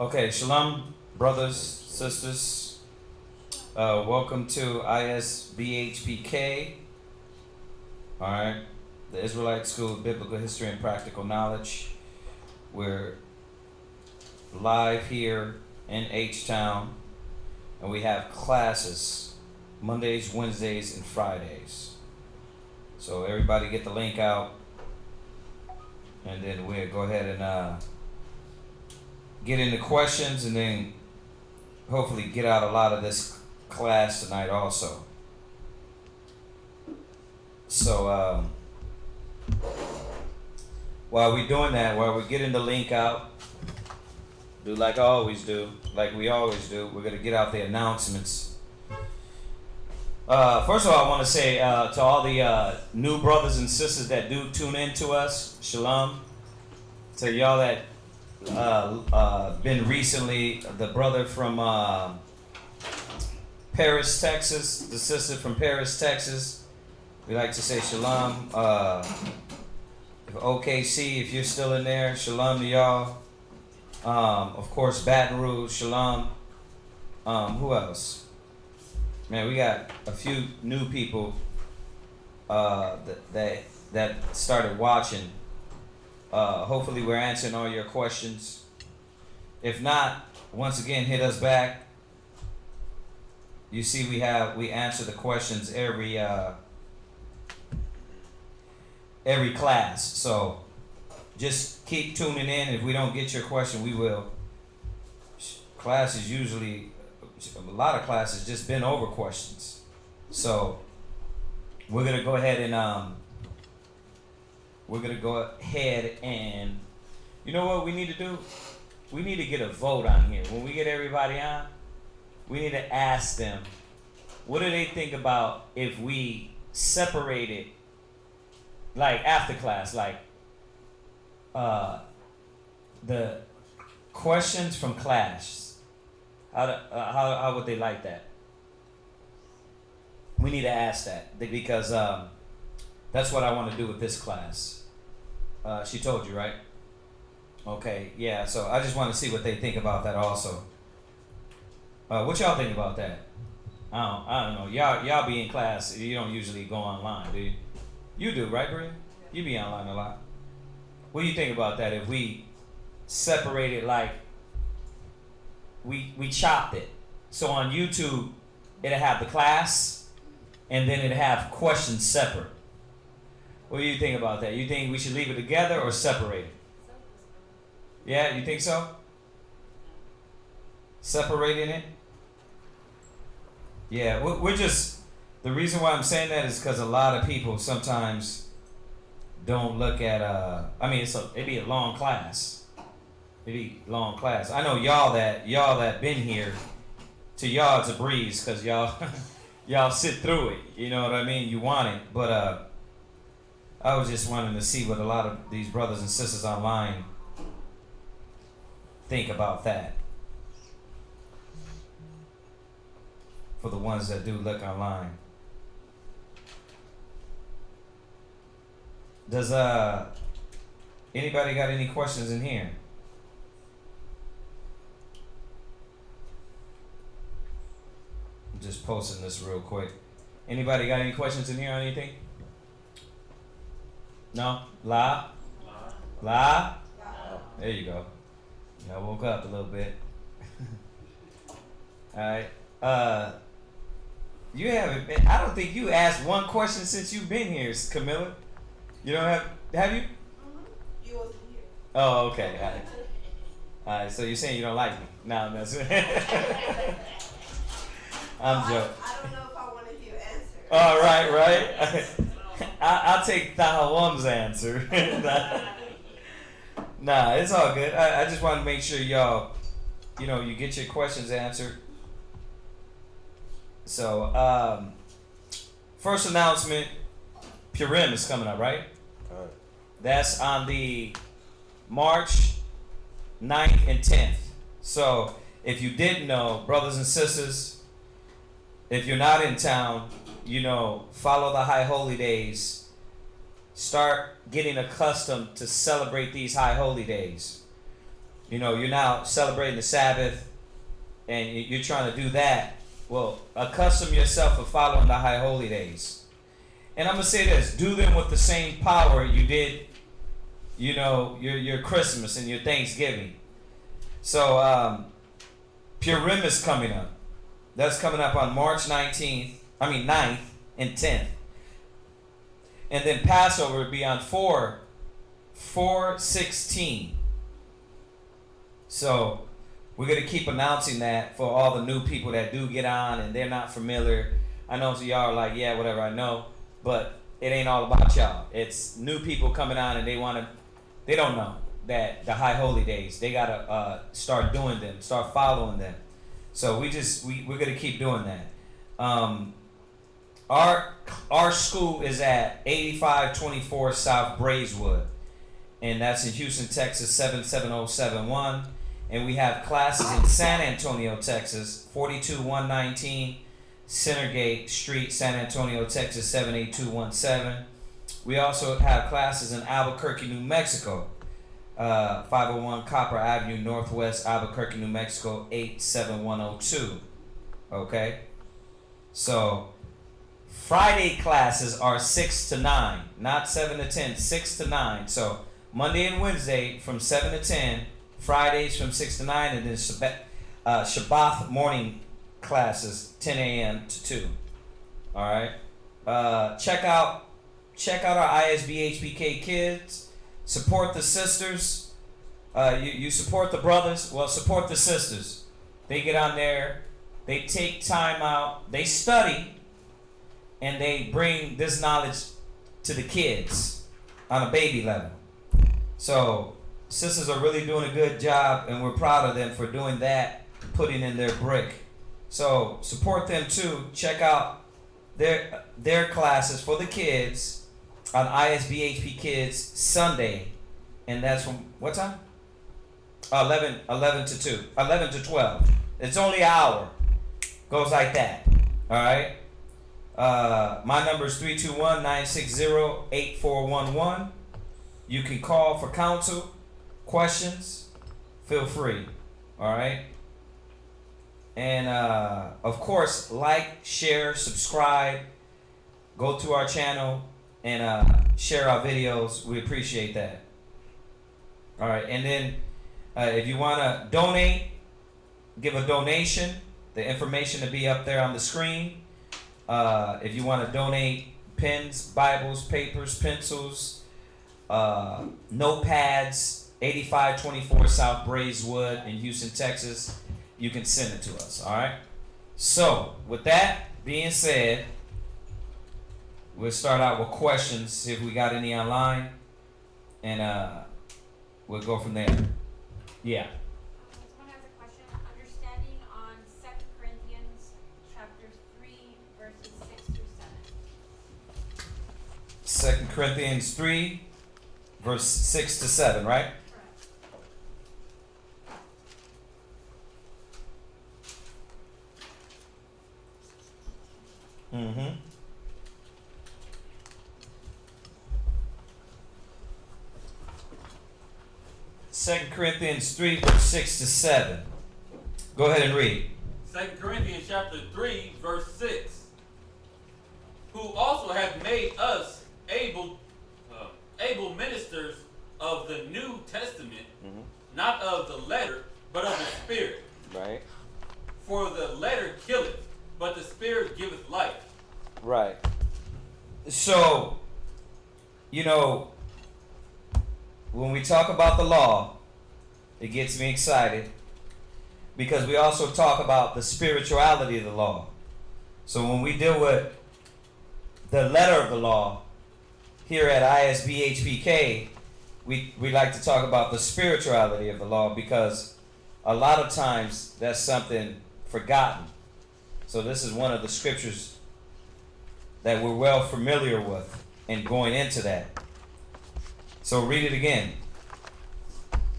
Okay, shalom, brothers, sisters. Welcome to ISBHPK. All right, the Israelite School of Biblical History and Practical Knowledge. We're live here in H-Town, and we have classes Mondays, Wednesdays, and Fridays. So everybody get the link out, and then we'll go ahead and get into questions, and then hopefully get out a lot of this class tonight also. So while we're doing that, while we're getting the link out, do like I always do, like we always do, we're going to get out the announcements. First of all, I want to say to all the new brothers and sisters that do tune in to us, shalom. To y'all that been recently, the brother from Paris, Texas, the sister from Paris, Texas, we like to say shalom. If OKC, if you're still in there, shalom to y'all. Of course, Baton Rouge, shalom. Who else? Man, we got a few new people that started watching. Hopefully we're answering all your questions. If not, once again, hit us back. You see, we answer the questions every class. So just keep tuning in. If we don't get your question, we will. Classes usually, a lot of classes just been over questions. So we're gonna go ahead and you know what we need to do? We need to get a vote on here. When we get everybody on, we need to ask them, what do they think about if we separated, like after class, like the questions from class? How would they like that? We need to ask that because that's what I want to do with this class. She told you, right? Okay, yeah, so I just want to see what they think about that also. What y'all think about that? I don't know. Y'all be in class. You don't usually go online, do you? You do, right, Bria? You be online a lot. What do you think about that if we separated, like, we chopped it? So on YouTube, it'll have the class, and then it'll have questions separate. What do you think about that? You think we should leave it together or separate it? Yeah, you think so? Separating it? Yeah, we're just, the reason why I'm saying that is because a lot of people sometimes don't look at, I mean, it'd be a long class. It'd be a long class. I know y'all that been here, to y'all it's a breeze because y'all sit through it. You know what I mean? You want it, but I was just wanting to see what a lot of these brothers and sisters online think about that. For the ones that do look online. Does anybody got any questions in here? I'm just posting this real quick. Anybody got any questions in here or anything? No? La? La? There you go. I woke up a little bit. Alright. You haven't been, I don't think you asked one question since you've been here, Camilla. You don't have you? Mm-hmm. You wasn't here. Oh, okay. Alright, so you're saying you don't like me? No, I'm not saying. I'm joking. I don't know if I want to hear answer. All right. I'll take Tahawam's answer. Nah, it's all good. I just want to make sure y'all, you get your questions answered. So, first announcement, Purim is coming up, right? All right. That's on the March 9th and 10th. So, if you didn't know, brothers and sisters, if you're not in town, follow the high holy days. Start getting accustomed to celebrate these high holy days. You're now celebrating the Sabbath, and you're trying to do that. Well, accustom yourself to following the high holy days. And I'm gonna say this: do them with the same power you did, your Christmas and your Thanksgiving. So Purim is coming up. That's coming up on March 9th and 10th. And then Passover will be on 4/16. So we're going to keep announcing that for all the new people that do get on and they're not familiar. I know some of y'all are like, yeah, whatever, I know. But it ain't all about y'all. It's new people coming on and they don't know that the high holy days, they got to start doing them, start following them. So we're going to keep doing that. Our school is at 8524 South Braeswood, and that's in Houston, Texas 77071. And we have classes in San Antonio, Texas 42119 Centergate Street, San Antonio, Texas 78217. We also have classes in Albuquerque, New Mexico, 501 Copper Avenue Northwest, Albuquerque, New Mexico 87102. Okay, so Friday classes are 6 to 9, not 7 to 10, 6 to 9. So Monday and Wednesday from 7 to 10, Fridays from 6 to 9, and then Shabbat morning classes 10 a.m. to 2. All right. Check out our ISBHPK kids. Support the sisters. You support the brothers. Well, support the sisters. They get on there. They take time out. They study. And they bring this knowledge to the kids on a baby level. So sisters are really doing a good job, and we're proud of them for doing that, putting in their brick. So support them too. Check out their classes for the kids on ISBHP Kids Sunday, and that's from what time? 11 to 2, 11 to 12. It's only an hour. Goes like that. All right. My number is 321-960-8411. You can call for counsel, questions. Feel free. All right. And of course, like, share, subscribe. Go to our channel and share our videos. We appreciate that. All right. And then if you want to donate, give a donation. The information will be up there on the screen. If you want to donate pens, Bibles, papers, pencils, notepads, 8524 South Braeswood in Houston, Texas, you can send it to us. All right. So with that being said, we'll start out with questions, see if we got any online, and we'll go from there. Yeah. Someone has a question. Understanding on 2 Corinthians chapter 3, verses 6 through 7. 2 Corinthians 3, verse 6 to 7, right? Correct. Mm-hmm. Second Corinthians 3, verse 6 to 7. Go ahead and read. 2 Corinthians chapter 3, verse 6. Who also hath made us able ministers of the New Testament, not of the letter, but of the Spirit. Right. For the letter killeth, but the Spirit giveth life. Right. So, when we talk about the law, it gets me excited because we also talk about the spirituality of the law. So when we deal with the letter of the law here at ISBHPK, we like to talk about the spirituality of the law because a lot of times that's something forgotten. So this is one of the scriptures that we're well familiar with and going into that. So read it again.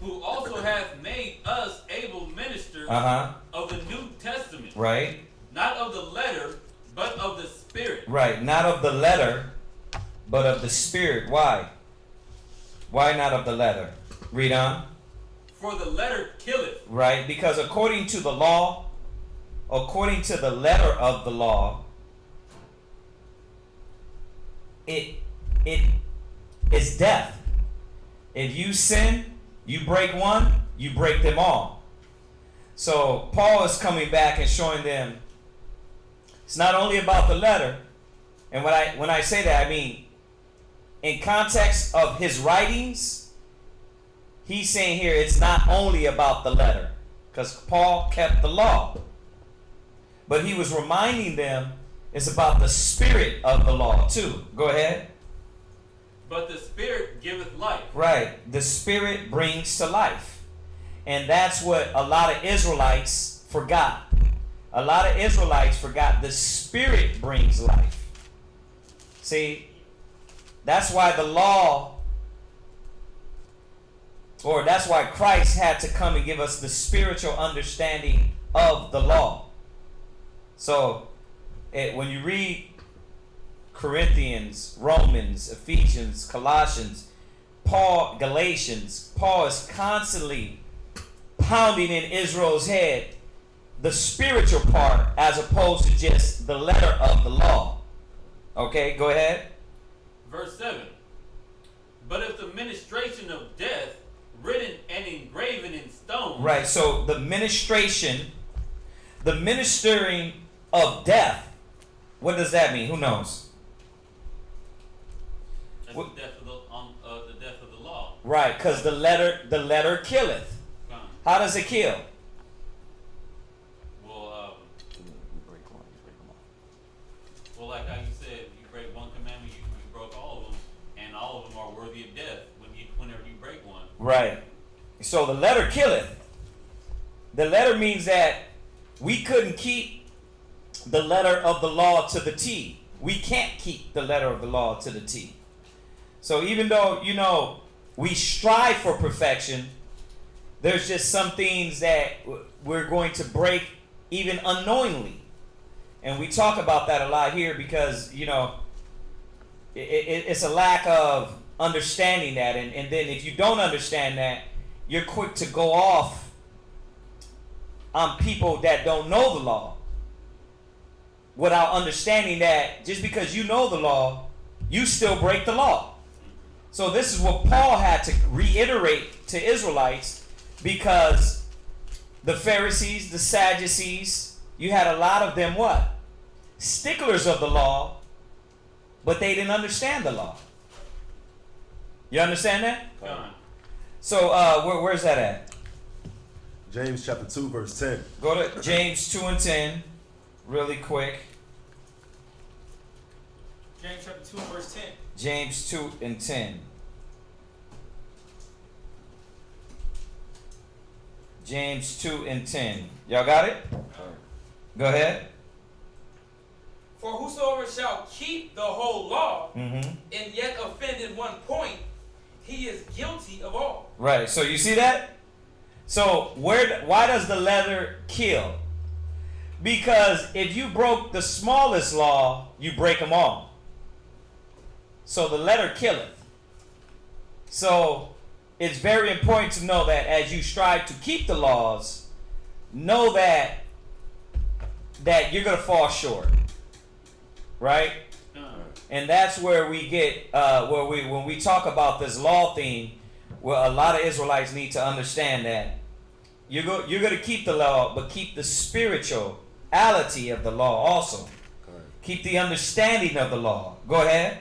Who also hath made us able ministers of the New Testament. Right. Not of the letter, but of the Spirit. Right. Not of the letter, but of the Spirit. Why? Why not of the letter? Read on. For the letter killeth. Right, because according to the law, according to the letter of the law, it is death. If you sin, you break one, you break them all. So Paul is coming back and showing them it's not only about the letter. And when I say that, I mean in context of his writings, he's saying here it's not only about the letter, because Paul kept the law. But he was reminding them it's about the spirit of the law too. Go ahead. But the Spirit giveth life. Right. The Spirit brings to life. And that's what a lot of Israelites forgot. A lot of Israelites forgot the Spirit brings life. See, that's why the law, or that's why Christ had to come and give us the spiritual understanding of the law. So, when you read Corinthians, Romans, Ephesians, Colossians, Galatians, Paul is constantly pounding in Israel's head the spiritual part as opposed to just the letter of the law. Okay, go ahead. Verse 7. But if the ministration of death, written and engraven in stone. Right, so the ministering of death, what does that mean? Who knows? That's the death of the law. Right, because the letter killeth. How does it kill? Well, like how you said, you break one commandment, you broke all of them, and all of them are worthy of death whenever you break one. Right. So the letter killeth. The letter means that we couldn't keep the letter of the law to the T. We can't keep the letter of the law to the T. So even though, we strive for perfection, there's just some things that we're going to break even unknowingly. And we talk about that a lot here because, it's a lack of understanding that. And then if you don't understand that, you're quick to go off on people that don't know the law without understanding that just because you know the law, you still break the law. So this is what Paul had to reiterate to Israelites, because the Pharisees, the Sadducees, you had a lot of them what? Sticklers of the law, but they didn't understand the law. You understand that? So where's that at? James chapter 2 verse 10. Go to James 2 and 10 really quick. James chapter 2 verse 10. James 2 and 10. James 2 and 10. Y'all got it? Go ahead. For whosoever shall keep the whole law, Mm-hmm. and yet offend in one point, he is guilty of all. Right. So you see that? So why does the letter kill? Because if you broke the smallest law, you break them all. So the letter killeth. So it's very important to know that as you strive to keep the laws, know that you're going to fall short. Right? And that's where we get when we talk about this law thing, where a lot of Israelites need to understand that you're going to keep the law, but keep the spirituality of the law also. Keep the understanding of the law. Go ahead.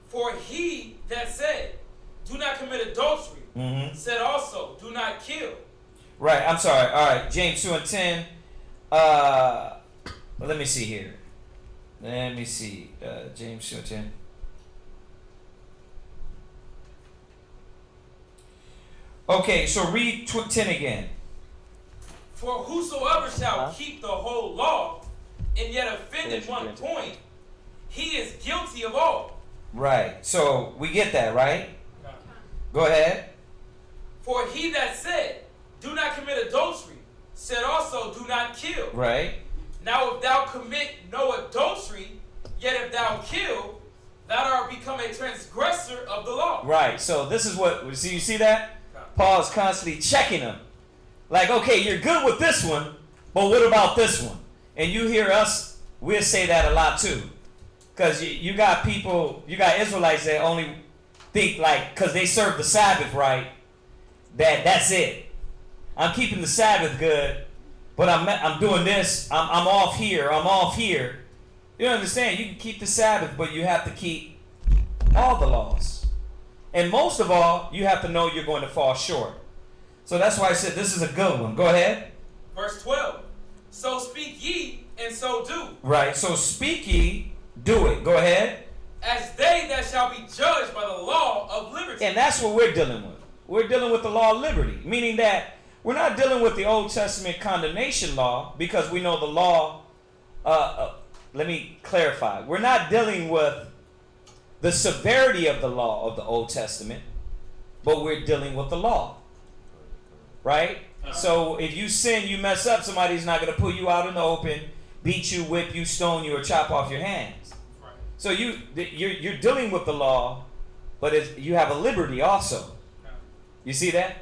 For he that said, do not commit adultery, said also, do not kill. Right, I'm sorry. All right, James 2 and 10. Let me see here. Let me see. James 2 and 10. Okay, so read 10 again. For whosoever shall keep the whole law, and yet offend in one point, he is guilty of all. Right, so we get that, right? Go ahead. For he that said, do not commit adultery, said also, do not kill. Right. Now if thou commit no adultery, yet if thou kill, thou art become a transgressor of the law. Right, so this is what, you see that? Paul's constantly checking them. Like, okay, you're good with this one, but what about this one? And you hear us, we'll say that a lot too. Because you got people, you got Israelites that only think like, because they serve the Sabbath right, that's it. I'm keeping the Sabbath good, but I'm doing this, I'm off here, I'm off here. You understand? You can keep the Sabbath, but you have to keep all the laws. And most of all, you have to know you're going to fall short. So that's why I said this is a good one. Go ahead. Verse 12. So speak ye, and so do. Right. So speak ye, do it. Go ahead. As they that shall be judged by the law of liberty. And that's what we're dealing with. We're dealing with the law of liberty, meaning that we're not dealing with the Old Testament condemnation law because we know the law. Let me clarify. We're not dealing with the severity of the law of the Old Testament, but we're dealing with the law. Right? So if you sin, you mess up, somebody's not going to put you out in the open, beat you, whip you, stone you, or chop off your hands. Right. So you're dealing with the law, but you have a liberty also. You see that?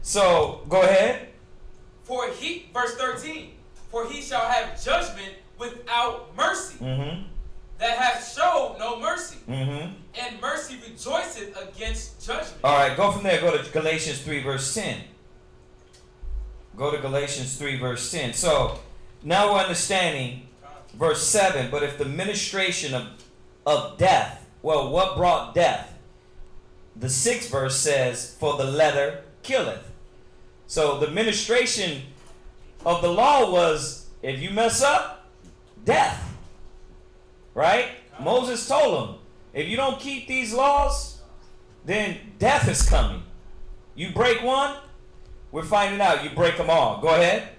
So go ahead. Verse 13, for he shall have judgment without mercy, that hath showed no mercy, and mercy rejoiceth against judgment. All right, go from there. Go to Galatians 3 verse 10. Go to Galatians 3 verse 10. So now we're understanding verse 7. But if the ministration of death, well, what brought death? The 6th verse says, for the letter killeth. So the ministration of the law was, if you mess up, death. Right? Moses told him, if you don't keep these laws, then death is coming. You break one, we're finding out you break them all. Go ahead.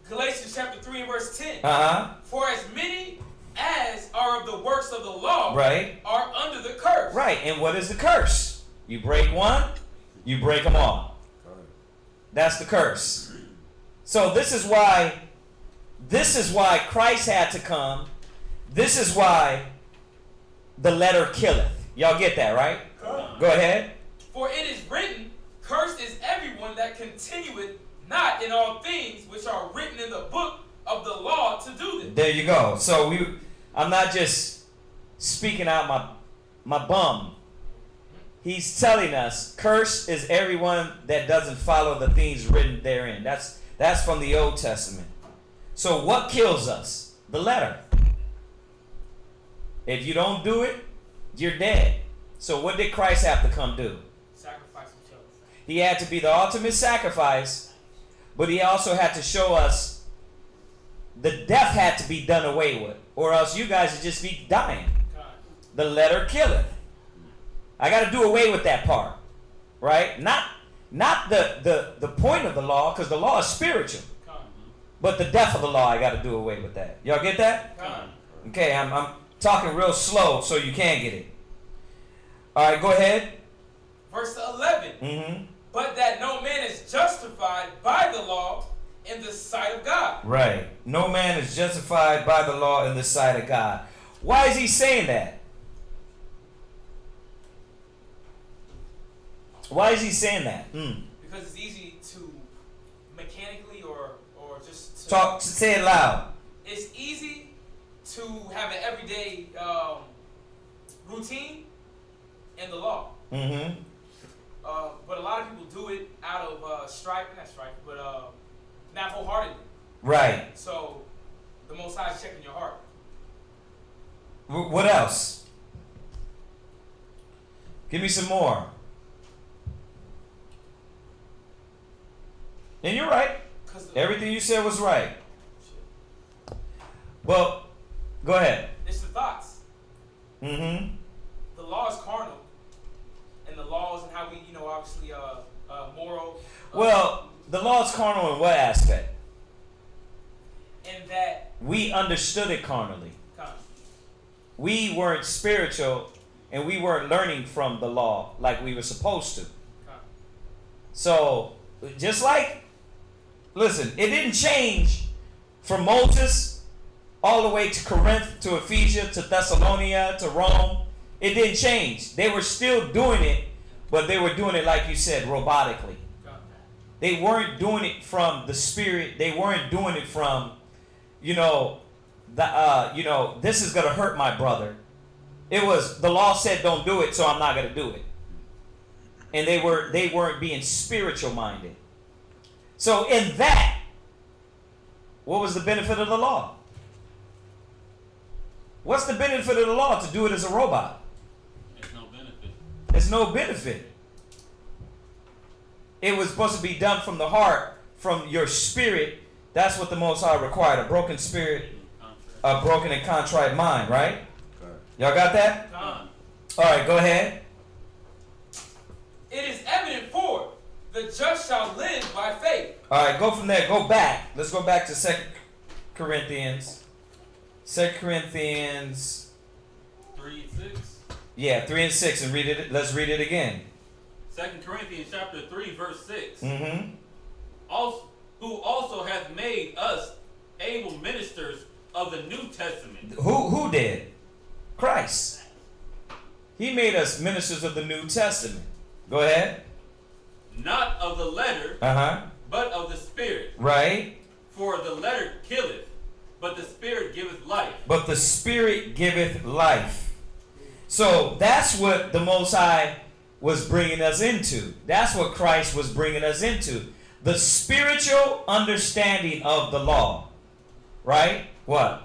Galatians chapter 3 and verse 10. Uh-huh. For as many as are of the works of the law, right, are under the curse. Right. And what is the curse? You break one, you break them all. That's the curse. So this is why Christ had to come. This is why the letter killeth. Y'all get that, right? Go ahead. For it is written, cursed is everyone that continueth not in all things which are written in the book of the law to do them. There you go. So I'm not just speaking out my bum. He's telling us, cursed is everyone that doesn't follow the things written therein. That's from the Old Testament. So what kills us? The letter. If you don't do it, you're dead. So what did Christ have to come do? Sacrifice himself. He had to be the ultimate sacrifice, but he also had to show us the death had to be done away with, or else you guys would just be dying. The letter killeth. I got to do away with that part, right? Not the point of the law, because the law is spiritual, but the death of the law, I got to do away with that. Y'all get that? Okay, I'm talking real slow so you can get it. All right, go ahead. Verse 11. But that no man is justified by the law in the sight of God. Right. No man is justified by the law in the sight of God. Why is he saying that? Why is he saying that? Because it's easy to mechanically or just to say it loud. It's easy to have an everyday routine in the law. But a lot of people do it out of not wholeheartedly. Right. So the Most High is checking your heart. What else? Give me some more. And you're right. Everything you said was right. Well, go ahead. It's the thoughts. The law is carnal, and the laws and how we, obviously, moral. Well, the law is carnal in what aspect? In that we understood it carnally. We weren't spiritual, and we weren't learning from the law like we were supposed to. So, just like, listen, it didn't change from Moses all the way to Corinth, to Ephesus, to Thessalonica, to Rome. It didn't change. They were still doing it, but they were doing it, like you said, robotically. They weren't doing it from the spirit. They weren't doing it from, this is going to hurt my brother. It was, the law said don't do it, so I'm not going to do it. And they weren't being spiritual minded. So in that, what was the benefit of the law? What's the benefit of the law to do it as a robot? There's no benefit. There's no benefit. It was supposed to be done from the heart, from your spirit. That's what the Most High required. A broken spirit, a broken and contrite mind, right? Okay. Y'all got that? Come. All right, go ahead. It is evident for the just shall live by faith. All right, go from there. Go back. Let's go back to 2 Corinthians. 2 Corinthians. 3 and 6. Yeah, 3 and 6, and read it. Let's read it again. 2 Corinthians chapter 3, verse 6. Mm-hmm. Also, who also hath made us able ministers of the New Testament. Who did? Christ. He made us ministers of the New Testament. Go ahead. Not of the letter, Uh-huh. but of the Spirit. Right. For the letter killeth, but the Spirit giveth life. But the Spirit giveth life. So that's what the Most High was bringing us into. That's what Christ was bringing us into. The spiritual understanding of the law. Right? What?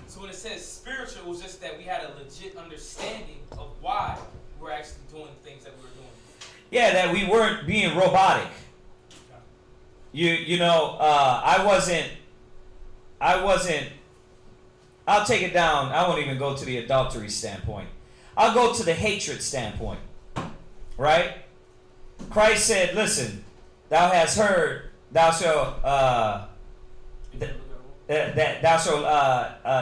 So when it says spiritual, it was just that we had a legit understanding of why we're actually doing things that we're doing. Yeah, that we weren't being robotic. I wasn't, I'll take it down. I won't even go to the adultery standpoint. I'll go to the hatred standpoint. Right? Christ said, listen, thou hast heard, thou shalt, that thou shalt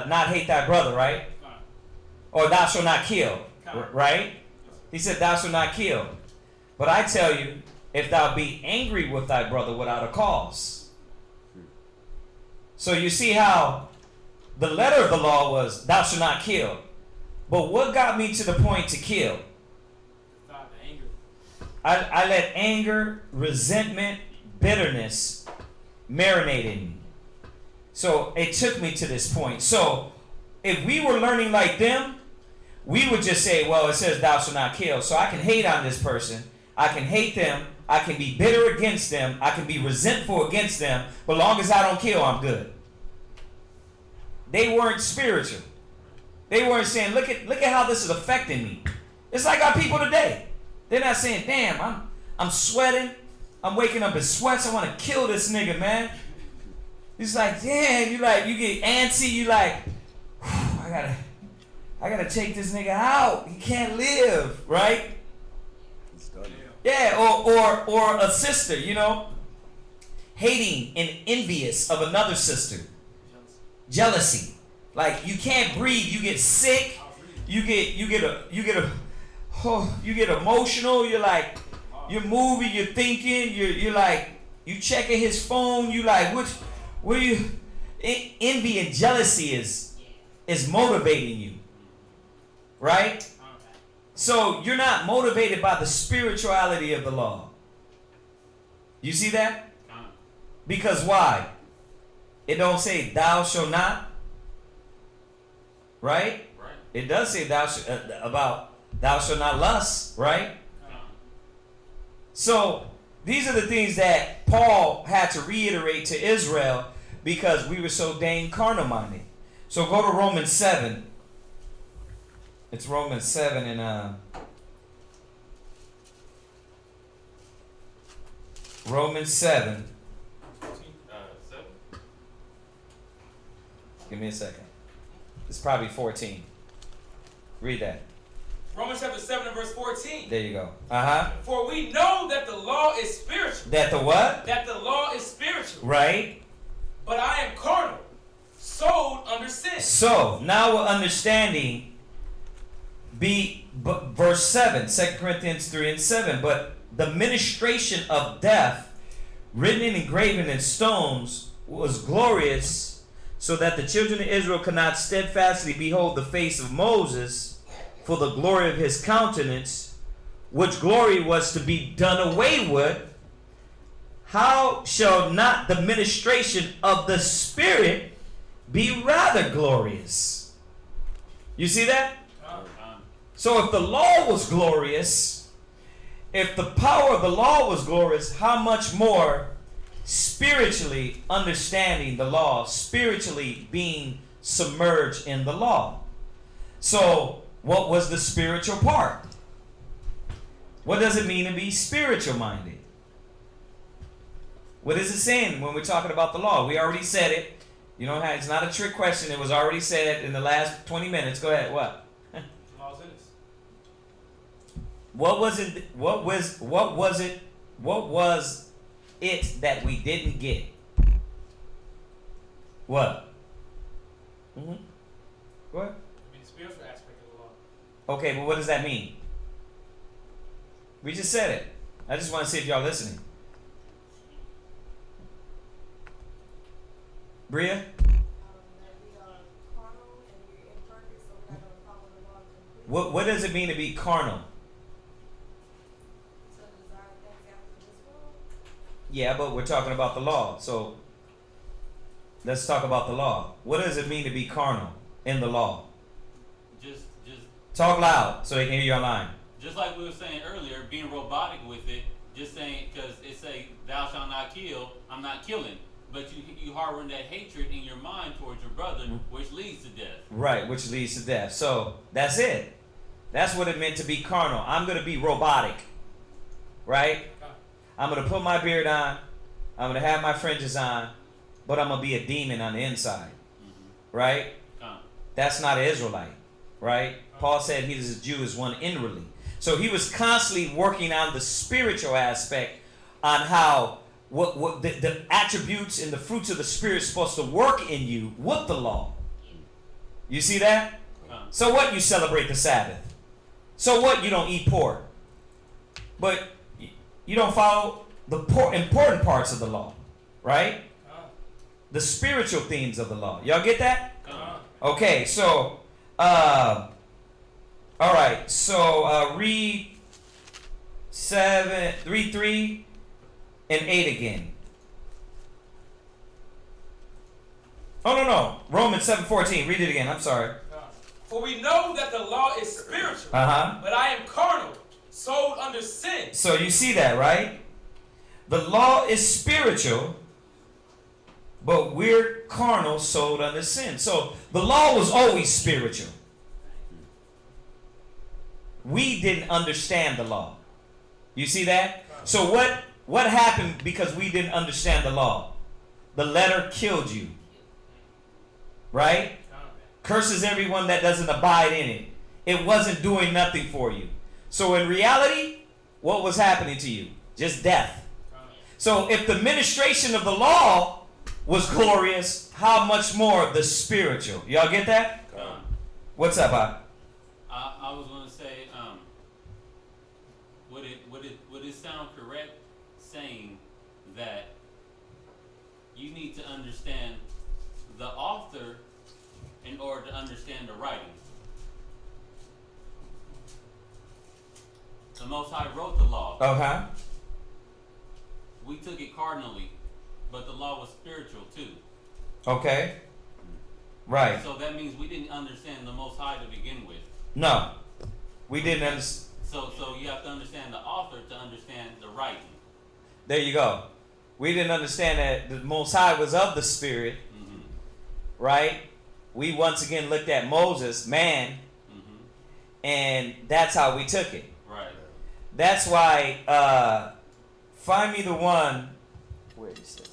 not hate thy brother, right? Or thou shalt not kill, right? He said, thou shalt not kill. But I tell you, if thou be angry with thy brother without a cause. So you see how the letter of the law was, thou shalt not kill. But what got me to the point to kill? I let anger, resentment, bitterness marinate in me. So it took me to this point. So if we were learning like them, we would just say, well, it says thou shalt not kill. So I can hate on this person. I can hate them. I can be bitter against them. I can be resentful against them. But long as I don't kill, I'm good. They weren't spiritual. They weren't saying, look at how this is affecting me. It's like our people today. They're not saying, damn, I'm sweating. I'm waking up in sweats. I want to kill this nigga, man. It's like, damn, you get antsy. You like, I gotta take this nigga out. He can't live, right? Yeah, or a sister, hating and envious of another sister. Jealousy. Like you can't breathe. You get sick. You get emotional. You're like, you're moving. You're thinking. You're like, you checking his phone. You like, what are you? Envy and jealousy is motivating you, right? So you're not motivated by the spirituality of the law. You see that? Because why? It don't say thou shalt not. Right? Right. It does say thou shalt not lust, right? So these are the things that Paul had to reiterate to Israel because we were so dang carnal minded. So go to Romans 7. It's Romans 7 and Romans 7. 7. Give me a second. It's probably 14. Read that. Romans chapter 7 and verse 14. There you go. Uh-huh. For we know that the law is spiritual. That the what? That the law is spiritual. Right. But I am carnal, sold under sin. So, now we're understanding verse 7, 2 Corinthians 3 and 7. But the ministration of death, written and engraven in stones, was glorious, so that the children of Israel could not steadfastly behold the face of Moses for the glory of his countenance, which glory was to be done away with, how shall not the ministration of the Spirit be rather glorious? You see that? So if the law was glorious, if the power of the law was glorious, how much more spiritually understanding the law, spiritually being submerged in the law? So what was the spiritual part? What does it mean to be spiritual minded? What is it saying when we're talking about the law? We already said it. You know, it's not a trick question. It was already said in the last 20 minutes. Go ahead. What? Law's innocent. What was it? What was it that we didn't get? What? Mm-hmm. What? I mean, the spiritual aspect of the law. Okay, but what does that mean? We just said it. I just want to see if y'all listening. Bria? That we are carnal and we're imperfect, so we're not going to follow the law completely. What does it mean to be carnal? To desire things after this world. Yeah, but we're talking about the law. So let's talk about the law. What does it mean to be carnal in the law? Just Talk loud so they can hear you online. Just like we were saying earlier, being robotic with it, just saying, because it say, thou shalt not kill, I'm not killing. But you harboring that hatred in your mind towards your brother, which leads to death. Right, which leads to death. So that's it. That's what it meant to be carnal. I'm going to be robotic. Right? I'm going to put my beard on. I'm going to have my fringes on. But I'm going to be a demon on the inside. Mm-hmm. Right? That's not an Israelite. Right? Paul said he is a Jew is one inwardly. So he was constantly working on the spiritual aspect, on how what the attributes and the fruits of the Spirit is supposed to work in you with the law. You see that? So what? You celebrate the Sabbath. So what? You don't eat pork. But you don't follow the important parts of the law, right? The spiritual themes of the law. Y'all get that? Okay, so all right, so read 3 and 8 again. Oh no, Romans 7:14. Read it again. I'm sorry. For we know that the law is spiritual, but I am carnal, sold under sin. So you see that, right? The law is spiritual, but we're carnal, sold under sin. So the law was always spiritual. We didn't understand the law. You see that? So what happened because we didn't understand the law? The letter killed you. Right? Curses everyone that doesn't abide in it. It wasn't doing nothing for you. So in reality, what was happening to you? Just death. So if the ministration of the law was glorious, how much more the spiritual? Y'all get that? What's up, Bob? I was going to say, would it sound correct saying that you need to understand the author in order to understand the writing? The Most High wrote the law. We took it cardinally, but the law was spiritual too. Okay. Right. So that means we didn't understand the Most High to begin with. No. We didn't understand. So you have to understand the author to understand the writing. There you go. We didn't understand that the Most High was of the Spirit. Mm-hmm. Right? We once again looked at Moses, man, and that's how we took it. Right. That's why, find me the one where he says,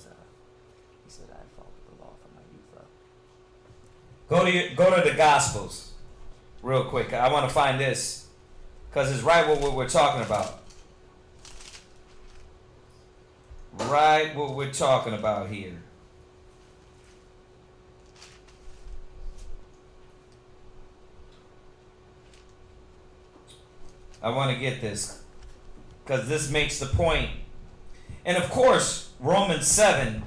he said, I followed the law from my youth up. Go to the Gospels real quick. I want to find this because it's right what we're talking about. Right what we're talking about here. I want to get this because this makes the point. And of course, Romans 7,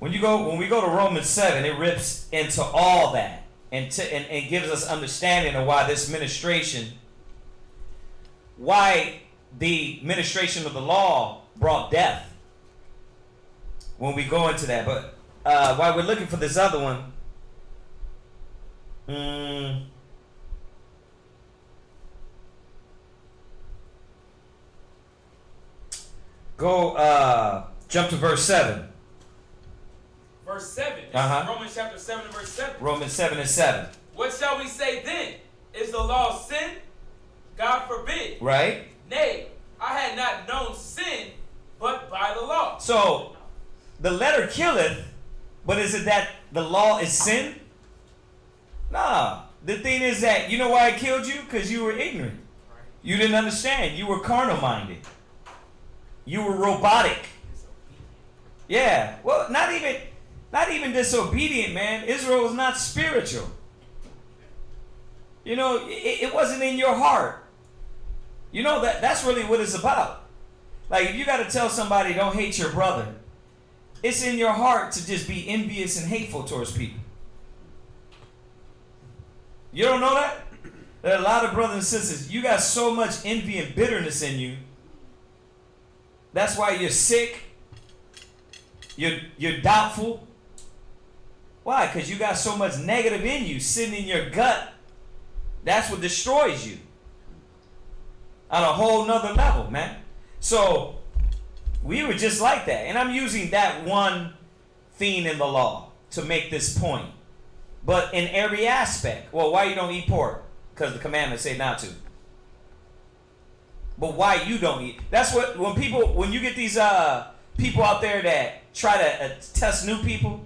when we go to Romans 7, it rips into all that and gives us understanding of why this ministration why the ministration of the law brought death. When we go into that, but while we're looking for this other one, go jump to verse 7. Verse 7. This is Romans chapter 7 and verse 7. Romans 7 and 7. What shall we say then? Is the law sin? God forbid. Right? Nay, I had not known sin but by the law. So, the letter killeth, but is it that the law is sin? Nah. The thing is that, you know why it killed you? Because you were ignorant. You didn't understand. You were carnal-minded. You were robotic. Yeah. Well, not even disobedient, man. Israel was not spiritual. You know, it wasn't in your heart. You know, that's really what it's about. Like, if you got to tell somebody don't hate your brother, it's in your heart to just be envious and hateful towards people. You don't know that? There are a lot of brothers and sisters, you got so much envy and bitterness in you. That's why you're sick. You're doubtful. Why? Because you got so much negative in you sitting in your gut. That's what destroys you. On a whole nother level, man. So, we were just like that. And I'm using that one thing in the law to make this point. But in every aspect. Well, why you don't eat pork? Because the commandments say not to. But why you don't eat? That's what, when you get these people out there that try to test new people.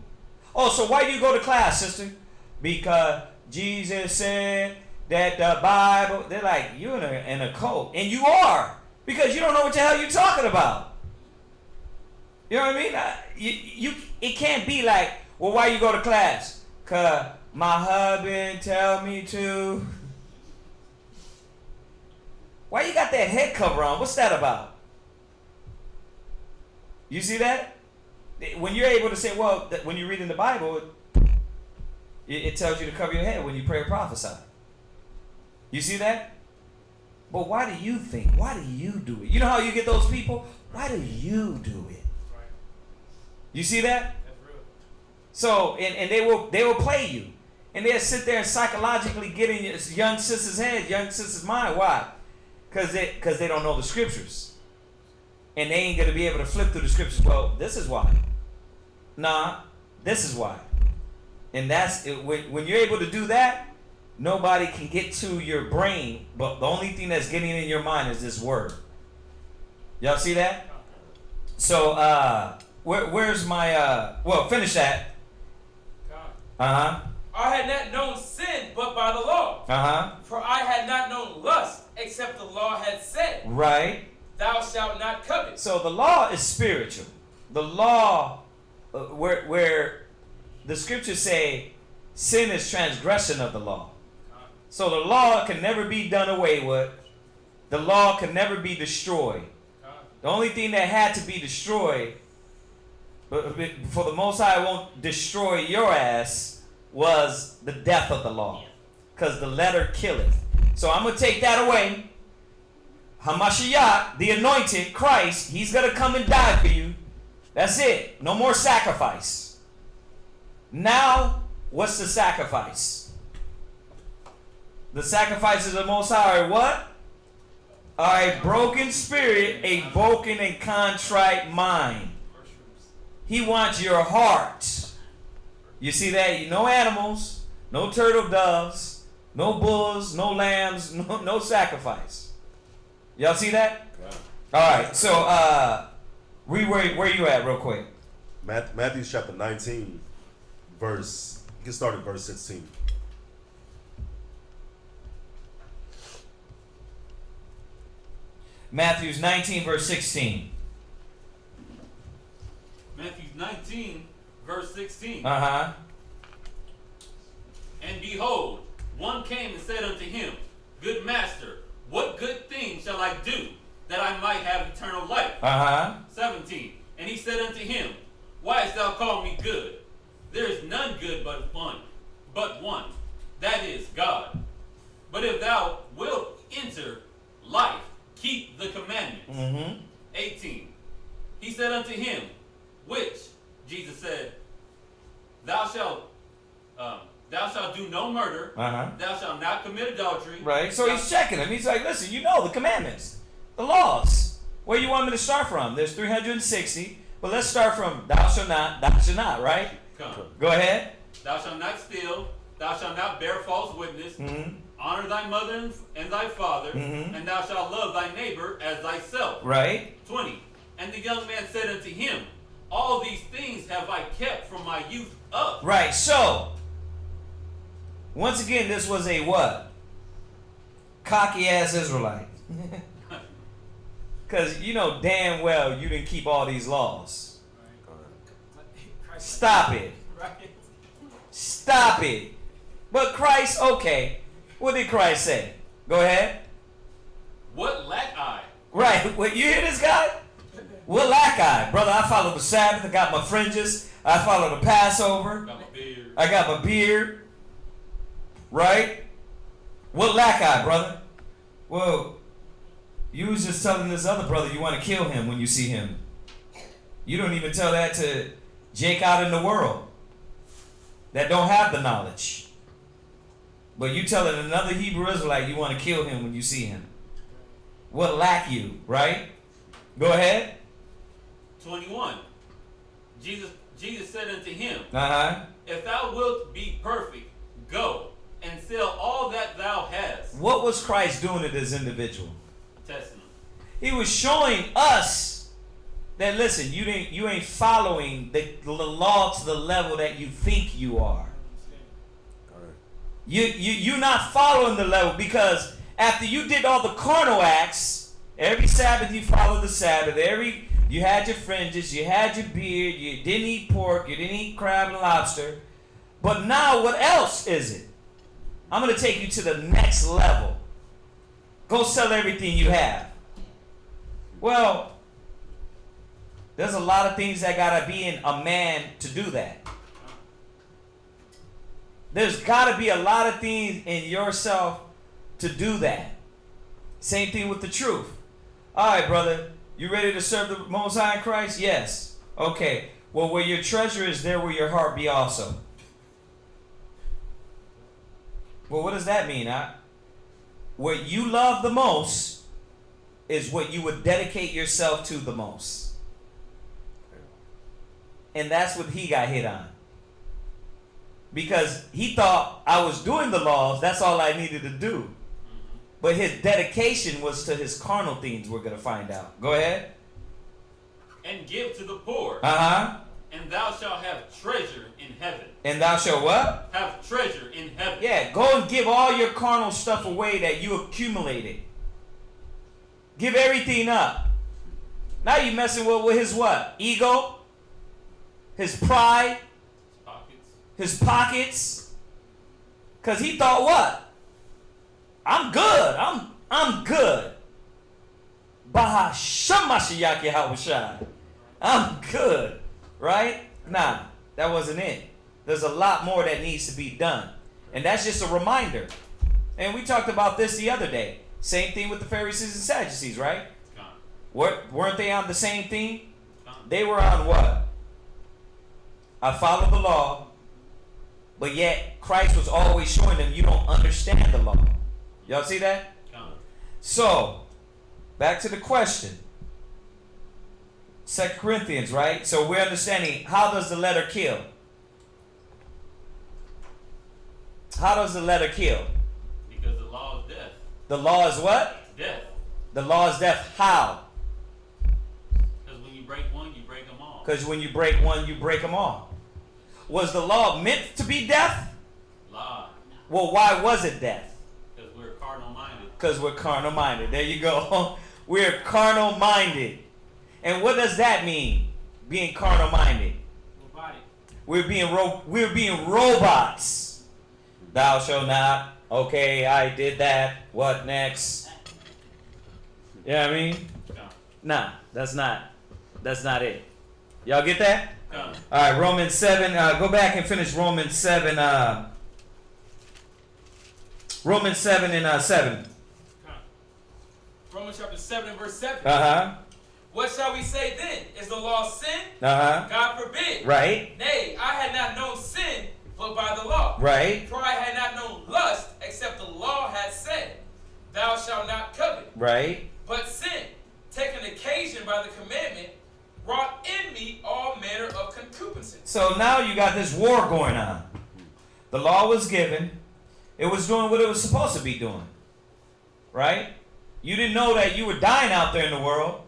Oh, so why do you go to class, sister? Because Jesus said that the Bible, they're like, you're in a cult. And you are. Because you don't know what the hell you're talking about. You know what I mean? It can't be like, well, why you go to class? Because my husband tell me to. Why you got that head cover on? What's that about? You see that? When you're able to say, well, when you read in the Bible, it tells you to cover your head when you pray or prophesy. You see that? But why do you think? Why do you do it? You know how you get those people? Why do you do it? You see that? So, and they will play you. And they'll sit there and psychologically get in your young sister's head, young sister's mind. Why? Because they don't know the scriptures. And they ain't going to be able to flip through the scriptures. Well, this is why. Nah, this is why. And that's when you're able to do that, nobody can get to your brain. But the only thing that's getting in your mind is this word. Y'all see that? So, where's my, well, finish that. Uh-huh. I had not known sin but by the law. Uh-huh. For I had not known lust except the law had said. Right. Thou shalt not covet. So the law is spiritual. The law, where the scriptures say sin is transgression of the law. So the law can never be done away with. The law can never be destroyed. The only thing that had to be destroyed, but for the Most High won't destroy your ass, was the death of the law. Because the letter killeth. So I'm going to take that away. Hamashiach, the anointed, Christ, he's going to come and die for you. That's it. No more sacrifice. Now, what's the sacrifice? The sacrifices of the Most High are what? Are a broken spirit, a broken and contrite mind. He wants your heart. You see that? No animals, no turtle doves, no bulls, no lambs, no sacrifice. Y'all see that? Yeah. All right. So, where you at, real quick? Matthew chapter 19, verse. You can start at verse 16. Matthew 19, verse 16. Matthew 19, verse 16. Uh-huh. And behold, one came and said unto him, Good master, what good thing shall I do, that I might have eternal life? Uh-huh. 17. And he said unto him, Why hast thou called me good? There is none good but one, that is God. But if thou wilt enter life, Mm-hmm. 18. He said unto him, which Jesus said, thou shalt do no murder. Uh-huh. Thou shalt not commit adultery. Right. So he's checking him. He's like, listen, you know the commandments, the laws. Where you want me to start from? There's 360, but let's start from thou shalt not, right? Come. Go ahead. Thou shalt not steal. Thou shalt not bear false witness. Mm-hmm. Honor thy mother and thy father, Mm-hmm. and thou shalt love thy neighbor as thyself. Right. 20. And the young man said unto him, all these things have I kept from my youth up. Right. So, once again, this was a what? Cocky ass Israelite. Because you know damn well you didn't keep all these laws. Stop it. Right. Stop it. But Christ, okay. What did Christ say? Go ahead. What lack I? Right. What, you hear this guy? What lack I? Brother, I follow the Sabbath. I got my fringes. I follow the Passover. Got my beard. I got my beard. Right? What lack I, brother? Well, you was just telling this other brother you want to kill him when you see him. You don't even tell that to Jake out in the world that don't have the knowledge. But you telling another Hebrew Israelite you want to kill him when you see him. What lack you, right? Go ahead. 21. Jesus said unto him, Uh-huh. if thou wilt be perfect, go and sell all that thou hast. What was Christ doing to this individual? Testing him. He was showing us that, listen, you ain't following the law to the level that you think you are. You're not following the level, because after you did all the carnal acts, every Sabbath you followed the Sabbath, you had your fringes, you had your beard, you didn't eat pork, you didn't eat crab and lobster. But now what else is it? I'm going to take you to the next level. Go sell everything you have. Well, there's a lot of things that got to be in a man to do that. There's got to be a lot of things in yourself to do that. Same thing with the truth. All right, brother, you ready to serve the Most High in Christ? Yes. Okay. Well, where your treasure is, there will your heart be also. Well, what does that mean? What you love the most is what you would dedicate yourself to the most. And that's what he got hit on. Because he thought I was doing the laws, that's all I needed to do. But his dedication was to his carnal things, we're going to find out. Go ahead. And give to the poor. Uh-huh. And thou shalt have treasure in heaven. And thou shalt what? Have treasure in heaven. Yeah, go and give all your carnal stuff away that you accumulated. Give everything up. Now you messing with his what? Ego? His pride? Pockets. His pockets? Because he thought what? I'm good. I'm good. Baha Shamashiyaki Hawashai. I'm good. Right? Nah, that wasn't it. There's a lot more that needs to be done. And that's just a reminder. And we talked about this the other day. Same thing with the Pharisees and Sadducees, right? Weren't they on the same thing? They were on what? I follow the law, but yet Christ was always showing them you don't understand the law. Y'all see that? So, back to the question. 2 Corinthians, right? So we're understanding, how does the letter kill? How does the letter kill? Because the law is death. The law is what? Death. The law is death. How? Because when you break one, you break them all. Because when you break one, you break them all. Was the law meant to be death? Lie. Well, why was it death? Because we're carnal minded. Because we're carnal minded. There you go. We're carnal minded. And what does that mean? Being carnal minded. Robotic. We're being robots. Thou shalt not. Okay, I did that. What next? You know what I mean? Nah, that's not it. Y'all get that? All right, Romans 7. Go back and finish Romans 7. Romans 7 and 7. Romans chapter 7 and verse 7. Uh-huh. What shall we say then? Is the law sin? Uh-huh. God forbid. Right. Nay, I had not known sin but by the law. Right. For I had not known lust except the law had said, thou shalt not covet. Right. But sin, taking occasion by the commandment, wrought in me all manner of concupiscence. So now you got this war going on. The law was given. It was doing what it was supposed to be doing. Right? You didn't know that you were dying out there in the world.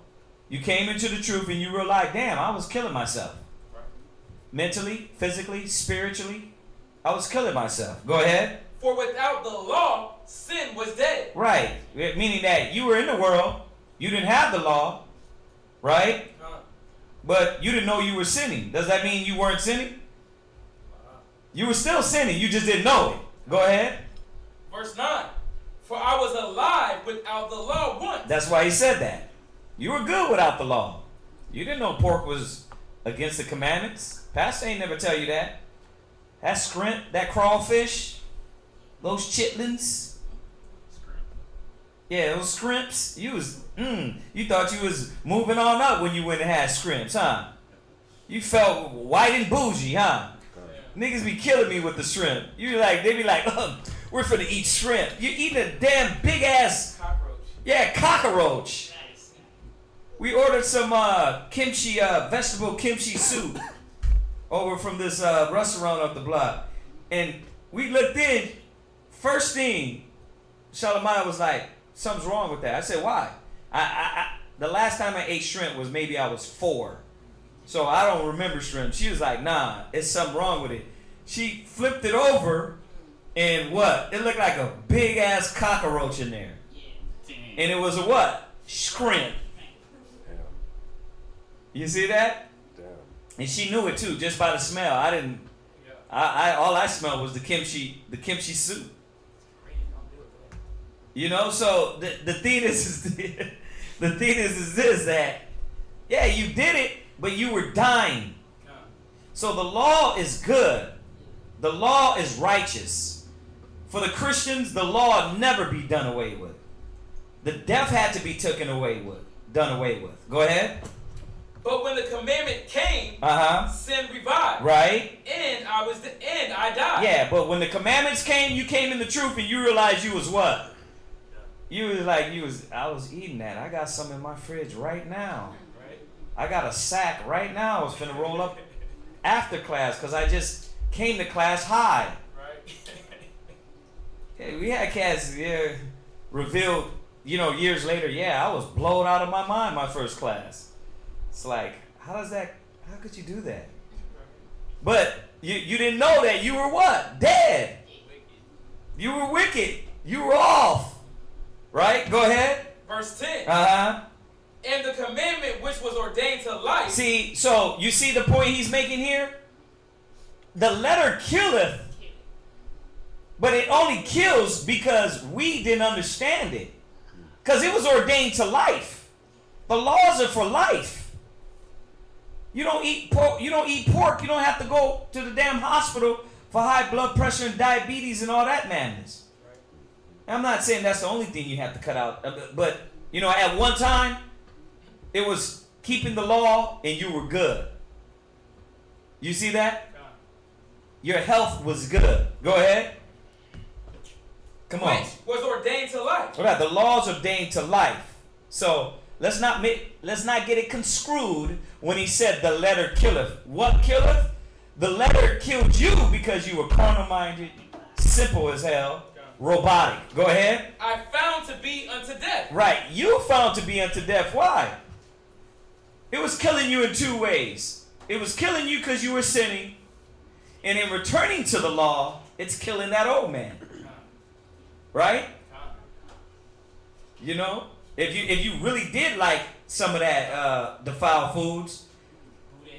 You came into the truth and you realized, damn, I was killing myself. Right. Mentally, physically, spiritually, I was killing myself. Go ahead. For without the law, sin was dead. Right. Meaning that you were in the world, you didn't have the law, right? But you didn't know you were sinning. Does that mean you weren't sinning? You were still sinning, you just didn't know it. Go ahead. Verse 9. For I was alive without the law once. That's why he said that. You were good without the law. You didn't know pork was against the commandments. Pastor ain't never tell you that. That scrimp, that crawfish, those chitlins. Yeah, those scrimps. You thought you was moving on up when you went and had scrimps, huh? You felt white and bougie, huh? Niggas be killing me with the shrimp. They be like, we're finna eat shrimp. You eating a damn big ass Cockroach. Yeah, cockroach. We ordered some kimchi, vegetable kimchi soup over from this restaurant up the block. And we looked in, first thing, Shalimaya was like, something's wrong with that. I said, why? The last time I ate shrimp was maybe I was 4. So I don't remember shrimp. She was like, nah, it's something wrong with it. She flipped it over, and what? It looked like a big ass cockroach in there. And it was a what? Shrimp. You see that? Damn. And she knew it too, just by the smell. I didn't. All I smelled was the kimchi soup. You know. So the thing is the thing is this, that yeah, you did it, but you were dying. So the law is good. The law is righteous. For the Christians, the law never be done away with. The death had to be done away with. Go ahead. But when the commandment came, sin revived. Right. And I died. Yeah, but when the commandments came, you came in the truth and you realized you was what? You was like, I was eating that. I got some in my fridge right now. Right. I got a sack right now. I was finna roll up after class because I just came to class high. Right. Yeah, we had cats revealed, years later, I was blown out of my mind my first class. It's like, how could you do that? But you didn't know that you were what? Dead. You were wicked. You were off. Right? Go ahead. Verse 10. And the commandment which was ordained to life. See, so you see the point he's making here? The letter killeth, but it only kills because we didn't understand it. Because it was ordained to life. The laws are for life. You don't eat pork. You don't have to go to the damn hospital for high blood pressure and diabetes and all that madness. I'm not saying that's the only thing you have to cut out, but at one time, it was keeping the law and you were good. You see that? Your health was good. Go ahead. Come on. Which was ordained to life. Right, the laws ordained to life. So let's not get it construed when he said the letter killeth. What killeth? The letter killed you because you were carnal-minded, simple as hell, robotic. Go ahead. I found to be unto death. Right, you found to be unto death. Why? It was killing you in 2 ways. It was killing you because you were sinning, and in returning to the law, it's killing that old man. Right? If you really did like some of that defiled foods,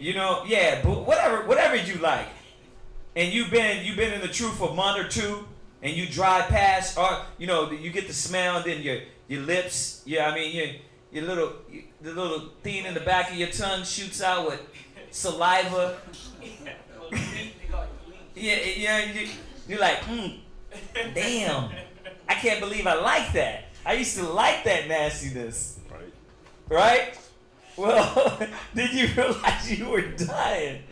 but whatever you like, and you've been in the truth for a month or 2, and you drive past, or you get the smell, and then your lips, the little thing in the back of your tongue shoots out with saliva. You're like, damn, I can't believe I like that. I used to like that nastiness. Right. Right? Well, did you realize you were dying?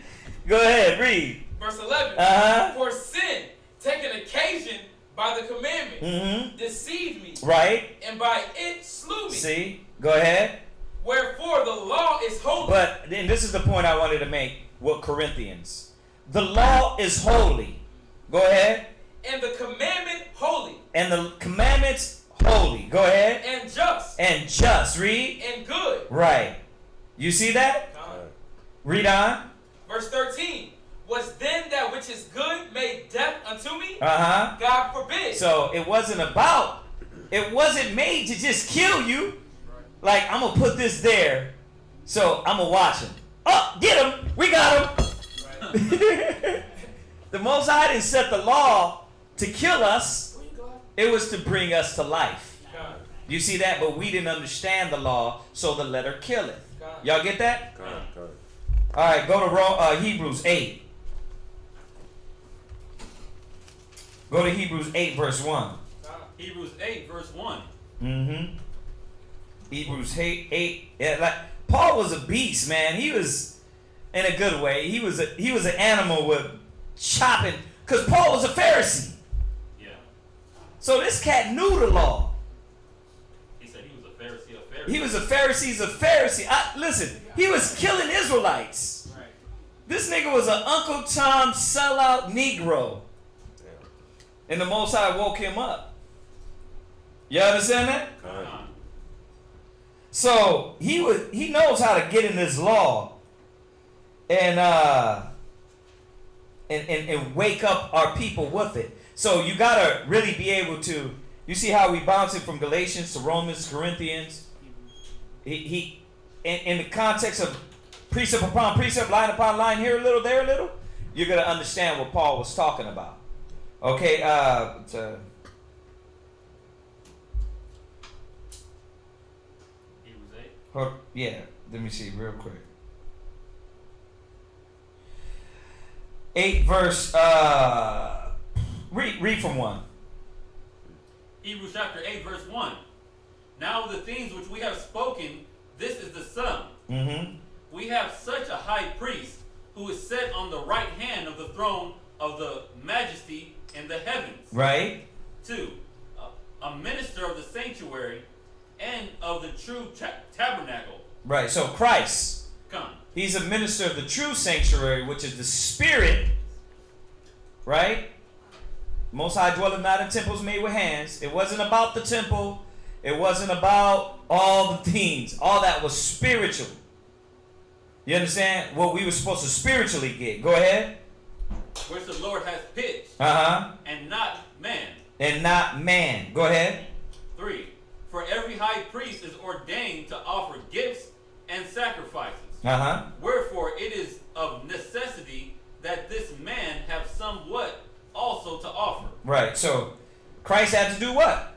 Go ahead, read. Verse 11. Uh-huh. For sin, taking occasion by the commandment, deceived me. Right. And by it slew me. See? Go ahead. Wherefore the law is holy. But then this is the point I wanted to make with Corinthians. The law is holy. Go ahead. And the commandment holy. And the commandments holy. Go ahead. And just. And just. Read. And good. Right. You see that? Read on. Verse 13. Was then that which is good made death unto me? Uh-huh. God forbid. So it wasn't made to just kill you. Like, I'm going to put this there, so I'm going to watch him. Oh, get him. We got him. Right. The Most High didn't set the law to kill us. It was to bring us to life. God. You see that? But we didn't understand the law, so the letter killeth. Y'all get that? God. All right, go to Hebrews 8. Go to Hebrews 8, verse 1. Hebrews 8, verse 1. Mm-hmm. Hebrews 8. Yeah, like Paul was a beast, man. He was, in a good way. He was an animal with chopping, because Paul was a Pharisee. Yeah. So this cat knew the law. He said he was a Pharisee of Pharisees. He was a Pharisee. Listen, he was killing Israelites. Right. This nigga was an Uncle Tom sellout Negro. And the Most High woke him up. You understand that? God. So he knows how to get in this law and wake up our people with it. So you gotta really be able to. You see how we bounce it from Galatians to Romans, Corinthians. He in the context of precept upon precept, line upon line, here a little, there a little. You're gonna understand what Paul was talking about. Okay. Hebrews 8. Yeah, let me see real quick. 8 verse, read from 1. Hebrews chapter 8, verse 1. Now the things which we have spoken, this is the sum. Mm-hmm. We have such a high priest who is set on the right hand of the throne of the majesty in the heavens. Right. 2. A minister of the sanctuary and of the true tabernacle. Right, so Christ, Come. he's a minister of the true sanctuary, which is the spirit, right? Most High dwelleth not in temples made with hands. It wasn't about the temple. It wasn't about all the things. All that was spiritual. You understand? What we were supposed to spiritually get. Go ahead. Which the Lord has pitched. Uh-huh. And not man. And not man. Go ahead. 3. For every high priest is ordained to offer gifts and sacrifices. Uh-huh. Wherefore it is of necessity that this man have somewhat also to offer. Right. So Christ had to do what?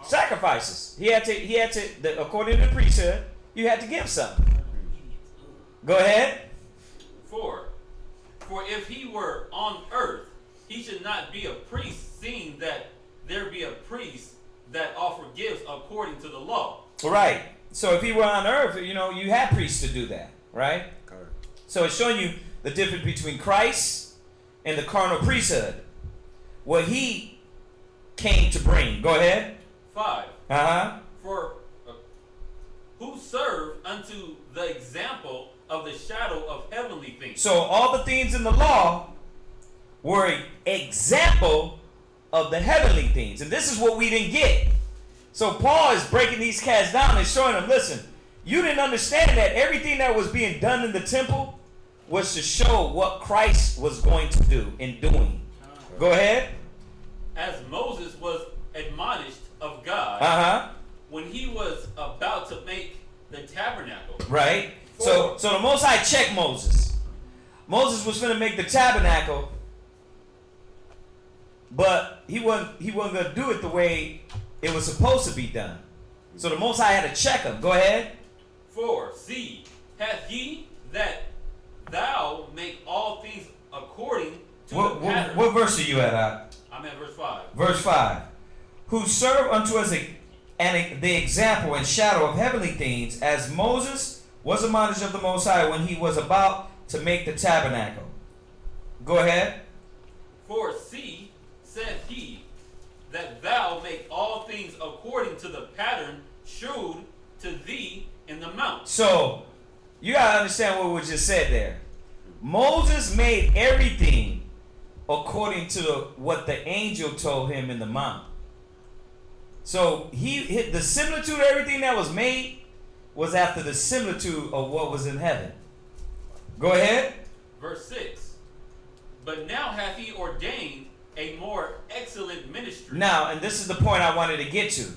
Sacrifices. He had to, according to the priesthood, you had to give something. Go ahead. 4. For if he were on earth, he should not be a priest, seeing that there be a priest that offer gifts according to the law. Right. So if he were on earth, you had priests to do that, right? God. So it's showing you the difference between Christ and the carnal priesthood. What he came to bring. Go ahead. 5. Uh-huh. For who serve unto the example of the shadow of heavenly things. So all the things in the law were an example of the heavenly things. And this is what we didn't get. So Paul is breaking these cats down and showing them, listen, you didn't understand that everything that was being done in the temple was to show what Christ was going to do in doing. Go ahead. As Moses was admonished of God Uh-huh. when he was about to make the tabernacle. Right. So the Most High checked Moses. Moses was going to make the tabernacle, but he wasn't going to do it the way it was supposed to be done. So the Most High had to check him. Go ahead. 4. See, hath he that thou make all things according to the pattern. What verse are you at? I'm at verse 5. Verse 5. Who serve unto us and the example and shadow of heavenly things, as Moses was admonished of the Most High when he was about to make the tabernacle. Go ahead. For see, saith he, that thou make all things according to the pattern shewed to thee in the mount. So, you gotta understand what we just said there. Moses made everything according to what the angel told him in the mount. So the similitude of everything that was made was after the similitude of what was in heaven. Go ahead. Verse 6. But now hath he ordained a more excellent ministry. Now, and this is the point I wanted to get to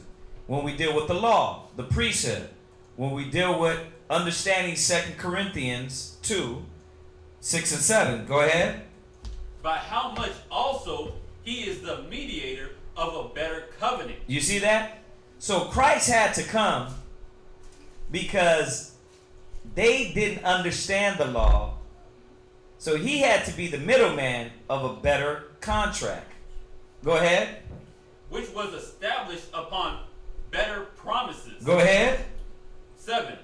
when we deal with the law, the priesthood, when we deal with understanding 2 Corinthians 2, 6 and 7. Go ahead. By how much also he is the mediator of a better covenant. You see that? So Christ had to come because they didn't understand the law. So he had to be the middleman of a better contract. Go ahead. Which was established upon better promises. Go ahead. 7.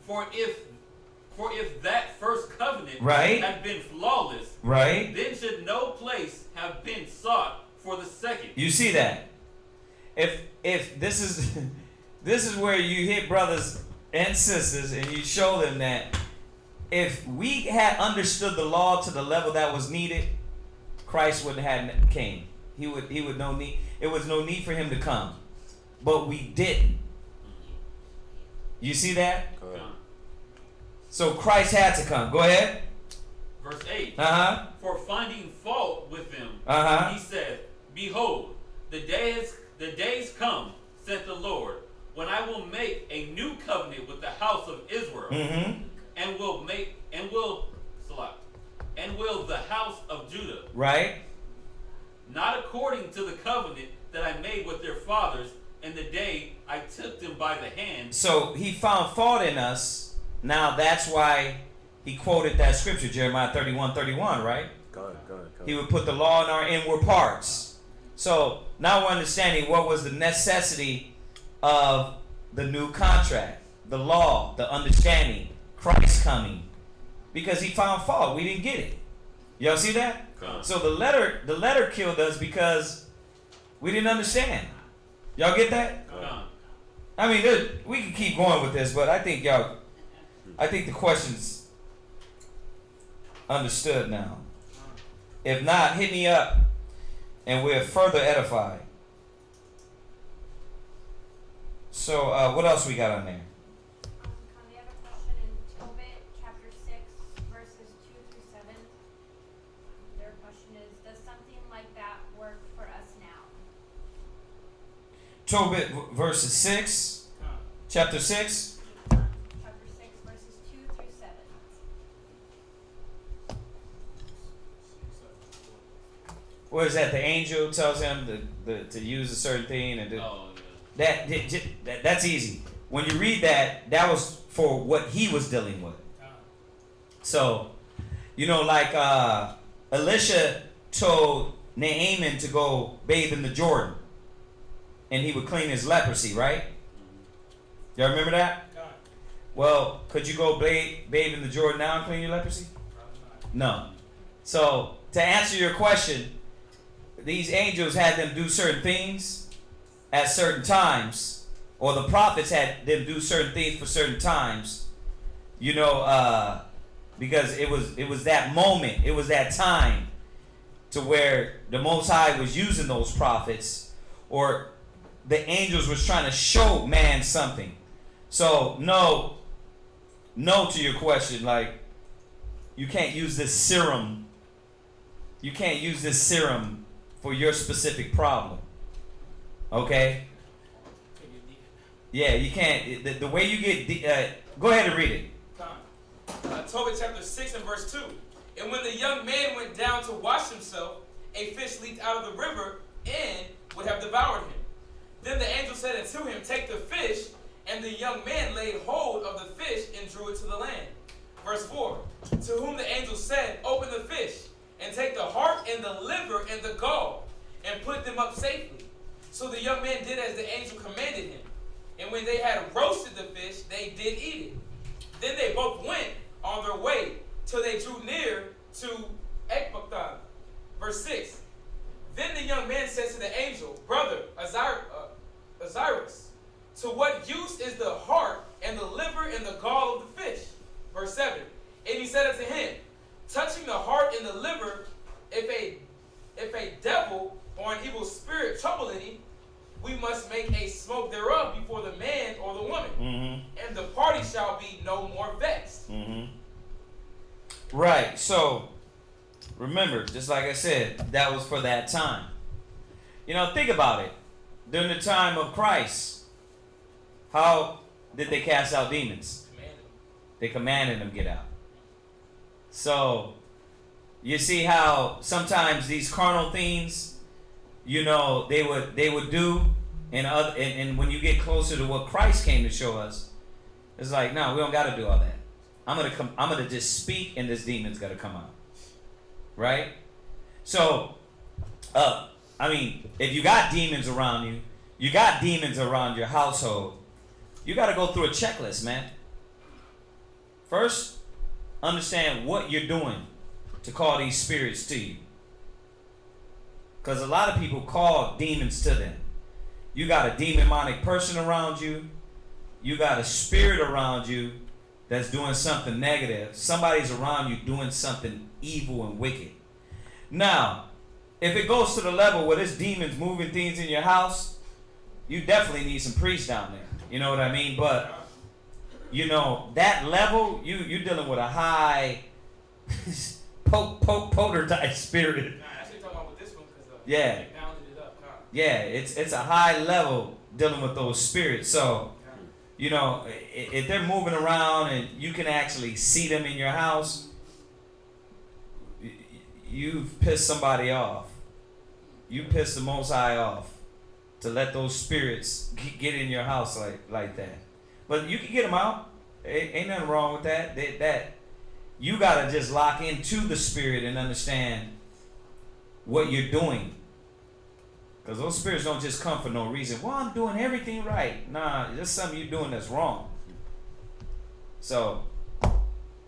For if that first covenant Right. had been flawless, Right. then should no place have been sought for the second. You see that? If this is this is where you hit brothers and sisters and you show them that if we had understood the law to the level that was needed, Christ wouldn't have came. He would no need. It was no need for him to come, but we didn't. You see that? So Christ had to come. Go ahead. Verse 8. For finding fault with them, Uh-huh. he said, Behold, the days come, said the Lord, when I will make a new covenant with the house of Israel, and will the house of Judah, right, not according to the covenant that I made with their fathers in the day I took them by the hand. So he found fault in us. Now that's why he quoted that scripture, Jeremiah 31:31, right? Go ahead. He would put the law in our inward parts. So now we're understanding what was the necessity of the new contract, the law, the understanding, Christ coming, because he found fault. We didn't get it. Y'all see that? So the letter killed us because we didn't understand. Y'all get that? I mean, we can keep going with this, but I think the question's understood now. If not, hit me up and we're further edified. So, what else we got on there? We have a question in TOBIT chapter 6 verses 2 through 7. Their question is, does something like that work for us now? TOBIT verses 6, chapter 6. Chapter 6 verses 2 through 7. What is that? The angel tells him to use a certain thing and do. Oh, yeah. That's easy. When you read that, that was for what he was dealing with. So, like Elisha told Naaman to go bathe in the Jordan, and he would clean his leprosy, right? Y'all remember that? Well, could you go bathe in the Jordan now and clean your leprosy? No. So, to answer your question, these angels had them do certain things at certain times, or the prophets had them do certain things for certain times, because it was that moment, it was that time to where the Most High was using those prophets, or the angels was trying to show man something. So no to your question, like, you can't use this serum. You can't use this serum for your specific problem. Okay? Yeah, you can't. The way you get... go ahead and read it. Tobit chapter 6 and verse 2. And when the young man went down to wash himself, a fish leaped out of the river and would have devoured him. Then the angel said unto him, Take the fish. And the young man laid hold of the fish and drew it to the land. Verse 4. To whom the angel said, Open the fish, and take the heart and the liver and the gall, and put them up safely. So the young man did as the angel commanded him. And when they had roasted the fish, they did eat it. Then they both went on their way till they drew near to Ecbathan. Verse 6. Then the young man said to the angel, Brother Azarias, to what use is the heart and the liver and the gall of the fish? Verse 7. And he said unto him, touching the heart and the liver, if a devil or an evil spirit trouble any, we must make a smoke thereof before the man or the woman, and the party shall be no more vexed. Right. So, remember, just like I said, that was for that time. You know, think about it. During the time of Christ, how did they cast out demons? They commanded them to get out. So, you see how sometimes these carnal things, you know, they would do, and when you get closer to what Christ came to show us, it's like, no, we don't got to do all that. I'm gonna just speak, and this demon's got to come out, right? So, I mean, if you got demons around you, you got demons around your household, you got to go through a checklist, man. First, understand what you're doing to call these spirits to you. Because a lot of people call demons to them. You got a demonic person around you. You got a spirit around you that's doing something negative. Somebody's around you doing something evil and wicked. Now, if it goes to the level where this demon's moving things in your house, you definitely need some priests down there. You know what I mean? But, you know, that level, you're dealing with a high poltergeist spirit. Nah, that's what you're talking about with this one, because Yeah. they bounded it up. Yeah, it's a high level dealing with those spirits. So, you know, if they're moving around and you can actually see them in your house, you've pissed somebody off. You pissed the Most High off to let those spirits get in your house like that. But you can get them out. Ain't nothing wrong with that. That you gotta just lock into the spirit and understand what you're doing. Because those spirits don't just come for no reason. Well, I'm doing everything right. Nah, there's something you're doing that's wrong. So, all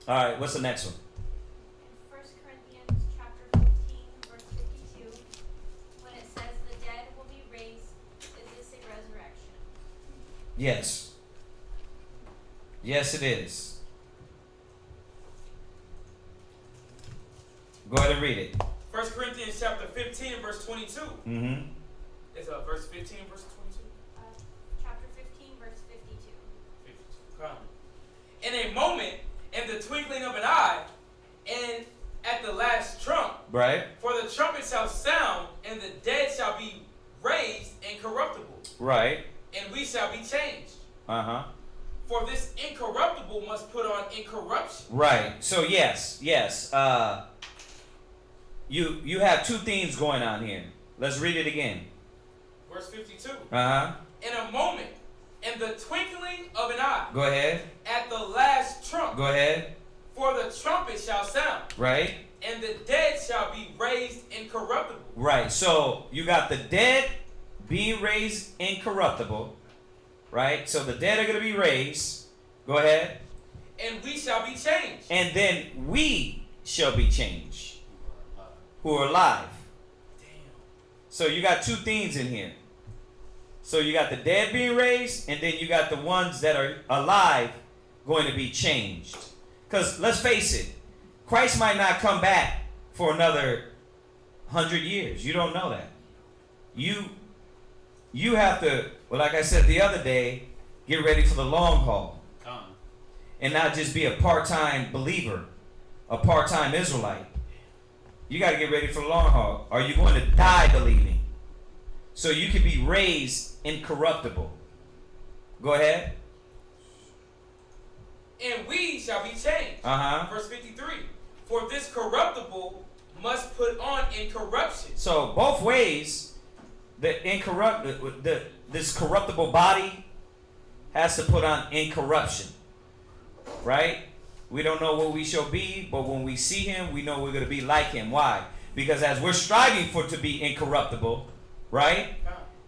right, what's the next one? In 1 Corinthians chapter 15, verse 52, when it says the dead will be raised, is this a resurrection? Yes. Yes, it is. Go ahead and read it. 1 Corinthians chapter 15 and verse 22. Mm-hmm. It's verse 15 and verse 22. Chapter 15, verse 52. 52. Come. In a moment, in the twinkling of an eye, and at the last trump, Right. for the trumpet shall sound, and the dead shall be raised incorruptible, Right. and we shall be changed. Uh-huh. For this incorruptible must put on incorruption. Right. So yes. You have two things going on here. Let's read it again. Verse 52. Uh-huh. In a moment, in the twinkling of an eye, Go ahead. at the last trump, Go ahead. for the trumpet shall sound, Right. and the dead shall be raised incorruptible. Right. So you got the dead being raised incorruptible. Right. So the dead are going to be raised. Go ahead. And we shall be changed. And then we shall be changed, who are alive. Damn. So you got two things in here. So you got the dead being raised, and then you got the ones that are alive going to be changed. Because let's face it, Christ might not come back for another 100 years. You don't know that. You have to, well, like I said the other day, get ready for the long haul. And not just be a part-time believer, a part-time Israelite. You got to get ready for the long haul. Are you going to die believing? So you can be raised incorruptible. Go ahead. And we shall be changed. Uh-huh. Verse 53. For this corruptible must put on incorruption. So both ways, this corruptible body has to put on incorruption. Right? We don't know what we shall be, but when we see him, we know we're going to be like him. Why? Because as we're striving for to be incorruptible, right?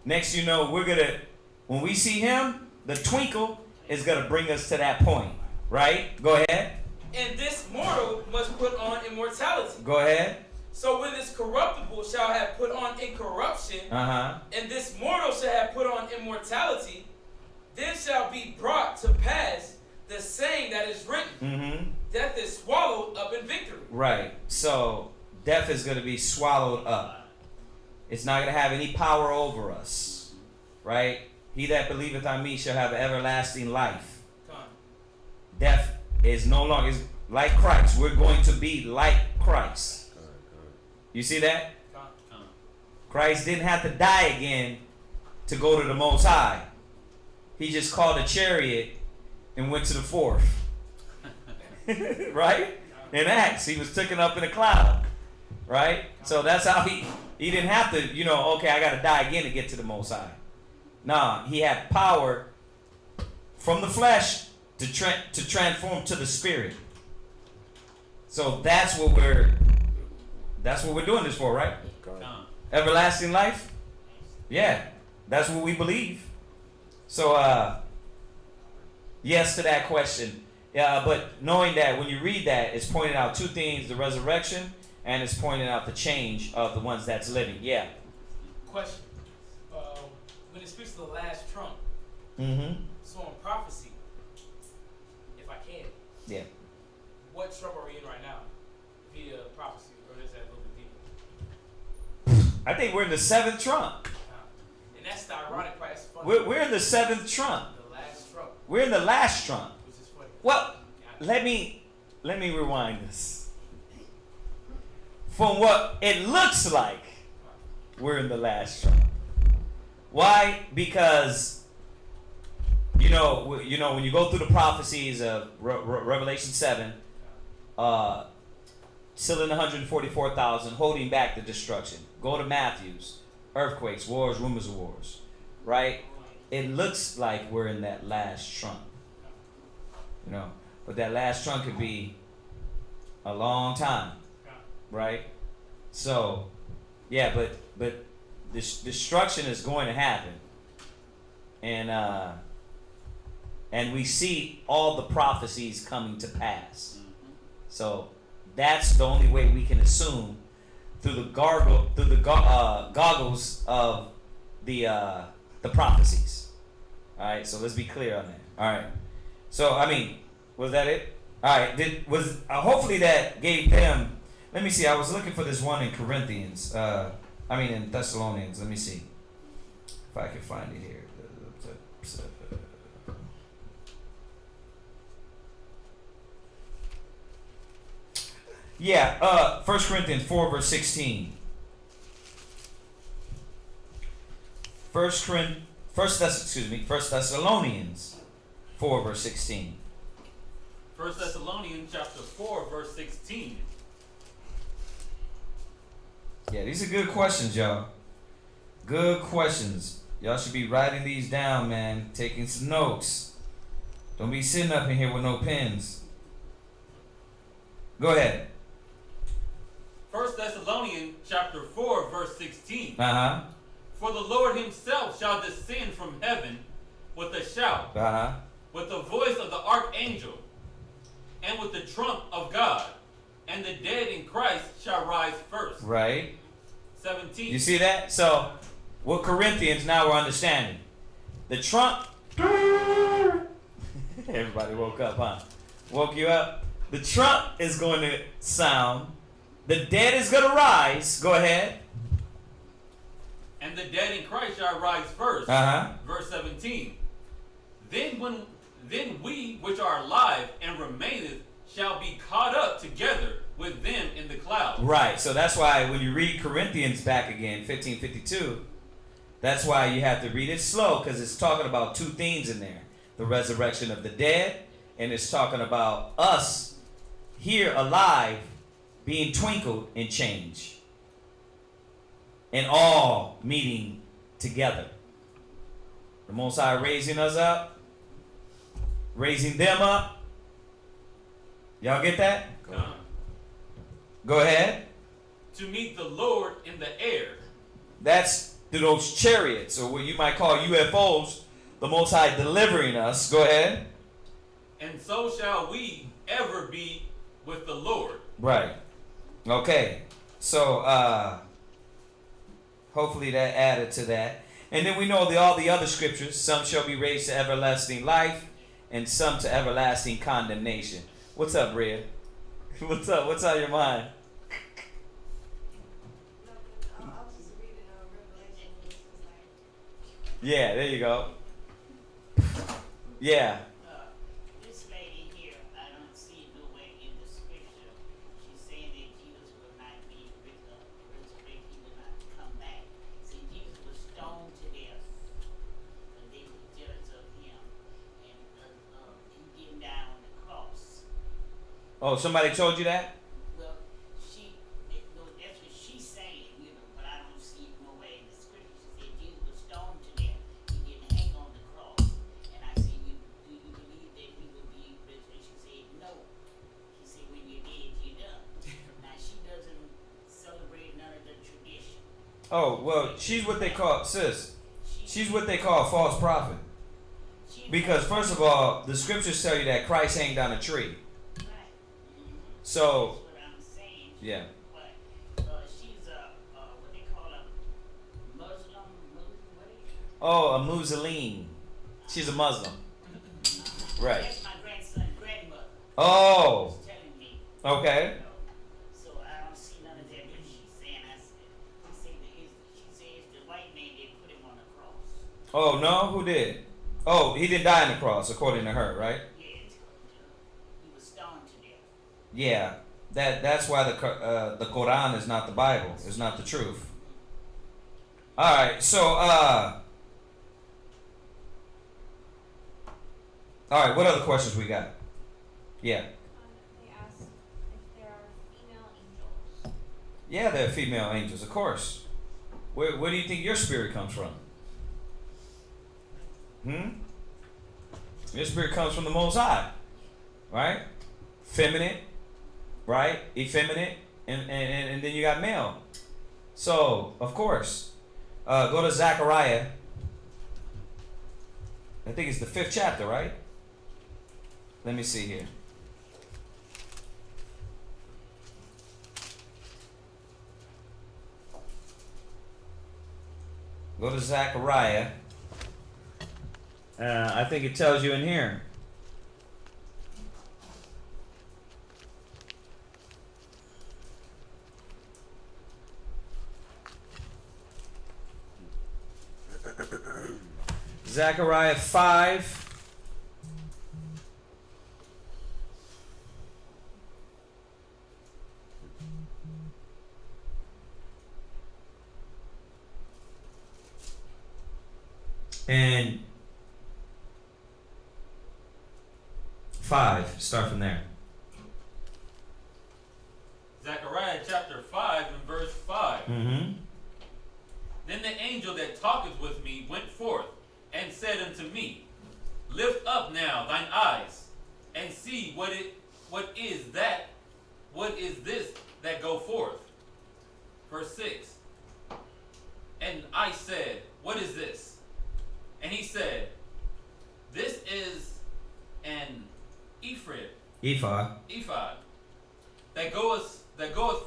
Next you know, we're going to, when we see him, the twinkle is going to bring us to that point, right? Go ahead. And this mortal must put on immortality. Go ahead. So when this corruptible shall have put on incorruption, and this mortal shall have put on immortality, then shall be brought to pass the saying that is written, death is swallowed up in victory. Right. So death is going to be swallowed up. It's not going to have any power over us. Right? He that believeth on me shall have everlasting life. Death is no longer, is like Christ. We're going to be like Christ. You see that? Christ didn't have to die again to go to the Most High. He just called a chariot and went to the fourth. Right? In Acts, he was taken up in a cloud. Right? So that's how he didn't have to, okay, I got to die again to get to the Most High. Nah, he had power from the flesh to transform to the spirit. So that's what we're doing this for, right? Everlasting life? Yeah, that's what we believe. So, yes to that question. Yeah, but knowing that when you read that, it's pointing out two things: the resurrection, and it's pointing out the change of the ones that's living. Yeah. Question. When it speaks to the last trump, so in prophecy, if I can, yeah. What trump are we in right now via prophecy, or is that a little bit deeper? I think we're in the seventh trump. And that's the ironic part. That's funny. We're in the seventh trump. The last trump. We're in the last trump. Which is funny. Well, let me rewind this. From what it looks like, we're in the last trump. Why? Because when you go through the prophecies of Revelation 7, killing 144,000, holding back the destruction. Go to Matthew's, earthquakes, wars, rumors of wars, right? It looks like we're in that last trump, but that last trump could be a long time, right? So, yeah, but this destruction is going to happen, and we see all the prophecies coming to pass. So that's the only way we can assume through the goggles of the prophecies. All right, so let's be clear on that. All right. So was that it? All right. Hopefully that gave them. Let me see. I was looking for this one in Corinthians. In Thessalonians. Let me see if I can find it here. Yeah, 1 Corinthians 4 verse 16. First Thessalonians 4 verse 16. 1 Thessalonians chapter 4 verse 16. Yeah, these are good questions, y'all. Good questions. Y'all should be writing these down, man. Taking some notes. Don't be sitting up in here with no pens. Go ahead. 1 Thessalonians chapter 4 verse 16. For the Lord himself shall descend from heaven with a shout, with the voice of the archangel, and with the trump of God, and the dead in Christ shall rise first. Right. 17. You see that? So, what Corinthians now we're understanding. The trump. Everybody woke up, huh? Woke you up? The trump is going to sound. The dead is going to rise. Go ahead. And the dead in Christ shall rise first. Verse 17. Then we which are alive and remaineth shall be caught up together with them in the clouds. Right. So that's why when you read Corinthians back again, 15:52, that's why you have to read it slow, because it's talking about two things in there. The resurrection of the dead, and it's talking about us here alive being twinkled in change. And all meeting together. The Most High raising us up, raising them up. Y'all get that? Go ahead. To meet the Lord in the air. That's through those chariots, or what you might call UFOs, The Most High delivering us. Go ahead. And so shall we ever be with the Lord. Right. Okay. So hopefully that added to that. And then we know all the other scriptures. Some shall be raised to everlasting life, and some to everlasting condemnation. What's up, Red? What's up? What's on your mind? I'll just read it on Revelation. It's just like, Yeah, there you go. Yeah. This lady here, I don't see no way in the scripture. She's saying that Jesus will not be resurrected, he will not come back. See, Jesus was stoned to death, and they were jealous of him, and he didn't die on the cross. Oh, somebody told you that? Well, no, that's what she's saying, but I don't see no way in the scripture. She said Jesus was stoned to death, he didn't hang on the cross. And I said, do you believe that he will be resurrected? She said, no. She said, when you're dead, you're done. Now, she doesn't celebrate none of the tradition. Oh, well, she's what they call, sis, she's what they call a false prophet. Because, first of all, the scriptures tell you that Christ hanged on a tree. Right. So, That's what I'm saying. yeah. But she's what they call a Muslim, what is it? Oh, a Muslim. She's a Muslim. Right. That's my grandson's grandmother. Oh, Was telling me. okay. So I don't see none of that. But she's saying, she says the white man did put him on the cross. Oh, no? Who did? Oh, he didn't die on the cross, according to her, right? Yeah, he was stoned to death. Yeah. That's why the Quran is not the Bible. It's not the truth. All right. So, all right. What other questions we got? Yeah. They asked if there are female angels. Yeah, there are female angels, of course. Where do you think your spirit comes from? Your spirit comes from the Most High, right? Feminine, right? Effeminate, and then you got male. So, of course, go to Zechariah. I think it's the 5th chapter, right? Let me see here. Go to Zechariah. I think it tells you in here. Zechariah 5. And 5. Start from there. Zechariah chapter 5 and verse 5. Mm-hmm. Then the angel that talketh with me went forth and said unto me, Lift up now thine eyes, and see what is this that go forth. Verse 6. And I said, What is this? And he said, This is an ephod that goeth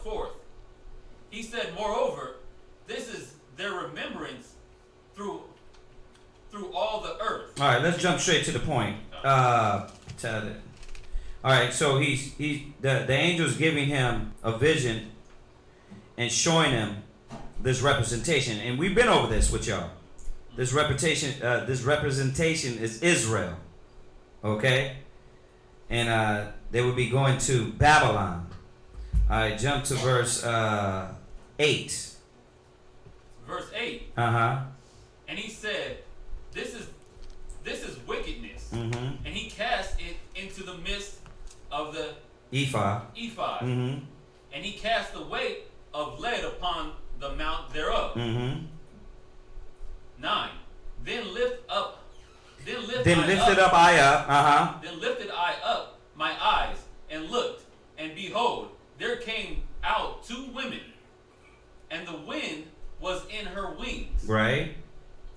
forth. He said, Moreover, this is their remembrance through all the earth. All right, let's jump straight to the point. All right, so the angel's giving him a vision and showing him this representation, and we've been over this with y'all. This representation is Israel, okay, and they would be going to Babylon. All right, jump to verse 8. Verse 8. Uh-huh. And he said, This is wickedness. Mm-hmm. And he cast it into the midst of the Ephod. And he cast the weight of lead upon the mount thereof. 9. Then lifted I up my eyes and looked, and behold, there came out 2 women, and the wind was in her wings. Right.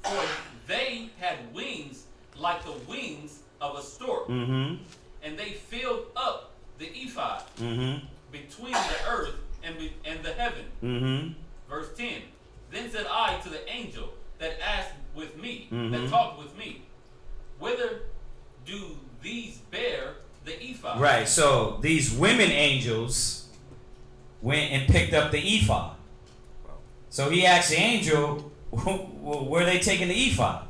For they had wings like the wings of a stork, Mm-hmm. and they filled up the ephod Mm-hmm. between the earth and the heaven. Mm-hmm. Verse 10. Then said I to the angel that asked with me, Mhm. that talked with me, whither do these bear the ephod? Right. So these women angels went and picked up the ephod. So he asked the angel, where are they taking the ephod?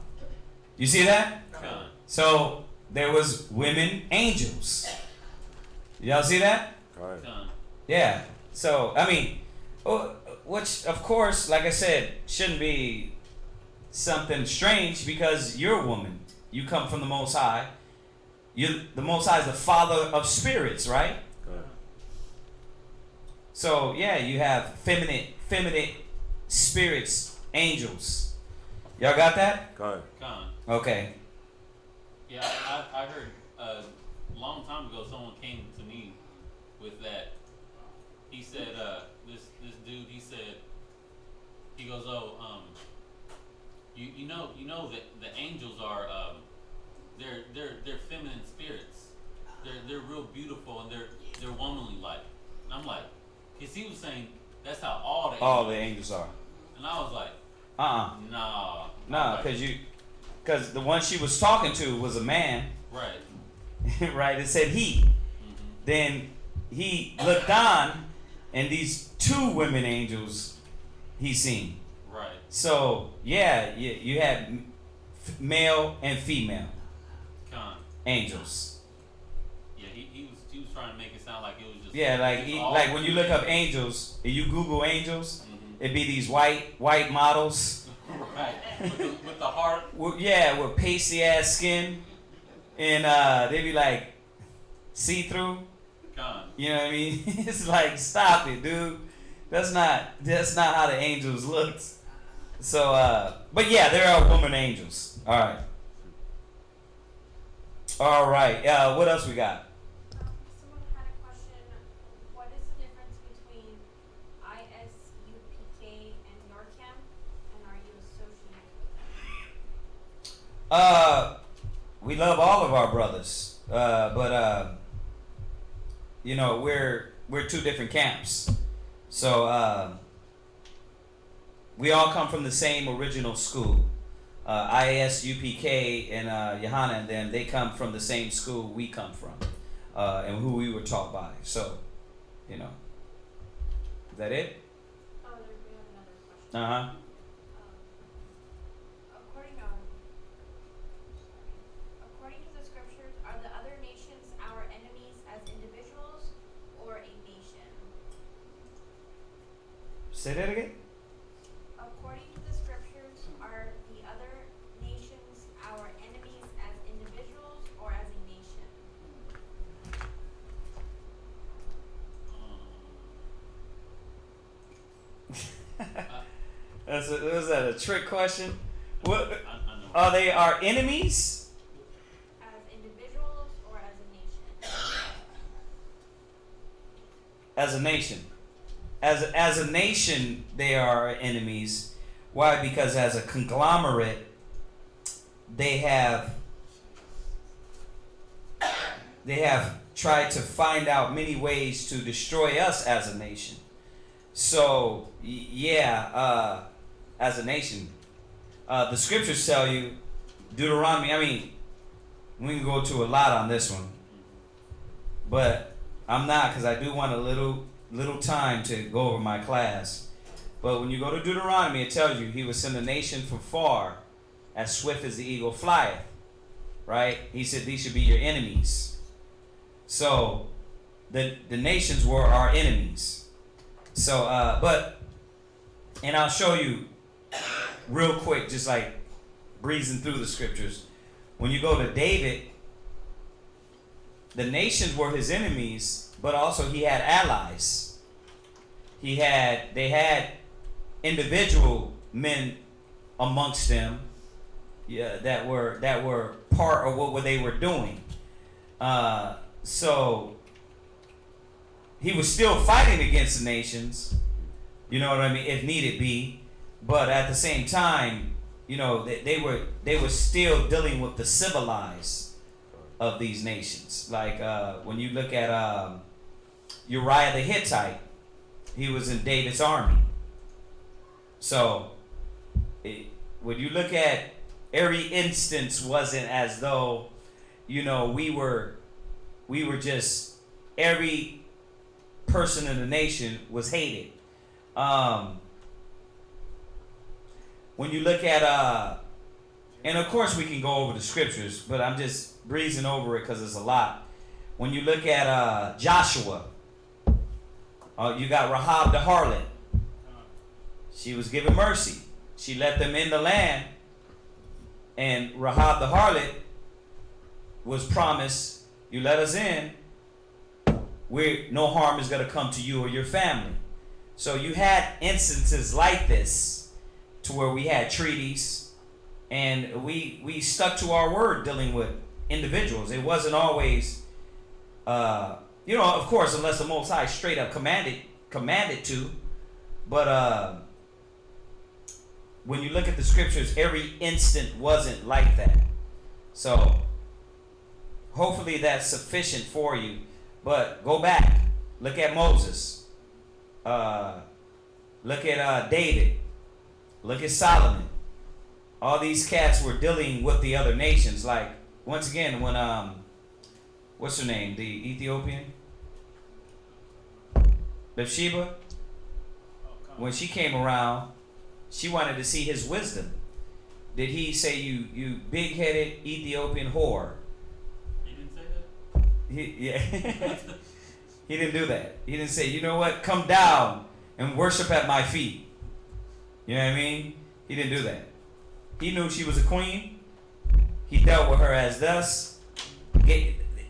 You see that? Con. So there was women angels. Y'all see that? Right. Con. Yeah. So I mean, which of course, like I said, shouldn't be something strange because you're a woman. You come from the Most High. The Most High is the Father of spirits, right? Right. So yeah, you have feminine spirits, angels. Y'all got that? Right. Con. Okay. Yeah, I heard a long time ago someone came to me with that. He said, this dude, he goes, you know that the angels are, they're feminine spirits. They're real beautiful and they're womanly like. And I'm like, cause he was saying that's how all the angels are. And I was like, Nah, nah. cause the one she was talking to was a man, Right. right? It said he. Mm-hmm. Then he looked on, and these two women angels he seen. Right. So yeah, you had male and female Con. angels. Yeah, he was trying to make it sound like it was just Yeah, like when you look up angels. angels, and you Google angels, Mm-hmm. it'd be these white models. Right. With the heart. With pasty ass skin, and they be like see through. Con. You know what I mean? It's like, stop it, dude. That's not how the angels looked. So, but yeah, there are woman angels. All right. What else we got? Someone had a question. What is the difference between ISUPK and your camp, and are you associated with them? We love all of our brothers, but we're two different camps. So we all come from the same original school. ISUPK and Johanna and them, they come from the same school we come from, and who we were taught by. So, is that it? Oh, we have another question. According to the scriptures, are the other nations our enemies as individuals or a nation? Say that again. According to the scriptures, are the other nations our enemies as individuals or as a nation? Was that a trick question? What I know. are they? Our enemies? As individuals or as a nation? As a nation. As a nation, they are our enemies. Why? Because as a conglomerate, they have tried to find out many ways to destroy us as a nation. So as a nation, the scriptures tell you, Deuteronomy. I mean, we can go to a lot on this one, but I'm not, because I do want a little time to go over my class. But when you go to Deuteronomy, it tells you he will send a nation from far, as swift as the eagle flieth. Right? He said these should be your enemies. So the nations were our enemies. So and I'll show you real quick, just like breezing through the scriptures. When you go to David, the nations were his enemies, but also he had allies. They had individual men amongst them, that were part of what they were doing. So he was still fighting against the nations, you know what I mean, if needed be. But at the same time, you know, they were still dealing with the civilized of these nations. Like when you look at Uriah the Hittite, he was in David's army. So when you look at every instance, wasn't as though, you know, we were just, every person in the nation was hated. When you look at and of course we can go over the scriptures, but I'm just breezing over it because it's a lot. When you look at Joshua, you got Rahab the harlot. She was given mercy. She let them in the land, and Rahab the harlot was promised, you let us in, no harm is going to come to you or your family. So you had instances like this to where we had treaties, and we stuck to our word dealing with individuals. It wasn't always, you know, of course, unless the Most High straight up commanded to. But when you look at the scriptures, every instant wasn't like that. So hopefully that's sufficient for you. But go back, look at Moses, look at David, look at Solomon. All these cats were dealing with the other nations. Like, once again, when what's her name, the Ethiopian, Bathsheba, when she came around, she wanted to see his wisdom. Did he say, you big-headed Ethiopian whore? He didn't say that? Yeah. He didn't do that. He didn't say, you know what, come down and worship at my feet. You know what I mean? He didn't do that. He knew she was a queen. He dealt with her as thus,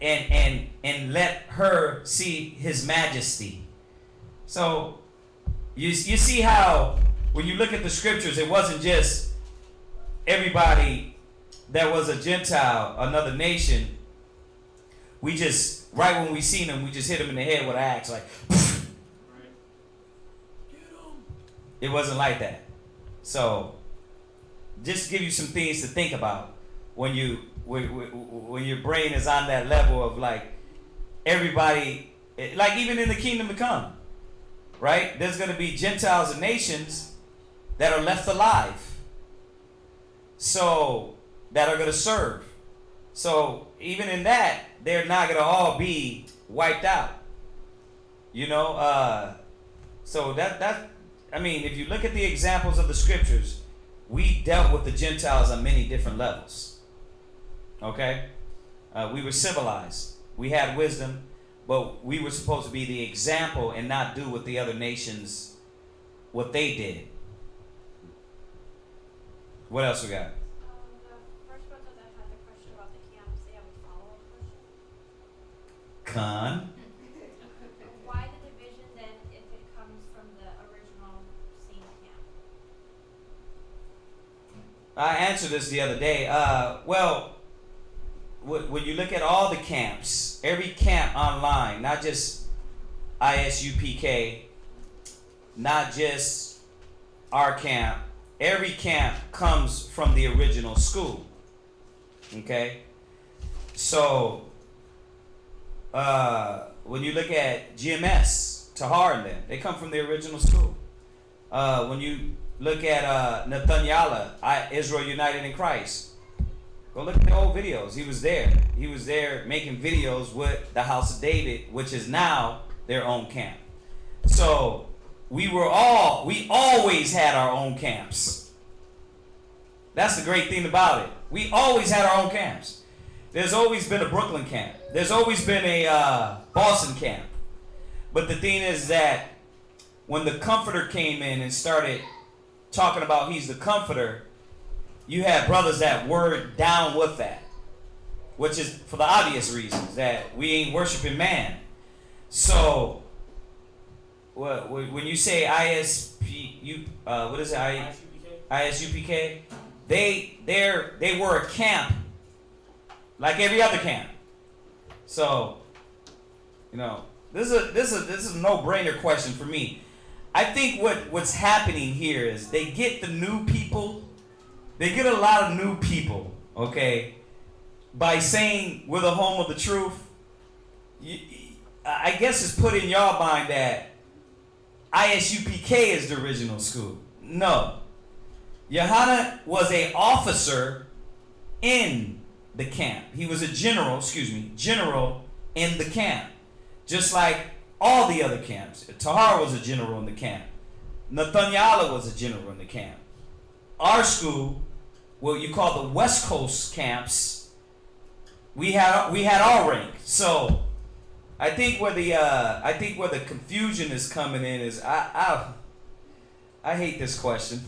and let her see his majesty. So you see how when you look at the scriptures, it wasn't just everybody that was a Gentile, another nation. We just, right when we seen them, we just hit them in the head with an axe, like, it wasn't like that. So just give you some things to think about when when your brain is on that level of like everybody, like even in the kingdom to come, right? There's going to be Gentiles and nations that are left alive, so that are going to serve. So even in that, they're not going to all be wiped out, you know. So that I mean, if you look at the examples of the scriptures, we dealt with the Gentiles on many different levels. Okay? We were civilized. We had wisdom, but we were supposed to be the example and not do what the other nations, what they did. What else we got? The first brother that had the question about the camps, they have a follow-up question. Con. Why the division then if it comes from the original same camp? I answered this the other day. Well, when you look at all the camps, every camp online, not just ISUPK, not just our camp, every camp comes from the original school. Okay? So, when you look at GMS, Tahar and them, they come from the original school. When you look at Nathaniah, Israel United in Christ, go look at the old videos. He was there. He was there making videos with the House of David, which is now their own camp. So we always had our own camps. That's the great thing about it. We always had our own camps. There's always been a Brooklyn camp. There's always been a Boston camp. But the thing is that when the Comforter came in and started talking about he's the Comforter, you had brothers that were down with that, which is for the obvious reasons that we ain't worshiping man. So, when you say what is it? ISUPK, they were a camp like every other camp. So, you know, this is a no-brainer question for me. I think what's happening here is they get the new people. they get a lot of new people, okay, by saying we're the home of the truth. I guess it's put in your mind that ISUPK is the original school. No. Yohanan was an officer in the camp. He was a general in the camp. Just like all the other camps. Tahar was a general in the camp. Nathaniel was a general in the camp. Our school, what you call the West Coast camps, we had our rank. So I think where the confusion is coming in is I hate this question.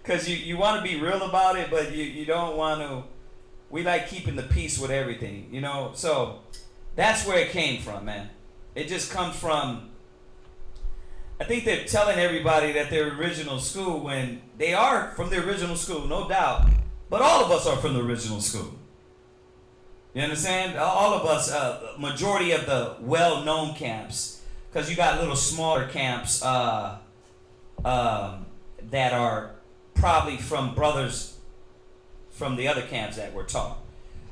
Because you want to be real about it, but you don't want to. We like keeping the peace with everything, you know. So that's where it came from, man. It just comes from. I think they're telling everybody that they're original school when they are from the original school, no doubt. But all of us are from the original school. You understand? All of us, majority of the well-known camps, because you got little smaller camps that are probably from brothers from the other camps that were taught.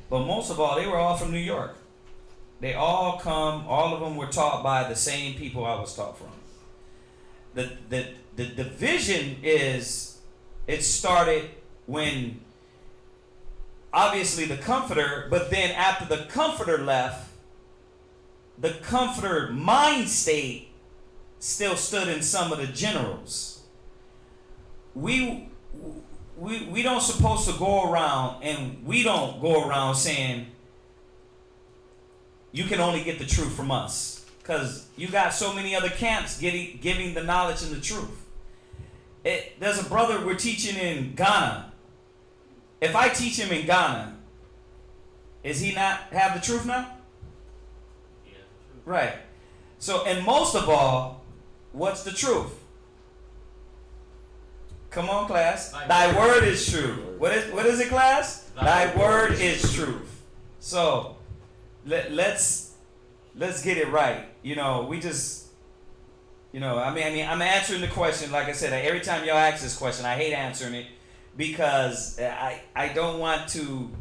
But most of all, they were all from New York. They all of them were taught by the same people I was taught from. The division is, it started when obviously the Comforter, but then after the Comforter left, the Comforter mind state still stood in some of the generals. We don't supposed to go around, and we don't go around saying you can only get the truth from us, because you got so many other camps giving the knowledge and the truth. There's a brother we're teaching in Ghana. If I teach him in Ghana, is he not have the truth now? Yeah. Right. So, and most of all, what's the truth? Come on, class. Thy word is true. What is it, class? Thy word is truth. So, let's get it right. You know, we just, you know, I mean, I'm answering the question. Like I said, every time y'all ask this question, I hate answering it because I don't want to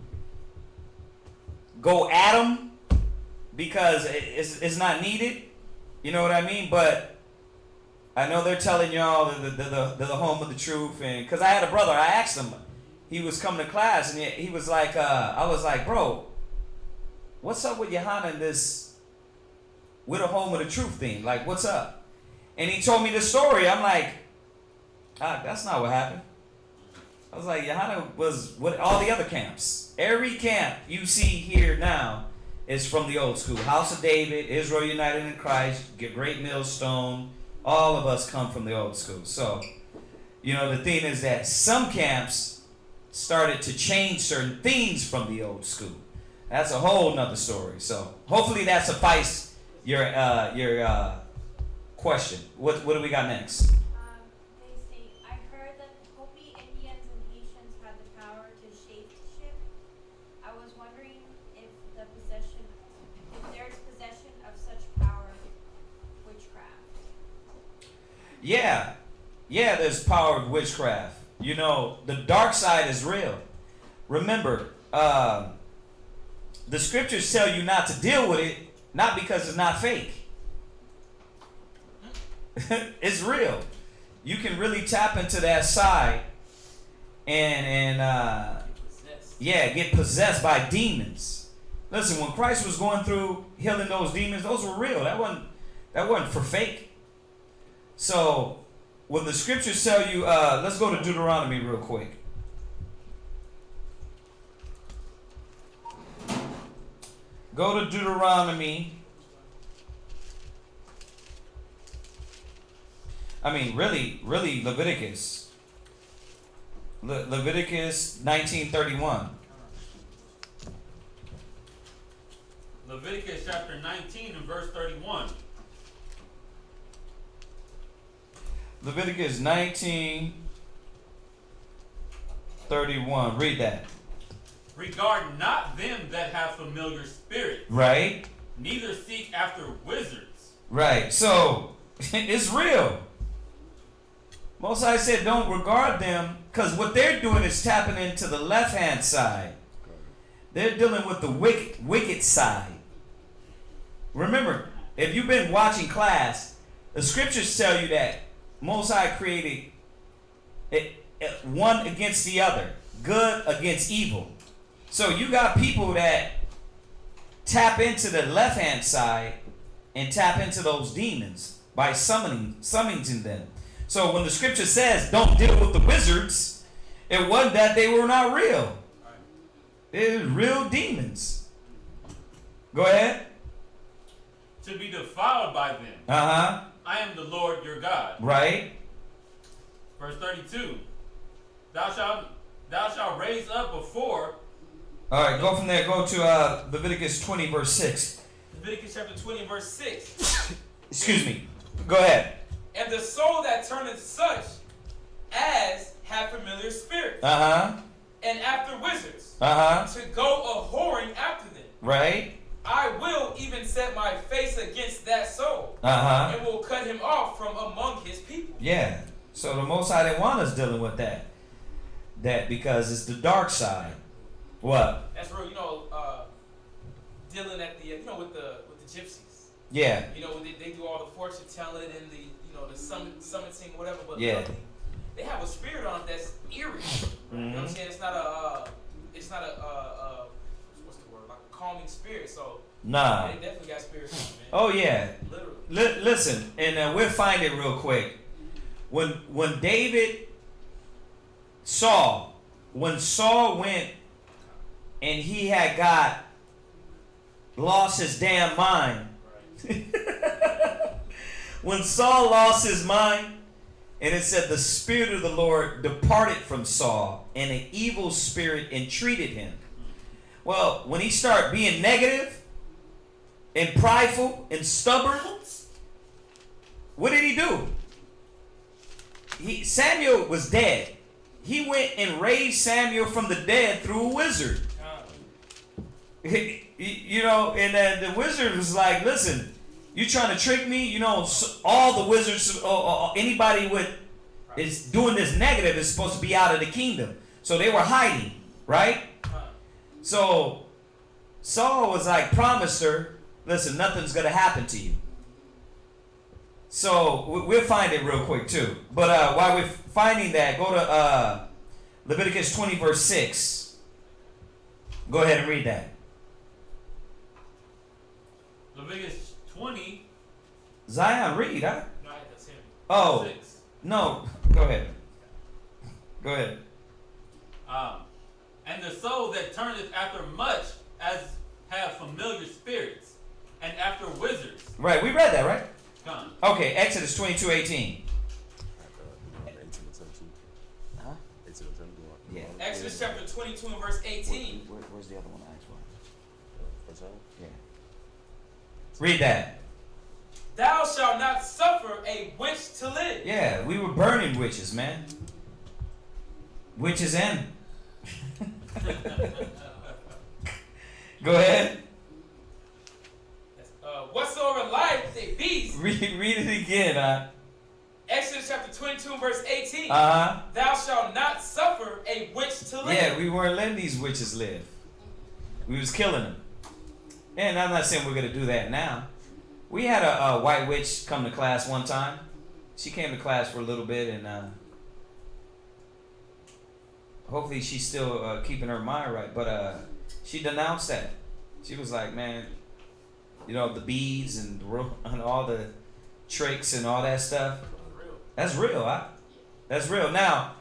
go at them because it's not needed. You know what I mean? But I know they're telling y'all they're the home of the truth, and because I had a brother, I asked him, he was coming to class, and he was like, I was like, bro, what's up with Yohanan and this, we're the home of the truth thing? Like, what's up? And he told me the story. I'm like, that's not what happened. I was like, Yohanan was with all the other camps. Every camp you see here now is from the old school. House of David, Israel United in Christ, Great Millstone. All of us come from the old school. So, you know, the thing is that some camps started to change certain things from the old school. That's a whole nother story. So, hopefully that suffices your question. What do we got next? They say, I heard that Hopi Indians and Haitians had the power to shape shift. I was wondering if there's possession of such power, witchcraft. Yeah, there's power of witchcraft. You know, the dark side is real. Remember, the scriptures tell you not to deal with it, not because it's not fake. It's real. You can really tap into that side and get possessed by demons. Listen, when Christ was going through healing those demons, those were real. That wasn't for fake. So, when the scriptures tell you, let's go to Deuteronomy real quick. Go to Deuteronomy. Really Leviticus. Leviticus 19:31. Leviticus chapter 19 and verse 31. Leviticus 19:31. Read that. Regard not them that have familiar spirits. Right. Neither seek after wizards. Right. So it's real. Most High said don't regard them Because what they're doing is tapping into the left-hand side. They're dealing with the wicked side. Remember, if you've been watching class, the scriptures tell you that Most High created one against the other, good against evil. So you got people that tap into the left-hand side and tap into those demons by summoning them. So when the scripture says don't deal with the wizards, it wasn't that they were not real. It was real demons. Go ahead. To be defiled by them. Uh-huh. I am the Lord your God. Right. Verse 32. Thou shalt raise up before. All right, go from there. Go to Leviticus 20, verse 6. Leviticus chapter 20, verse 6. Excuse me. Go ahead. And the soul that turneth such as have familiar spirits, Uh-huh. and after wizards, Uh-huh. to go a-whoring after them, Right. I will even set my face against that soul, Uh-huh. and will cut him off from among his people. Yeah. So the Most High didn't want us dealing with that. That because it's the dark side. What? That's real, dealing at the, with the gypsies. Yeah. They do all the fortune telling and the summoning, whatever. But Yeah. they have a spirit on it that's eerie. You know what I'm saying? It's not a what's the word? Like a calming spirit. So Nah. they definitely got spirits on it, man. Oh yeah. Literally. Listen, and we'll find it real quick. When Saul went and he had lost his damn mind. When Saul lost his mind, and it said the Spirit of the Lord departed from Saul, and an evil spirit entreated him. Well, when he started being negative and prideful and stubborn, what did he do? Samuel was dead. He went and raised Samuel from the dead through a wizard. And the wizard was like, listen, you trying to trick me? All the wizards, anybody is doing this negative is supposed to be out of the kingdom. So they were hiding, right? So Saul was like, promised her, listen, nothing's going to happen to you. So we'll find it real quick too. But while we're finding that, go to Leviticus 20, verse 6. Go ahead and read that. Leviticus 20. Zion, read, huh? No, that's him. Oh, 6. no. Go ahead. Go ahead. And the soul that turneth after much as have familiar spirits, and after wizards. Right, we read that, right? Come. Okay, Exodus 22:18. 18 and 17. Huh? 18 and 17. Yeah. Exodus chapter 22 and verse 18. Where's the other one I asked for? First time? Yeah. Read that. Thou shalt not suffer a witch to live. Yeah, we were burning witches, man. Witches and. Go ahead. Whatsoever life they beast. Read it again, Exodus chapter 22 and verse 18. Uh-huh. Thou shalt not suffer a witch to live. Yeah, we weren't letting these witches live. We was killing them. And I'm not saying we're going to do that now. We had a white witch come to class one time. She came to class for a little bit, and hopefully she's still keeping her mind right. But she denounced that. She was like, man, the beads and all the tricks and all that stuff. That's real, huh? That's real. Now,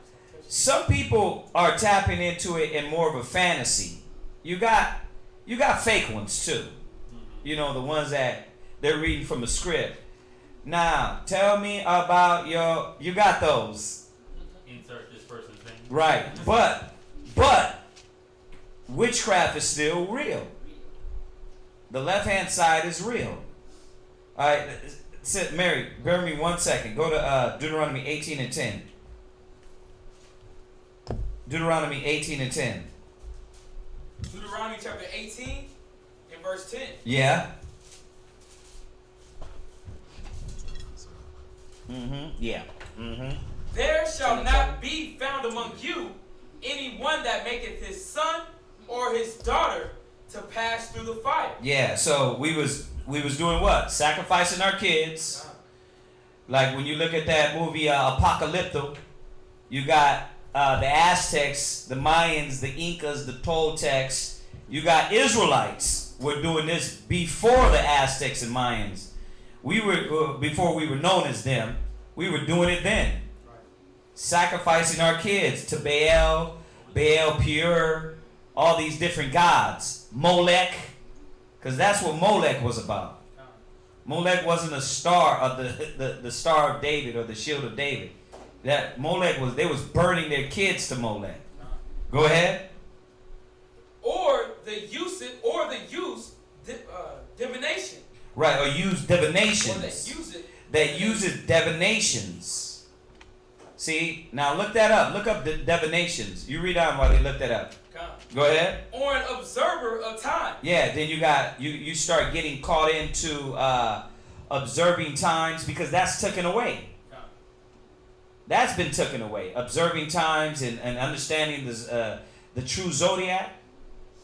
some people are tapping into it in more of a fantasy. You got fake ones too. The ones that they're reading from a script. Now, tell me about you got those. Insert this person's name. Right. But witchcraft is still real. The left-hand side is real. All right, Mary, bear with me 1 second. Go to Deuteronomy 18 and 10. Deuteronomy 18 and 10. Deuteronomy chapter 18 and verse 10. Yeah. Yeah. there shall not be found among you any one that maketh his son or his daughter to pass through the fire. Yeah, so we was doing what? Sacrificing our kids. Like when you look at that movie Apocalypto, you got the Aztecs, the Mayans, the Incas, the Toltecs. You got Israelites were doing this before the Aztecs and Mayans. We were before we were known as them. We were doing it then. Sacrificing our kids to Baal, Baal Pure, all these different gods. Molech, because that's what Molech was about. Molech wasn't a star of the Star of David or the Shield of David. That Molech was, they was burning their kids to Molech. Go ahead. Or the use divination. Right, or use divinations. Or that use it. That uses divinations. See, now look that up. Look up the divinations. You read on while they look that up. Go ahead. Or an observer of time. Yeah, then you start getting caught into observing times, because that's taken away. That's been taken away. Observing times and understanding the true zodiac.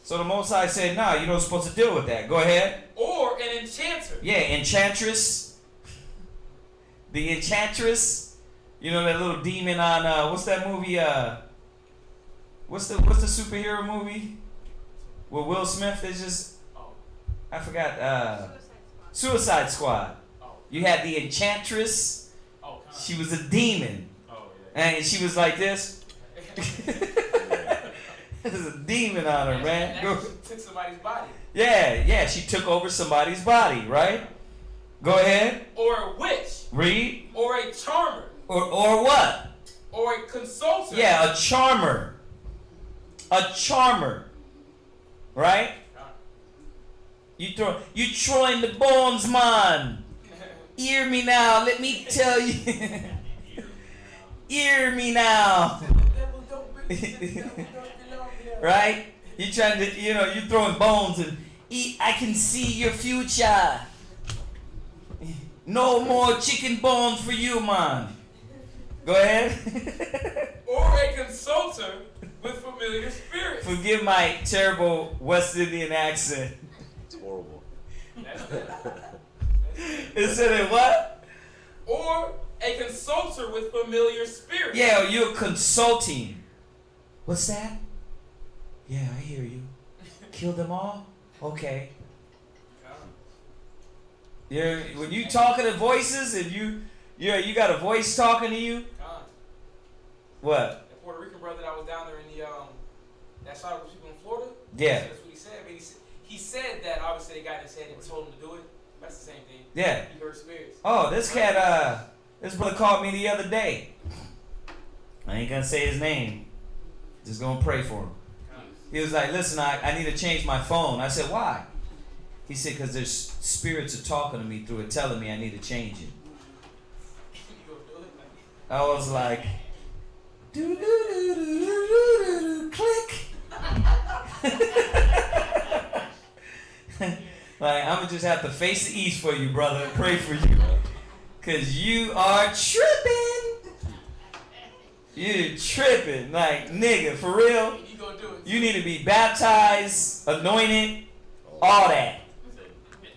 So the Most High said, "No, you're not supposed to deal with that." Go ahead. Or an enchanter. Yeah, enchantress. The enchantress. You know that little demon on what's that movie? What's the superhero movie with Will Smith? They just I forgot. Suicide Squad. You had the enchantress. She was a demon. And she was like this. There's a demon on her, man. She took somebody's body. Yeah, she took over somebody's body, right? Go ahead. Or a witch. Read. Or a charmer. Or what? Or a consultant. Yeah, a charmer. A charmer. Right? You throwing the bones, man. Hear me now. Let me tell you. Hear me now. Right? You trying to, you throwing bones and I can see your future. No more chicken bones for you, man. Go ahead. Or a consulter with familiar spirits. Forgive my terrible West Indian accent. It's horrible. It said what? Or a consulter with familiar spirits. Yeah, you're consulting. What's that? Yeah, I hear you. Kill them all? Okay. When you talking to voices and you got a voice talking to you. What? The Puerto Rican brother that was down there in the that shot up with people in Florida. Yeah. That's what he said. But he said that obviously they got in his head and told him to do it. That's the same thing. Yeah. He heard spirits. Oh, this cat, this brother called me the other day. I ain't gonna say his name. Just gonna pray for him. He was like, "Listen, I need to change my phone." I said, "Why?" He said, "Because there's spirits are talking to me through it, telling me I need to change it." I was like, do do do do do do click. Like, I'm gonna just have to face the east for you, brother, and pray for you, cause you are tripping. You're tripping, like, nigga, for real. You gonna do it. You need to be baptized, anointed, all that.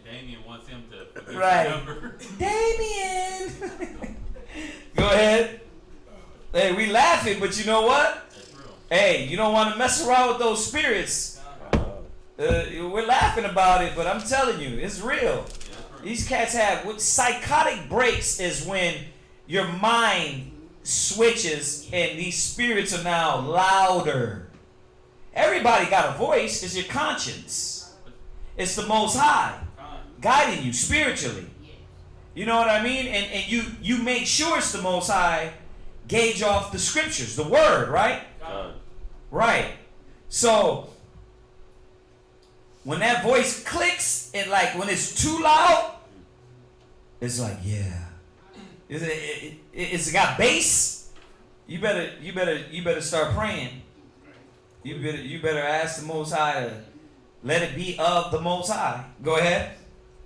Damien wants him to forget Right. the number. Damien. Go ahead. Hey, we laughing, but you know what? That's real. Hey, you don't want to mess around with those spirits. We're laughing about it, but I'm telling you, it's real. Yeah, that's real. These cats have what psychotic breaks is when your mind switches and these spirits are now louder. Everybody got a voice. It's your conscience. It's the Most High guiding you spiritually. You know what I mean? And you make sure it's the Most High. Gauge off the scriptures, the word, right? Right. So when that voice clicks, and like when it's too loud, it's like, yeah. It's got bass. You better start praying. You better ask the Most High to let it be of the Most High. Go ahead.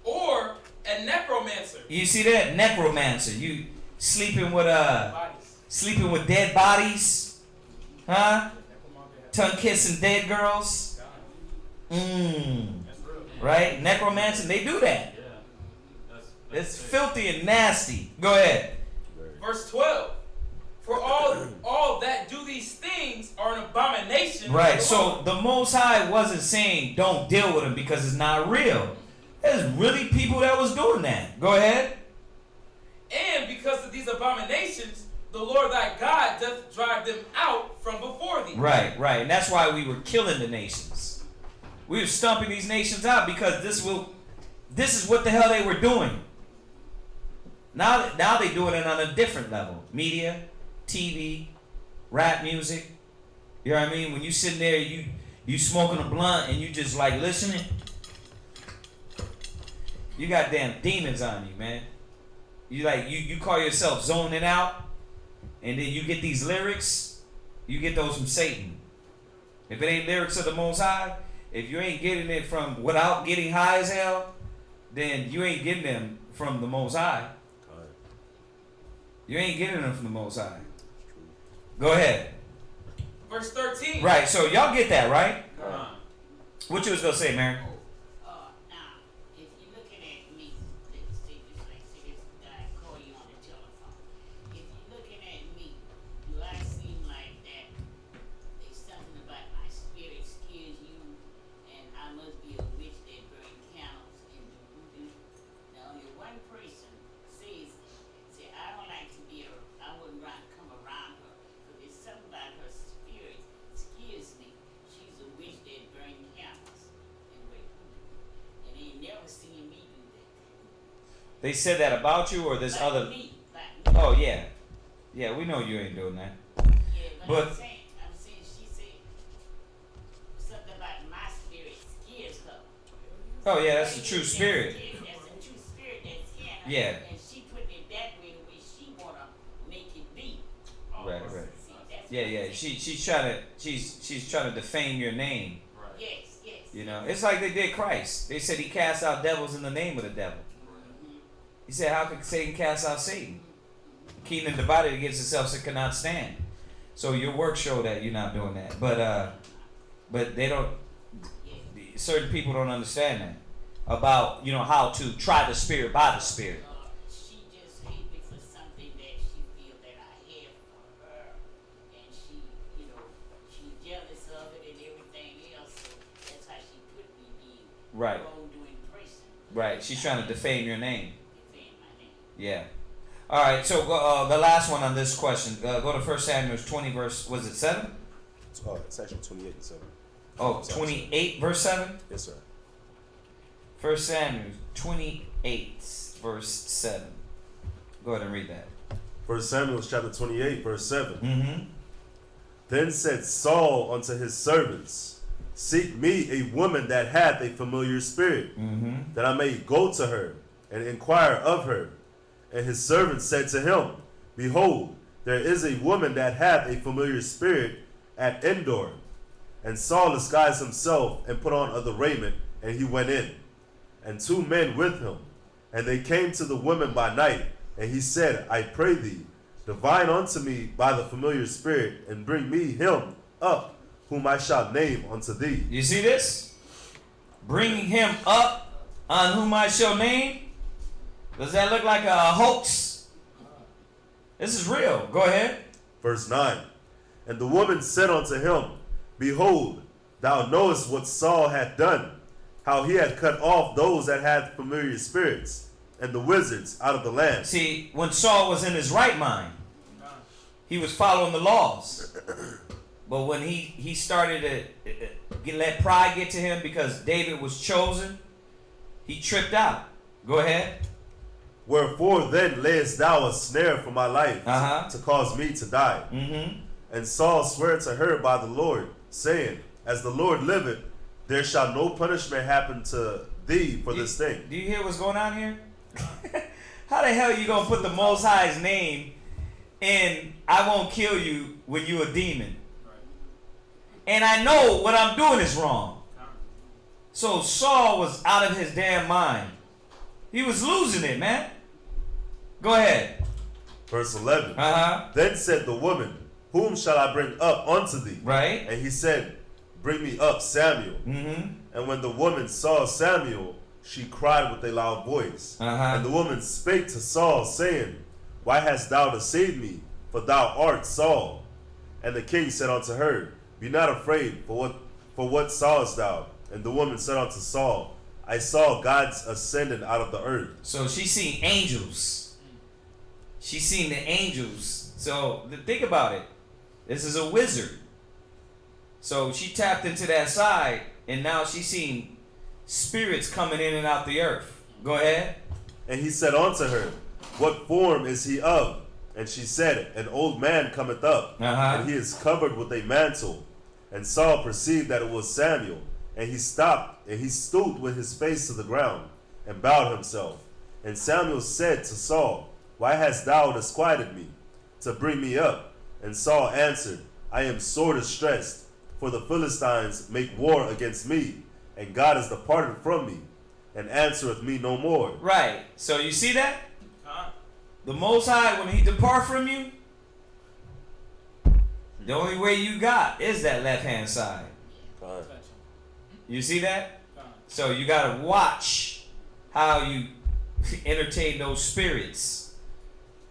Or a necromancer. You see that? Necromancer. You sleeping with Bodies. sleeping with dead bodies, huh? Tongue kissing dead girls. Right? Necromancy, they do that. It's filthy and nasty. Go ahead. Verse 12. For all that do these things are an abomination. Right. So the Most High wasn't saying don't deal with them because it's not real. There's really people that was doing that. Go ahead. And because of these abominations, the Lord thy God doth drive them out from before thee. Right. And that's why we were killing the nations. We were stumping these nations out because this is what the hell they were doing. Now they doing it on a different level. Media, TV, rap music. You know what I mean? When you sitting there, you smoking a blunt and you just like listening. You got damn demons on you, man. You call yourself zoning out, and then you get these lyrics. You get those from Satan. If it ain't lyrics of the Most High, if you ain't getting it from without getting high as hell, then you ain't getting them from the Most High. You ain't getting them from the Most High. Go ahead. Verse 13. Right, so y'all get that, right? What you was gonna say, Mary? Now, if you're looking at me, let's say this guy call you on the telephone. If you're looking at me, do I seem like that? There's something about my spirit scares you, and I must be a witch that burn candles and do voodoo. Now, only one person says, I don't like to be I wouldn't come around her, because there's something about her spirit scares me. She's a witch that burn candles and wait voodoo. And they never seen me do that. They said that about you or this Like other? me. Oh yeah, yeah. We know you ain't doing that. Yeah, But- I'm saying she said something about my spirit scares her. Oh yeah, that's the true spirit. That's the true spirit that scares her. Yeah. And she putting it that way the way she wanna make it be. Right. See, that's Yeah, what yeah. I'm saying. She's trying to defame your name. Yes. You know, it's like they did Christ. They said he cast out devils in the name of the devil. He said, how could Satan cast out Satan? Kingdom divided against itself so cannot stand. So your works show that you're not doing that. But they don't. Certain people don't understand that about how to try the spirit by the spirit. She just hate me for something that she feel that I have for her, and she's jealous of it and everything else. So that's how she put me being Right. wrongdoing person. Right. She's trying to defame your name. Defend my name. Yeah. All right. So the last one on this question. Go to 1 Samuel 20 verse. Was it 7? It's actually 28 and 7. Oh, 28 verse 7. Yes, sir. 1 Samuel 28 verse 7. Go ahead and read that. 1 Samuel chapter 28, verse 7. Mm-hmm. Then said Saul unto his servants, Seek me a woman that hath a familiar spirit, Mm-hmm. that I may go to her and inquire of her. And his servants said to him, Behold, there is a woman that hath a familiar spirit at Endor. And Saul disguised himself and put on other raiment, and he went in, and 2 men with him. And they came to the woman by night, and he said, I pray thee, divine unto me by the familiar spirit, and bring me him up, whom I shall name unto thee. You see this? Bring him up on whom I shall name. Does that look like a hoax? This is real. Go ahead. Verse 9. And the woman said unto him, Behold, thou knowest what Saul hath done, how he had cut off those that had familiar spirits, and the wizards out of the land. See, when Saul was in his right mind, he was following the laws. But when he started to let pride get to him because David was chosen, he tripped out. Go ahead. Wherefore then layest thou a snare for my life, Uh-huh. to cause me to die? Mm-hmm. And Saul sware to her by the Lord, saying, As the Lord liveth, there shall no punishment happen to thee for this thing. Do you hear what's going on here? How the hell you gonna put the Most High's name in I won't kill you when you a demon? And I know what I'm doing is wrong. So Saul was out of his damn mind. He was losing it, man. Go ahead. Verse 11. Uh-huh. Then said the woman, whom shall I bring up unto thee? Right. And he said, bring me up Samuel. Mm-hmm. And when the woman saw Samuel, she cried with a loud voice. Uh-huh. And the woman spake to Saul, saying, why hast thou deceived me? For thou art Saul. And the king said unto her, be not afraid, for what sawest thou? And the woman said unto Saul, I saw God's ascending out of the earth. So she seen angels. She seen the angels. So think about it. This is a wizard. So she tapped into that side, and now she seen spirits coming in and out the earth. Go ahead. And he said unto her, what form is he of? And she said, an old man cometh up, and he is covered with a mantle. And Saul perceived that it was Samuel, and he stopped, and he stooped with his face to the ground, and bowed himself. And Samuel said to Saul, why hast thou disquieted me, to bring me up? And Saul answered, I am sore distressed, for the Philistines make war against me, and God is departed from me, and answereth me no more. Right. So you see that? The Most High, when he depart from you, the only way you got is that left-hand side. You see that? So you got to watch how you entertain those spirits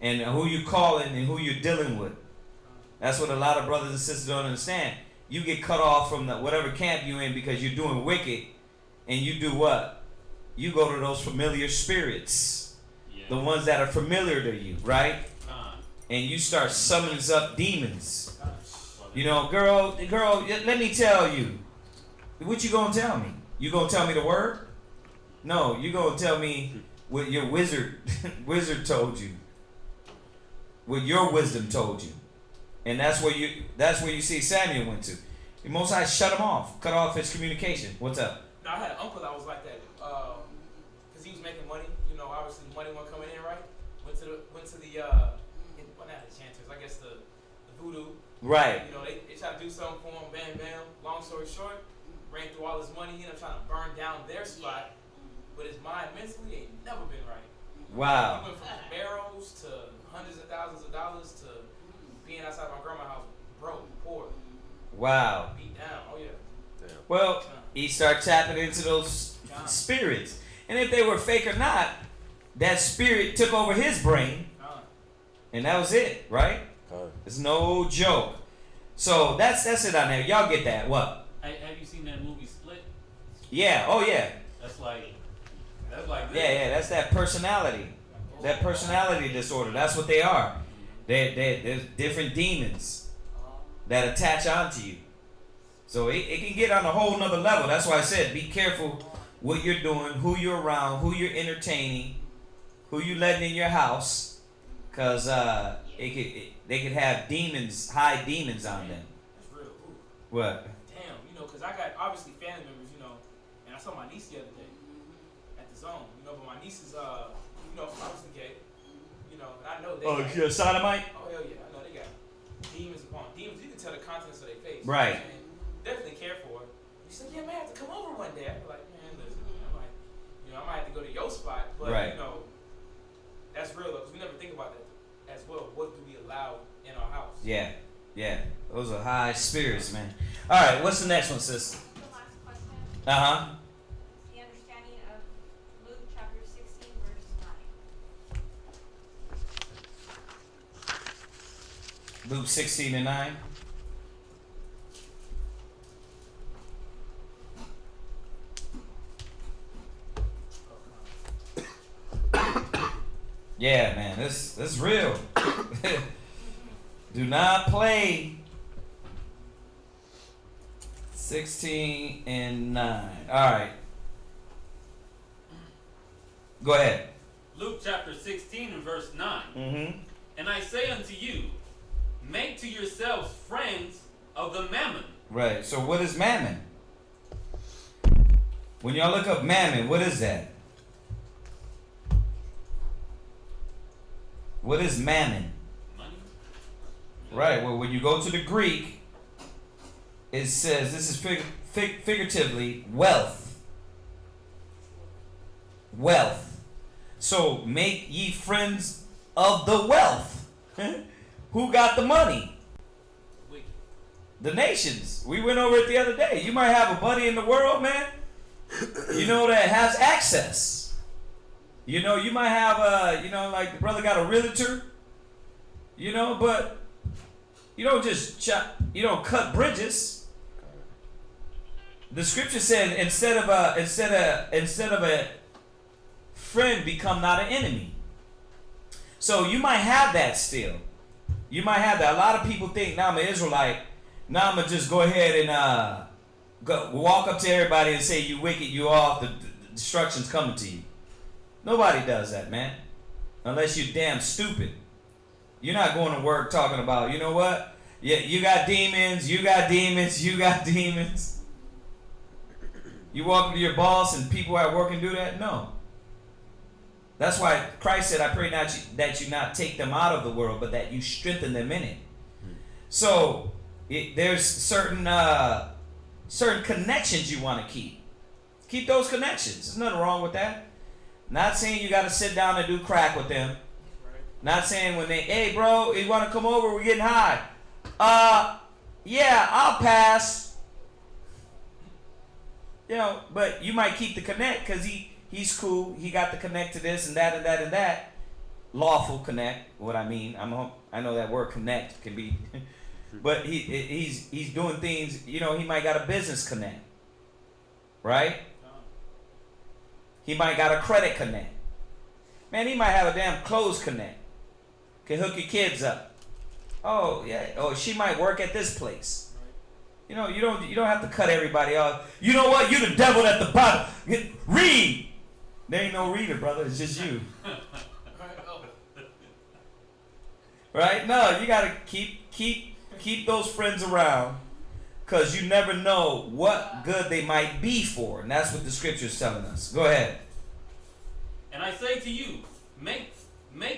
and who you calling and who you're dealing with. That's what a lot of brothers and sisters don't understand. You get cut off from whatever camp you're in because you're doing wicked, and you do what? You go to those familiar spirits. The ones that are familiar to you, right? And you start summoning up demons. You know, girl, let me tell you. What you gonna tell me? You gonna tell me the word? No, you gonna tell me what your wizard told you. What your wisdom told you. And that's where you see Samuel went to. The Most High shut him off, cut off his communication. What's up? Now, I had an uncle that was like that, because he was making money. You know, obviously money wasn't coming in, right? Went to the well, not the chanters, I guess the voodoo. Right. You know, they tried to do something for him, bam, bam. Long story short, ran through all his money. He ended up trying to burn down their spot, but his mind mentally ain't never been right. Wow. He went from barrels to hundreds of thousands of dollars to being outside my grandma's house, broke, poor, Wow. beat down. Oh yeah. Damn. Well, he started tapping into those spirits. And if they were fake or not, that spirit took over his brain. And that was it, right? It's no joke. So that's it on there. Y'all get that. What? Have you seen that movie Split? Yeah. Oh, yeah. That's like this. Yeah. That's that personality. That personality disorder. That's what they are. There's different demons that attach onto you. So it can get on a whole nother level. That's why I said be careful what you're doing, who you're around, who you're entertaining, who you letting in your house, because they could have demons, high demons on them. That's real. Ooh. What? Damn, you know, because I got obviously family members, you know, and I saw my niece the other day at the zone, you know, but my niece is, you know, obviously gay, you know, and I know they got, you're a sodomite? oh, hell yeah, I know they got demons upon demons. You can tell the contents of their face. Right. You know what I'm saying? Definitely care for her. You said, yeah, man, I have to come over one day. I'd be like, man, listen, I'm like, you know, I might have to go to your spot, but, Right. you know, that's real, though, because we never think about that as well. What do we allow in our house? Yeah. Those are high spirits, man. All right, what's the next one, sis? The last question. Uh-huh. The understanding of Luke chapter 16, verse 9. Luke 16 and 9. Yeah, man, this is real. Do not play. 16 and 9. All right. Go ahead. Luke chapter 16 and verse 9. Mm-hmm. And I say unto you, make to yourselves friends of the mammon. Right. So what is mammon? When y'all look up mammon, what is that? What is mammon? Money. Right. Well, when you go to the Greek, it says this is figuratively wealth. Wealth. So make ye friends of the wealth. Who got the money? Wicked. The nations. We went over it the other day. You might have a buddy in the world, man, that has access. You might have like the brother got a realtor, but you don't just you don't cut bridges. The scripture said instead of a friend, become not an enemy. So you might have that still. You might have that. A lot of people think, now I'm an Israelite, now I'm going to just go ahead and walk up to everybody and say, you wicked, you off, the destruction's coming to you. Nobody does that, man. Unless you're damn stupid. You're not going to work talking about, you know what? Yeah, you got demons, you got demons, you got demons. You walk up to your boss and people at work and do that? No. That's why Christ said, I pray that you not take them out of the world, but that you strengthen them in it. So there's certain connections you want to keep. Keep those connections. There's nothing wrong with that. Not saying you got to sit down and do crack with them. Not saying when they, hey bro, you want to come over? We're getting high. Yeah, I'll pass. But you might keep the connect because he's cool. He got the connect to this and that and that and that. Lawful connect. What I mean, I know that word connect can be, but he's doing things. He might got a business connect, right? He might got a credit connect. Man, he might have a damn clothes connect. Can hook your kids up. Oh yeah. Oh, she might work at this place. You don't have to cut everybody off. You know what? You the devil at the bottom. Read. There ain't no reader, brother. It's just you. Right? No, you gotta keep those friends around, because you never know what good they might be for, and that's what the scripture's telling us. Go ahead. And I say to you, make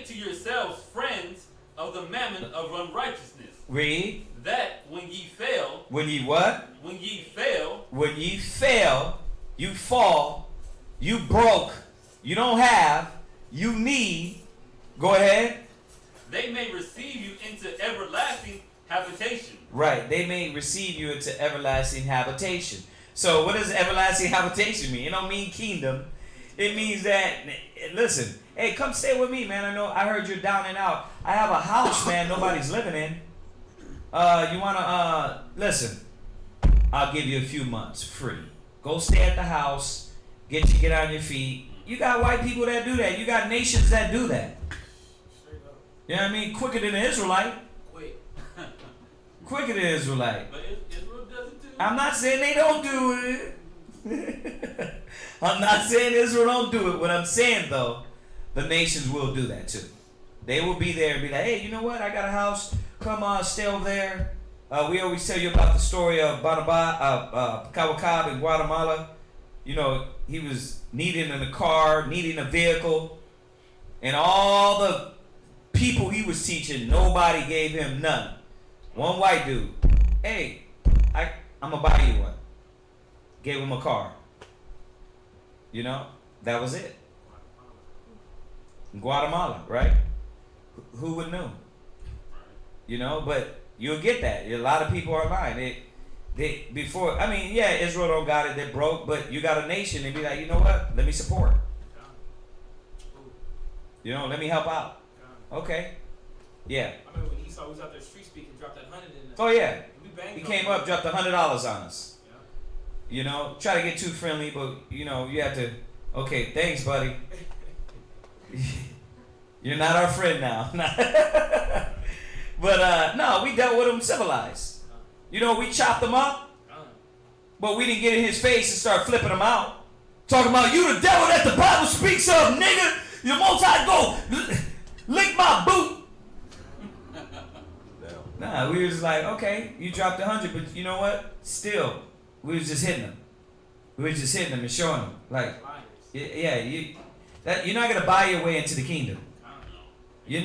to yourselves friends of the mammon of unrighteousness. Read. That when ye fail. When ye what? When ye fail. When ye fail, you fall, you broke, you don't have, you need. Go ahead. They may receive you into everlasting habitation. Right. They may receive you into everlasting habitation. So what does everlasting habitation mean? It don't mean kingdom. It means that, listen, hey, come stay with me, man. I heard you're down and out. I have a house, man, nobody's living in. You want to, listen, I'll give you a few months free. Go stay at the house, get on your feet. You got white people that do that. You got nations that do that. You know what I mean? Quicker than an Israelite. Quicker than an Israelite. But Israel does it too. I'm not saying they don't do it. I'm not saying Israel don't do it. What I'm saying, though, the nations will do that too. They will be there and be like, hey, you know what? I got a house. Come on, stay over there. We always tell you about the story of Kawakab in Guatemala. He was needing a car, needing a vehicle, and all the people he was teaching, nobody gave him none. One white dude, hey, I'm gonna buy you one. Gave him a car. That was it. Guatemala, right? Who would know? But you'll get that. A lot of people are lying. Israel don't got it, they're broke, but you got a nation and be like, you know what? Let me support. Let me help out. Okay. Yeah. I remember when Esau was out there street speaking, dropped that 100 in there. Oh yeah. We He came up, dropped $100 on us. Yeah. Try to get too friendly, but you have to. Okay, thanks, buddy. You're not our friend now. But no, we dealt with him civilized. We chopped him up, but we didn't get in his face and start flipping him out. Talking about, you the devil that the Bible speaks of, nigga. You multi go lick my boot. Nah, we was like, okay, you dropped 100, but you know what? Still, we was just hitting him. We was just hitting him and showing him, like, yeah, you're not gonna buy your way into the kingdom. You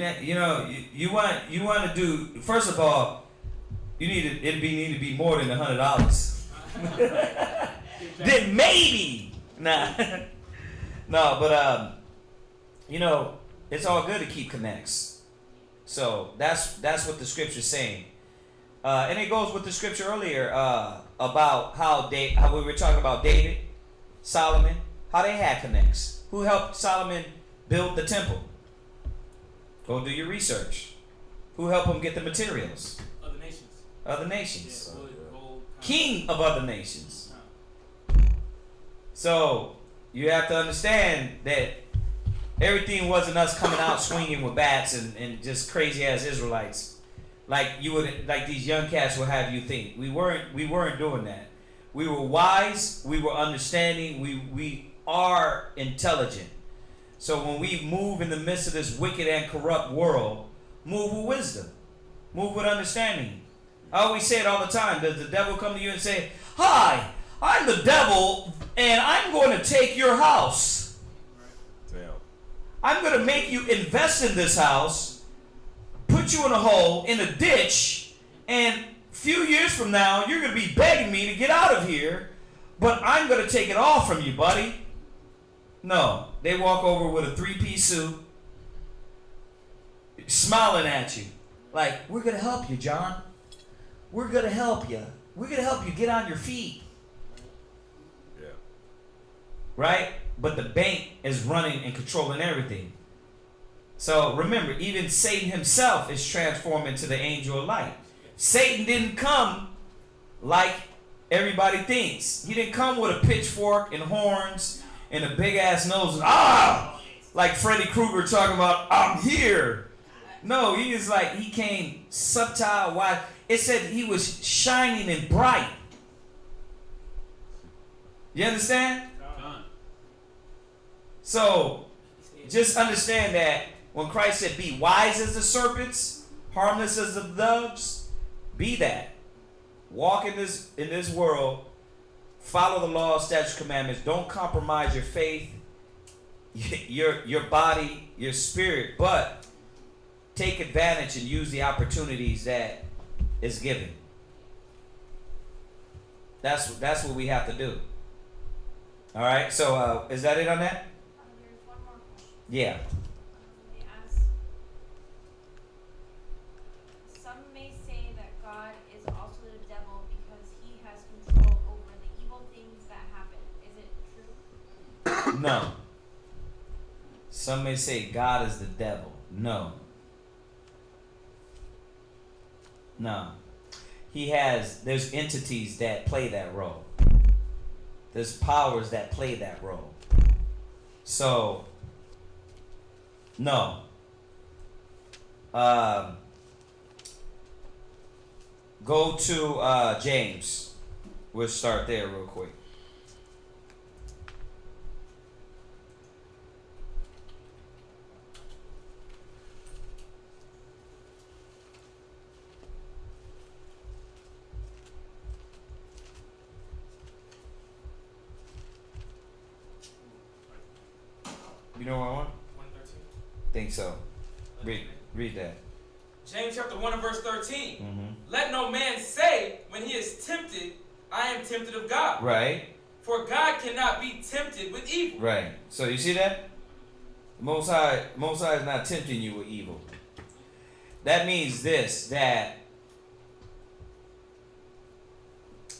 want to do. First of all, you need to be more than $100. Then maybe, nah, no, but it's all good to keep connects. So that's what the scripture's saying. And it goes with the scripture earlier about how we were talking about David, Solomon, how they had connects. Who helped Solomon build the temple? Go do your research. Who helped him get the materials? Other nations. Other nations. Yeah, wood, gold, King of other nations. So you have to understand that everything wasn't us coming out swinging with bats and just crazy ass Israelites, like these young cats would have you think. We weren't doing that. We were wise. We were understanding. We are intelligent. So when we move in the midst of this wicked and corrupt world, move with wisdom, move with understanding. I always say it all the time. Does the devil come to you and say, "Hi, I'm the devil, and I'm going to take your house. Damn. I'm going to make you invest in this house, put you in a hole, in a ditch, and a few years from now, you're going to be begging me to get out of here, but I'm going to take it all from you, buddy." No, they walk over with a three-piece suit, smiling at you, like, "We're going to help you, John. We're going to help you. We're going to help you get on your feet." Yeah. Right? But the bank is running and controlling everything. So remember, even Satan himself is transformed into the angel of light. Satan didn't come like everybody thinks. He didn't come with a pitchfork and horns and a big ass nose. Like Freddy Krueger talking about, "I'm here." No, he came subtle, wide. It said he was shining and bright. You understand? So just understand that when Christ said, "Be wise as the serpents, harmless as the doves," be that. Walk in this world. Follow the law, statutes, commandments. Don't compromise your faith, your body, your spirit, but take advantage and use the opportunities that is given. That's what we have to do. All right. So is that it on that? There's one more question. Yeah. They ask, some may say that God is also the devil because he has control over the evil things that happen. Is it true? No. Some may say God is the devil. No. No. There's entities that play that role. There's powers that play that role. So, no. Go to James. We'll start there real quick. You know what I want? 1:13. Think so. Read that. James chapter 1 and verse 13. Mm-hmm. Let no man say when he is tempted, "I am tempted of God." Right. For God cannot be tempted with evil. Right. So you see that? Most High is not tempting you with evil. That means this, that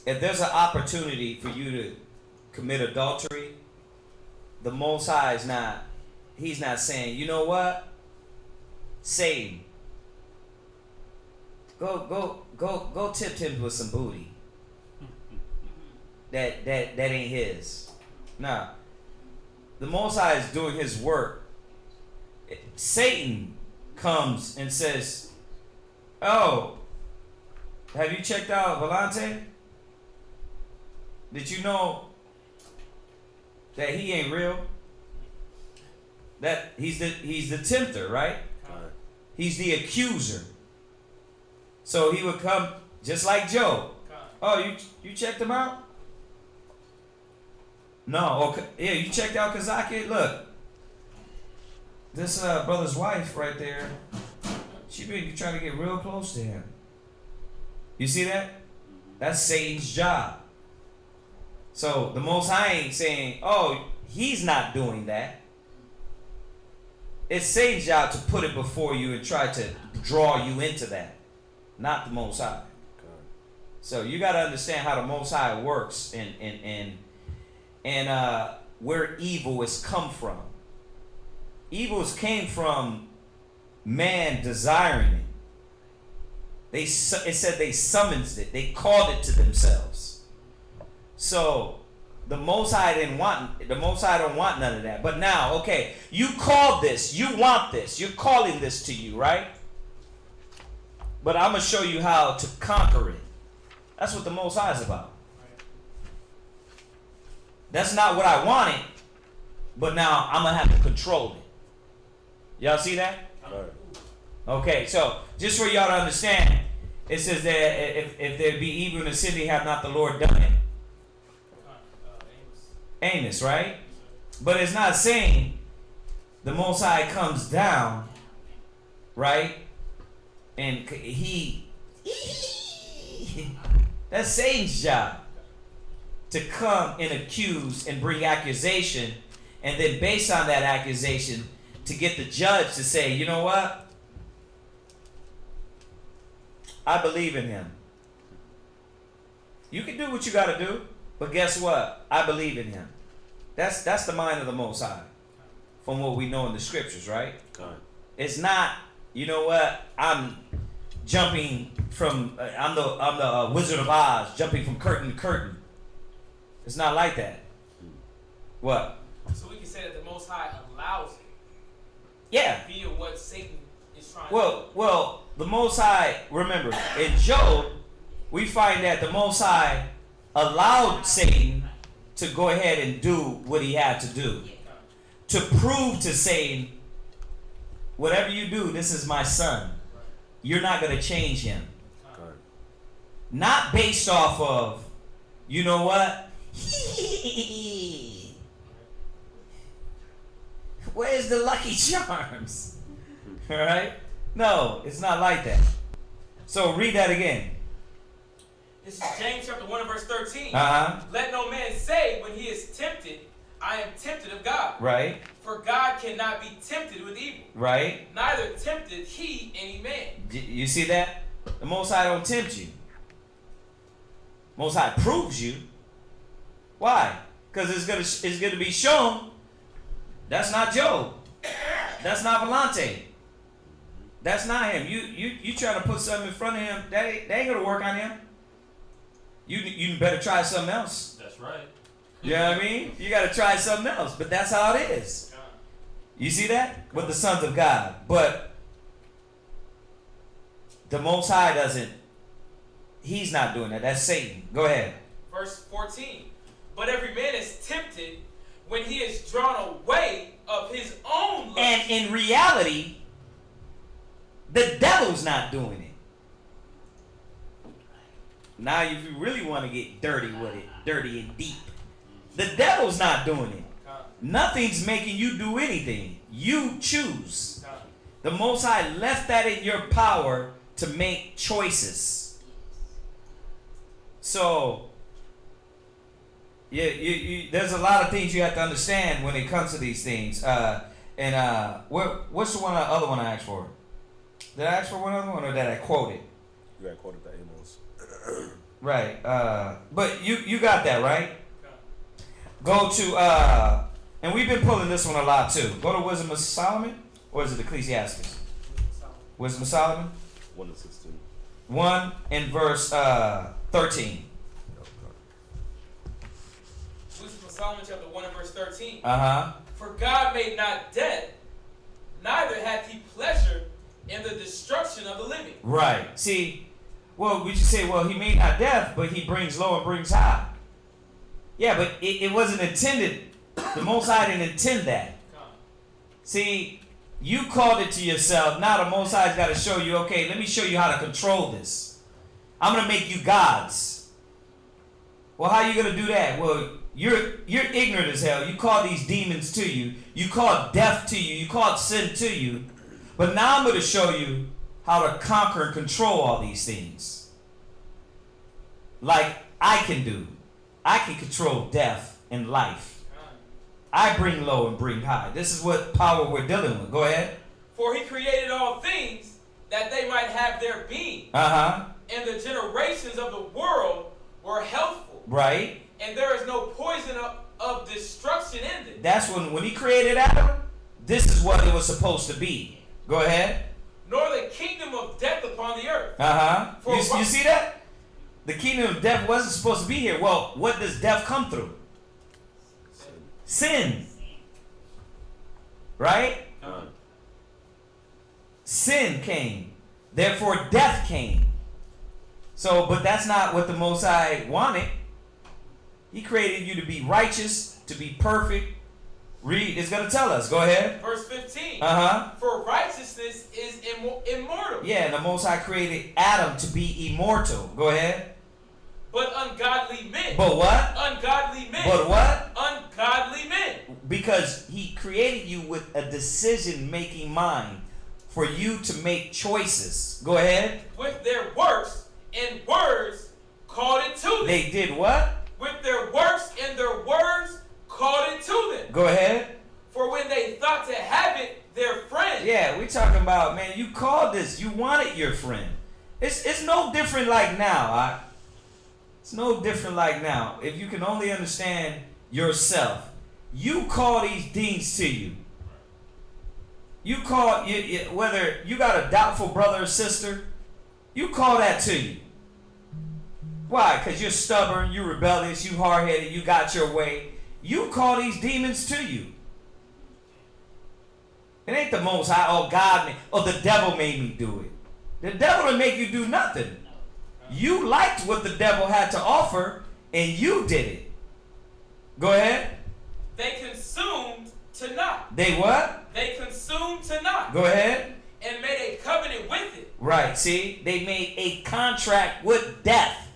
if there's an opportunity for you to commit adultery, the Most High is not, he's not saying, "You know what? Satan, go tip him with some booty. That ain't his." Nah. The Most High is doing his work. Satan comes and says, "Oh, have you checked out Volante? Did you know that he ain't real? That he's the tempter, right? He's the accuser." So he would come just like Job. "Oh, you checked him out? No. Okay. Yeah, you checked out Kazaki? Look, this brother's wife right there, she been trying to get real close to him. You see that? That's Satan's job. So the Most High ain't saying, "Oh, he's not doing that." It's Satan's job to put it before you and try to draw you into that, not the Most High. So you got to understand how the Most High works and where evil has come from. Evil came from man desiring it. It said they summoned it. They called it to themselves. So the Most High didn't want. The Most High don't want none of that. But now, okay, you called this. You want this. You're calling this to you, right? But I'm gonna show you how to conquer it. That's what the Most High is about. That's not what I wanted, but now I'm gonna have to control it. Y'all see that? Okay, so just for y'all to understand, it says that if there be evil in the city, have not the Lord done it? Amos, right? But it's not saying the Most High comes down, right? And that's Satan's job, to come and accuse and bring accusation, and then based on that accusation, to get the judge to say, you know what? I believe in him. You can do what you got to do, but guess what? I believe in him. That's the mind of the Most High, from what we know in the scriptures, right? It's not, you know what? I'm jumping from. I'm the Wizard of Oz, jumping from curtain to curtain. It's not like that. What? So we can say that the Most High allows it. Yeah. Via what Satan is trying to do. Well, the Most High, remember, in Job, we find that the Most High allowed Satan to go ahead and do what he had to do. To prove to Satan, whatever you do, this is my son. You're not going to change him. Not based off of, you know what? Where's the Lucky Charms? All right? No, it's not like that. So read that again. This is James chapter 1 and verse 13. Uh-huh. Let no man say when he is tempted, I am tempted of God. Right. For God cannot be tempted with evil. Right. Neither tempted he any man. You see that? The Most High don't tempt you. Most High proves you. Why? Because it's gonna be shown that's not Job. That's not Volante. That's not him. You trying to put something in front of him, that ain't gonna work on him. You better try something else. That's right. You know what I mean? You gotta try something else. But that's how it is. You see that? With the sons of God. But the Most High doesn't. He's not doing that. That's Satan. Go ahead. Verse 14. But every man is tempted when he is drawn away of his own lust. And in reality, the devil's not doing it. Now, if you really want to get dirty with it, dirty and deep, the devil's not doing it. Nothing's making you do anything. You choose. The Most High left that in your power to make choices. So, yeah, there's a lot of things you have to understand when it comes to these things. What's the other one I asked for? Did I ask for one other one, or did I quote it? You got quoted the Amos. Right. But you got that, right? Go to and we've been pulling this one a lot too. Go to Wisdom of Solomon, or is it Ecclesiastes? Wisdom of Solomon. 1 and 16. 1 and verse 13. Wisdom of Solomon chapter 1 and verse 13. Uh-huh. For God made not dead, neither hath he pleasure in the destruction of the living. Right. See, well, we just say, well, he made not death, but he brings low and brings high. Yeah, but it wasn't intended. The Most High didn't intend that. See, you called it to yourself. Now the Most High's got to show you, okay, let me show you how to control this. I'm going to make you gods. Well, how are you going to do that? Well, you're ignorant as hell. You call these demons to you. You call death to you. You call sin to you. But now I'm going to show you how to conquer and control all these things. Like I can do. I can control death and life. I bring low and bring high. This is what power we're dealing with. Go ahead. For he created all things, that they might have their being. Uh-huh. And the generations of the world were healthful. Right. And there is no poison of destruction in it. That's when he created Adam, this is what it was supposed to be. Go ahead. Nor the kingdom of death upon the earth. Uh-huh. For You see that? The kingdom of death wasn't supposed to be here. Well, what does death come through? Sin. Right? Sin came. Therefore, death came. So, but that's not what the Most High wanted. He created you to be righteous, to be perfect. Read, it's going to tell us. Go ahead. Verse 15. Uh-huh. For righteousness is immortal. Yeah, and the Most High created Adam to be immortal. Go ahead. But ungodly men. But what? Ungodly men. But what? Ungodly men. Because he created you with a decision-making mind for you to make choices. Go ahead. With their works and words called it to them. They did what? With their works and their words called it to them. Go ahead. For when they thought to have it, their friend. Yeah, we're talking about, man, you called this. You wanted your friend. It's no different like now. It's no different like now. If you can only understand yourself. You call these things to you. You call, whether you got a doubtful brother or sister, you call that to you. Why? Because you're stubborn, you're rebellious, you hard-headed, you got your way. You call these demons to you. It ain't the Most High, oh God, the devil made me do it. The devil didn't make you do nothing. You liked what the devil had to offer, and you did it. Go ahead. They consumed to naught. They what? They consumed to naught. Go ahead. And made a covenant with it. Right, see? They made a contract with death.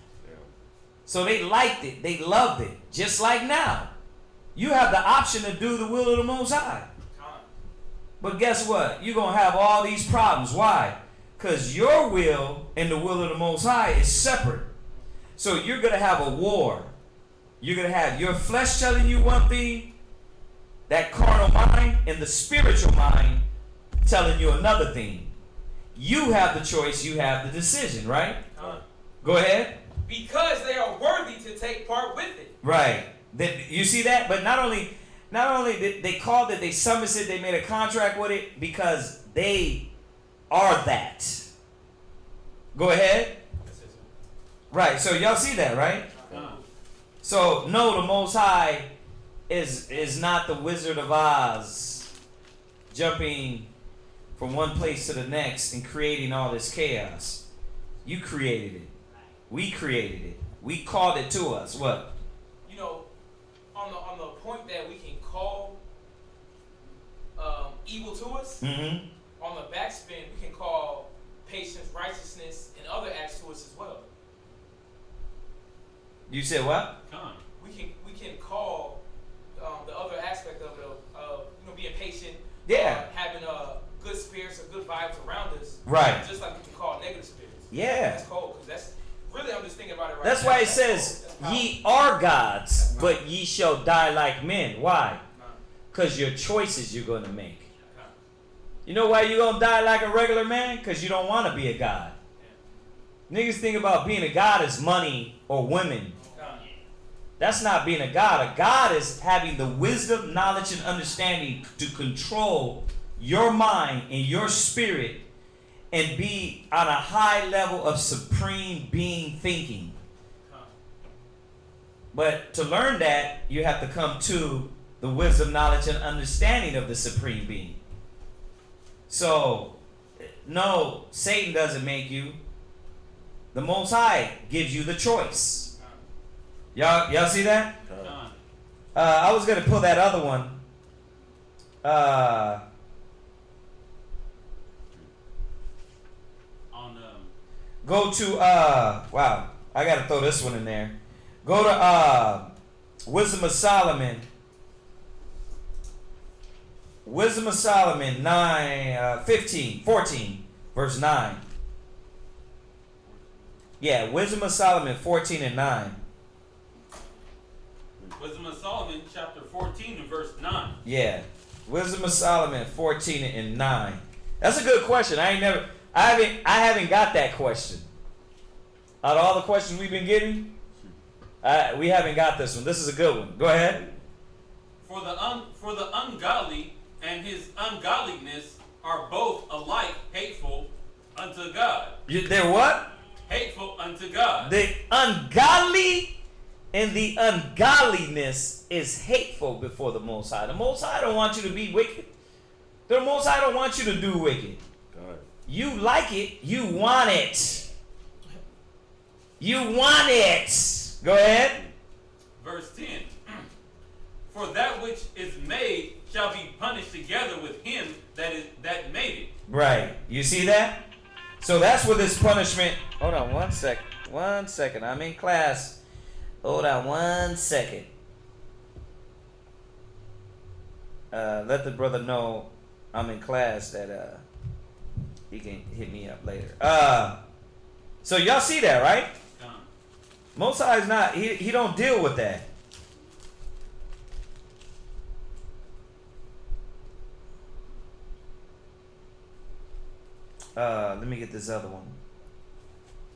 So they liked it. They loved it. Just like now. You have the option to do the will of the Most High. But guess what? You're going to have all these problems. Why? Because your will and the will of the Most High is separate. So you're going to have a war. You're going to have your flesh telling you one thing, that carnal mind, and the spiritual mind telling you another thing. You have the choice. You have the decision, right? Go ahead. Because they are worthy to take part with it. Right. You see that? But not only did they called it, they summoned it, they made a contract with it because they are that. Go ahead. Right. So y'all see that, right? So no, the Most High is not the Wizard of Oz jumping from one place to the next and creating all this chaos. You created it. We created it. We called it to us. What? You know, on the point that we can call evil to us, Mm-hmm. on the backspin, we can call patience, righteousness, and other acts to us as well. You said what? We can call the other aspect of it of being patient, Yeah. having good spirits or good vibes around us, Right. Just like we can call negative spirits. Yeah. That's cold because that's really, I'm just thinking about it right That's now. why it That's says, cold. That's powerful. ye are gods, but ye shall die like men. Why? Nah. Because your choices you're going to make. You know why you're going to die like a regular man? Because you don't want to be a god. Niggas think about being a god as money or women. That's not being a god. A god is having the wisdom, knowledge, and understanding to control your mind and your spirit and be on a high level of supreme being thinking. But to learn that, you have to come to the wisdom, knowledge, and understanding of the supreme being. So, no, Satan doesn't make you. The Most High gives you the choice. Y'all see that? I was going to pull that other one. Go to, wow, I got to throw this one in there. Go to Wisdom of Solomon. Wisdom of Solomon 14, verse 9. Yeah, Wisdom of Solomon 14 and 9. Wisdom of Solomon, chapter 14 and verse 9. Yeah. Wisdom of Solomon 14 and 9. That's a good question. I haven't got that question. Out of all the questions we've been getting, we haven't got this one. This is a good one. Go ahead. For the ungodly and his ungodliness are both alike hateful unto God. They're what? Hateful unto God. The ungodly and the ungodliness is hateful before the Most High. The Most High don't want you to be wicked. The Most High don't want you to do wicked. God. You like it. You want it. You want it. Go ahead. Verse 10. For that which is made shall be punished together with him that made it. Right. You see that? So that's where this punishment. Hold on 1 second. 1 second. I'm in class. Hold on 1 second. Let the brother know I'm in class that he can hit me up later. So y'all see that, right? Most High is not. He don't deal with that. Let me get this other one.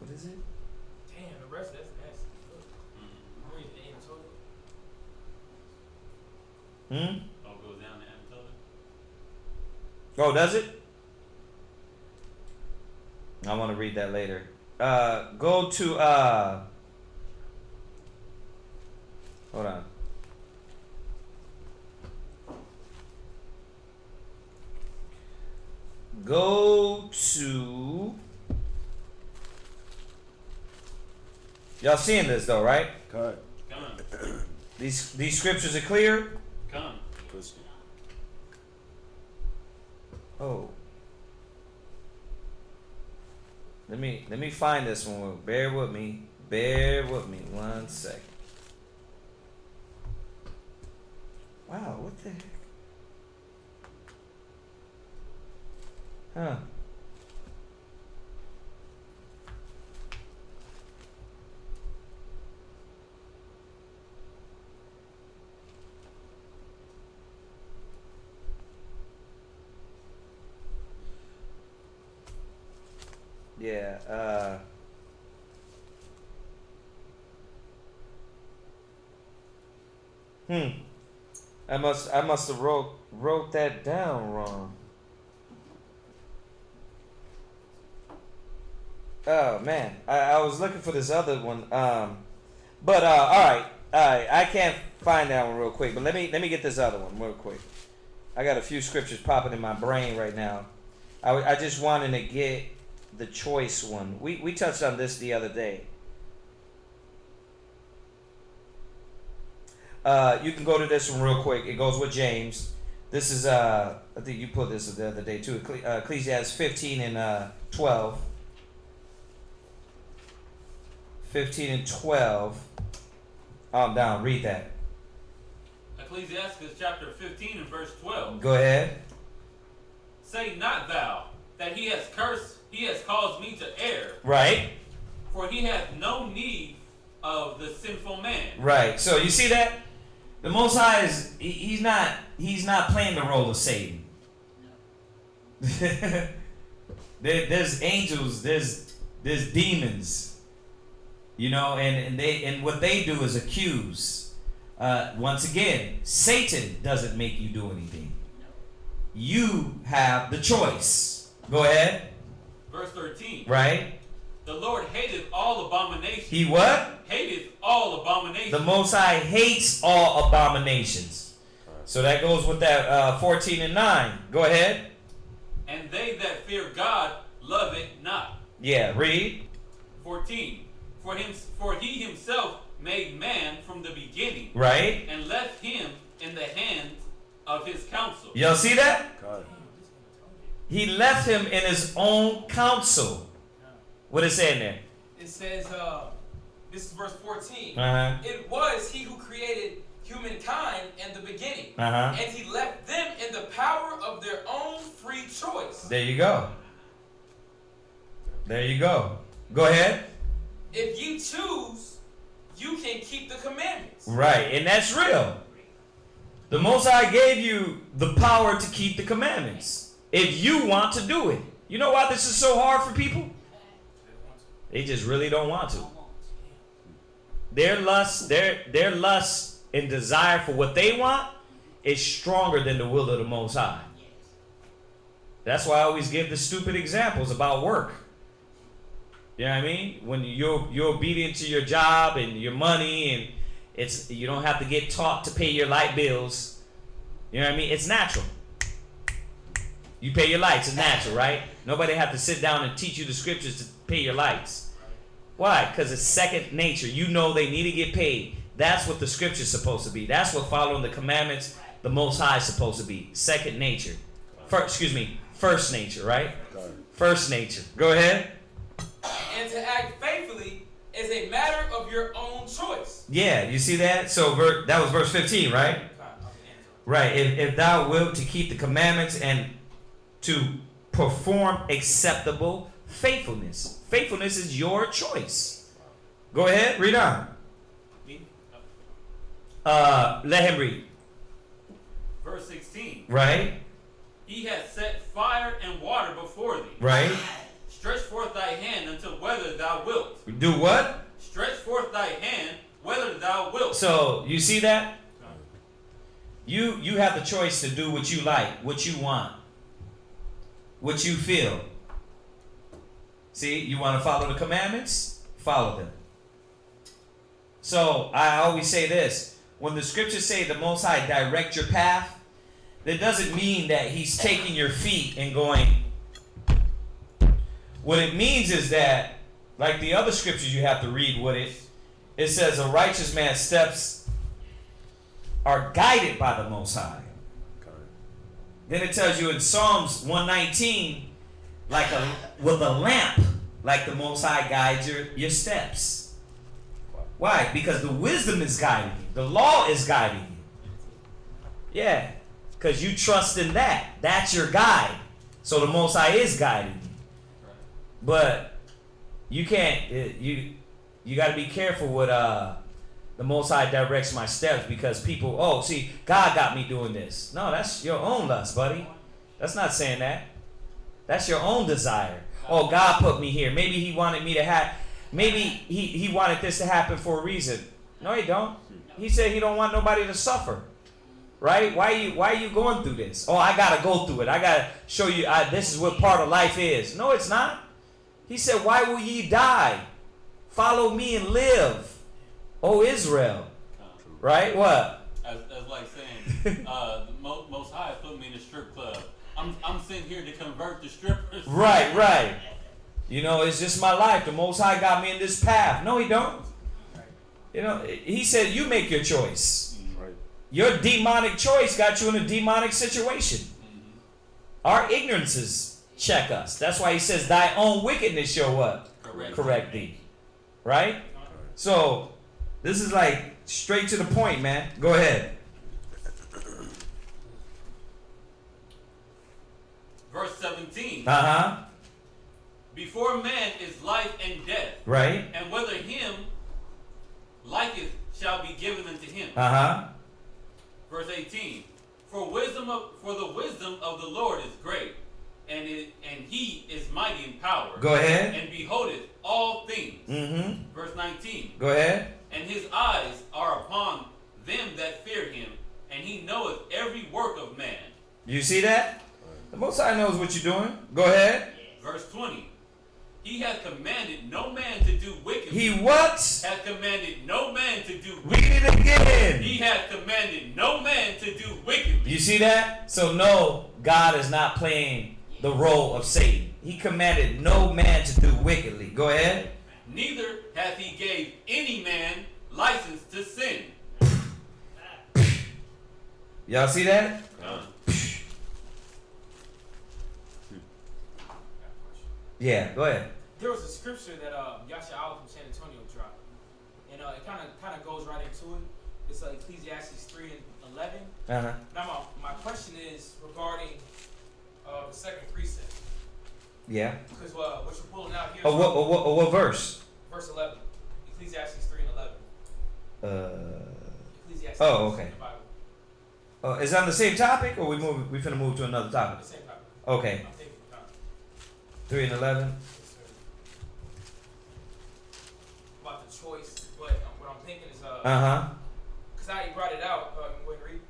What is it? Damn, the rest that's nasty. Read the end total. Oh, it goes down to Anatolia. Oh, does it? I want to read that later. Go to hold on. Go to. Y'all seeing this though, right? God. Come on. These scriptures are clear. Come. Oh. Let me find this one. Bear with me. Bear with me 1 second. Wow, what the heck? Huh. Yeah, I must have wrote that down wrong. Oh man, I was looking for this other one. But all right, I can't find that one real quick. But let me get this other one real quick. I got a few scriptures popping in my brain right now. I just wanted to get the choice one. We touched on this the other day. You can go to this one real quick. It goes with James. This is I think you put this the other day too. Ecclesiastes 15 and 12. 15 and 12. I'm down. Read that. Ecclesiastes chapter 15 and verse 12. Go ahead. Say not thou that he has caused me to err, Right. for he hath no need of the sinful man. Right. So you see that? The Most High is he's not playing the role of Satan. There's angels, there's demons. You know, and what they do is accuse. Once again, Satan doesn't make you do anything. You have the choice. Go ahead. Verse 13. Right? The Lord hateth all abominations. He what? Hateth all abominations. The Most High hates all abominations. So that goes with that 14 and 9. Go ahead. And they that fear God love it not. Yeah, read. 14. For he himself made man from the beginning. Right. And left him in the hands of his counsel. Y'all see that? God. He left him in his own counsel. What is saying there? It says, this is verse 14. Uh-huh. It was he who created humankind in the beginning. Uh-huh. And he left them in the power of their own free choice. There you go. There you go. Go ahead. If you choose, you can keep the commandments. Right, and that's real. The Most High gave you the power to keep the commandments if you want to do it. You know why this is so hard for people? They just really don't want to. Their lust and desire for what they want is stronger than the will of the Most High. That's why I always give the stupid examples about work. You know what I mean? When you're obedient to your job and your money, and you don't have to get taught to pay your light bills. You know what I mean? It's natural. You pay your lights, it's natural, right? Nobody have to sit down and teach you the scriptures to pay your lights. Why? Because it's second nature. You know they need to get paid. That's what the scripture's supposed to be. That's what following the commandments, the Most High is supposed to be. Second nature. First nature, right? First nature. Go ahead. And to act faithfully is a matter of your own choice. Yeah, you see that? So that was verse 15, right? Right. If thou wilt to keep the commandments and to perform acceptable faithfulness. Faithfulness is your choice. Go ahead, read on. Me? Let him read. Verse 16. Right? He hath set fire and water before thee. Right? Stretch forth thy hand until whether thou wilt. Do what? Stretch forth thy hand whether thou wilt. So, you see that? You have the choice to do what you like, what you want, what you feel. See, you want to follow the commandments? Follow them. So, I always say this. When the scriptures say the Most High direct your path, that doesn't mean that he's taking your feet and going. What it means is that, like the other scriptures you have to read with it, it says a righteous man's steps are guided by the Most High. Then it tells you in Psalms 119, with a lamp, like the Most High guides your steps. Why? Because the wisdom is guiding you. The law is guiding you. Yeah. Because you trust in that. That's your guide. So the Most High is guiding you. But you can't, you got to be careful with the Most High directs my steps, because people, see, God got me doing this. No, that's your own lust, buddy. That's not saying that. That's your own desire. Oh, God put me here. Maybe he wanted me to have, maybe he wanted this to happen for a reason. No, he don't. He said he don't want nobody to suffer. Right? Why are you going through this? Oh, I got to go through it. I got to show you this is what part of life is. No, it's not. He said, why will ye die? Follow me and live, O Israel. Right? What? As like saying, the Most High put me in a strip club. I'm sitting here to convert the strippers. Right. You know, it's just my life. The Most High got me in this path. No, he don't. You know, he said you make your choice. Right. Your demonic choice got you in a demonic situation. Our ignorances check us. That's why he says thy own wickedness shall what? Correct thee. Right? So, this is like straight to the point, man. Go ahead. Verse 17. Uh-huh. Before man is life and death. Right. And whether him liketh shall be given unto him. Uh-huh. Verse 18. For the wisdom of the Lord is great, and he is mighty in power. Go ahead. And beholdeth all things. Mm-hmm. Verse 19. Go ahead. And his eyes are upon them that fear him, and he knoweth every work of man. You see that? The Most High knows what you're doing. Go ahead. Verse 20. He hath commanded no man to do wickedly. He what? Hath commanded no man to do Read wickedly. it again. He hath commanded no man to do wickedly. You see that? So no, God is not playing the role of Satan. He commanded no man to do wickedly. Go ahead. Neither hath he gave any man license to sin. Y'all see that? Yeah, go ahead. There was a scripture that Yasha Allah from San Antonio dropped, and it kind of goes right into it. It's Ecclesiastes 3:11. Uh-huh. Now my question is regarding the second precept, Yeah. because what you're pulling out here. What verse? Verse 11, Ecclesiastes 3:11. Ecclesiastes. Oh, okay. In the Bible. Is that on the same topic, or we finna move to another The topic? same topic. Okay. I'm thinking. 3 and 11. About the choice, but what I'm thinking is Uh-huh. because I already brought it out. Go ahead and read.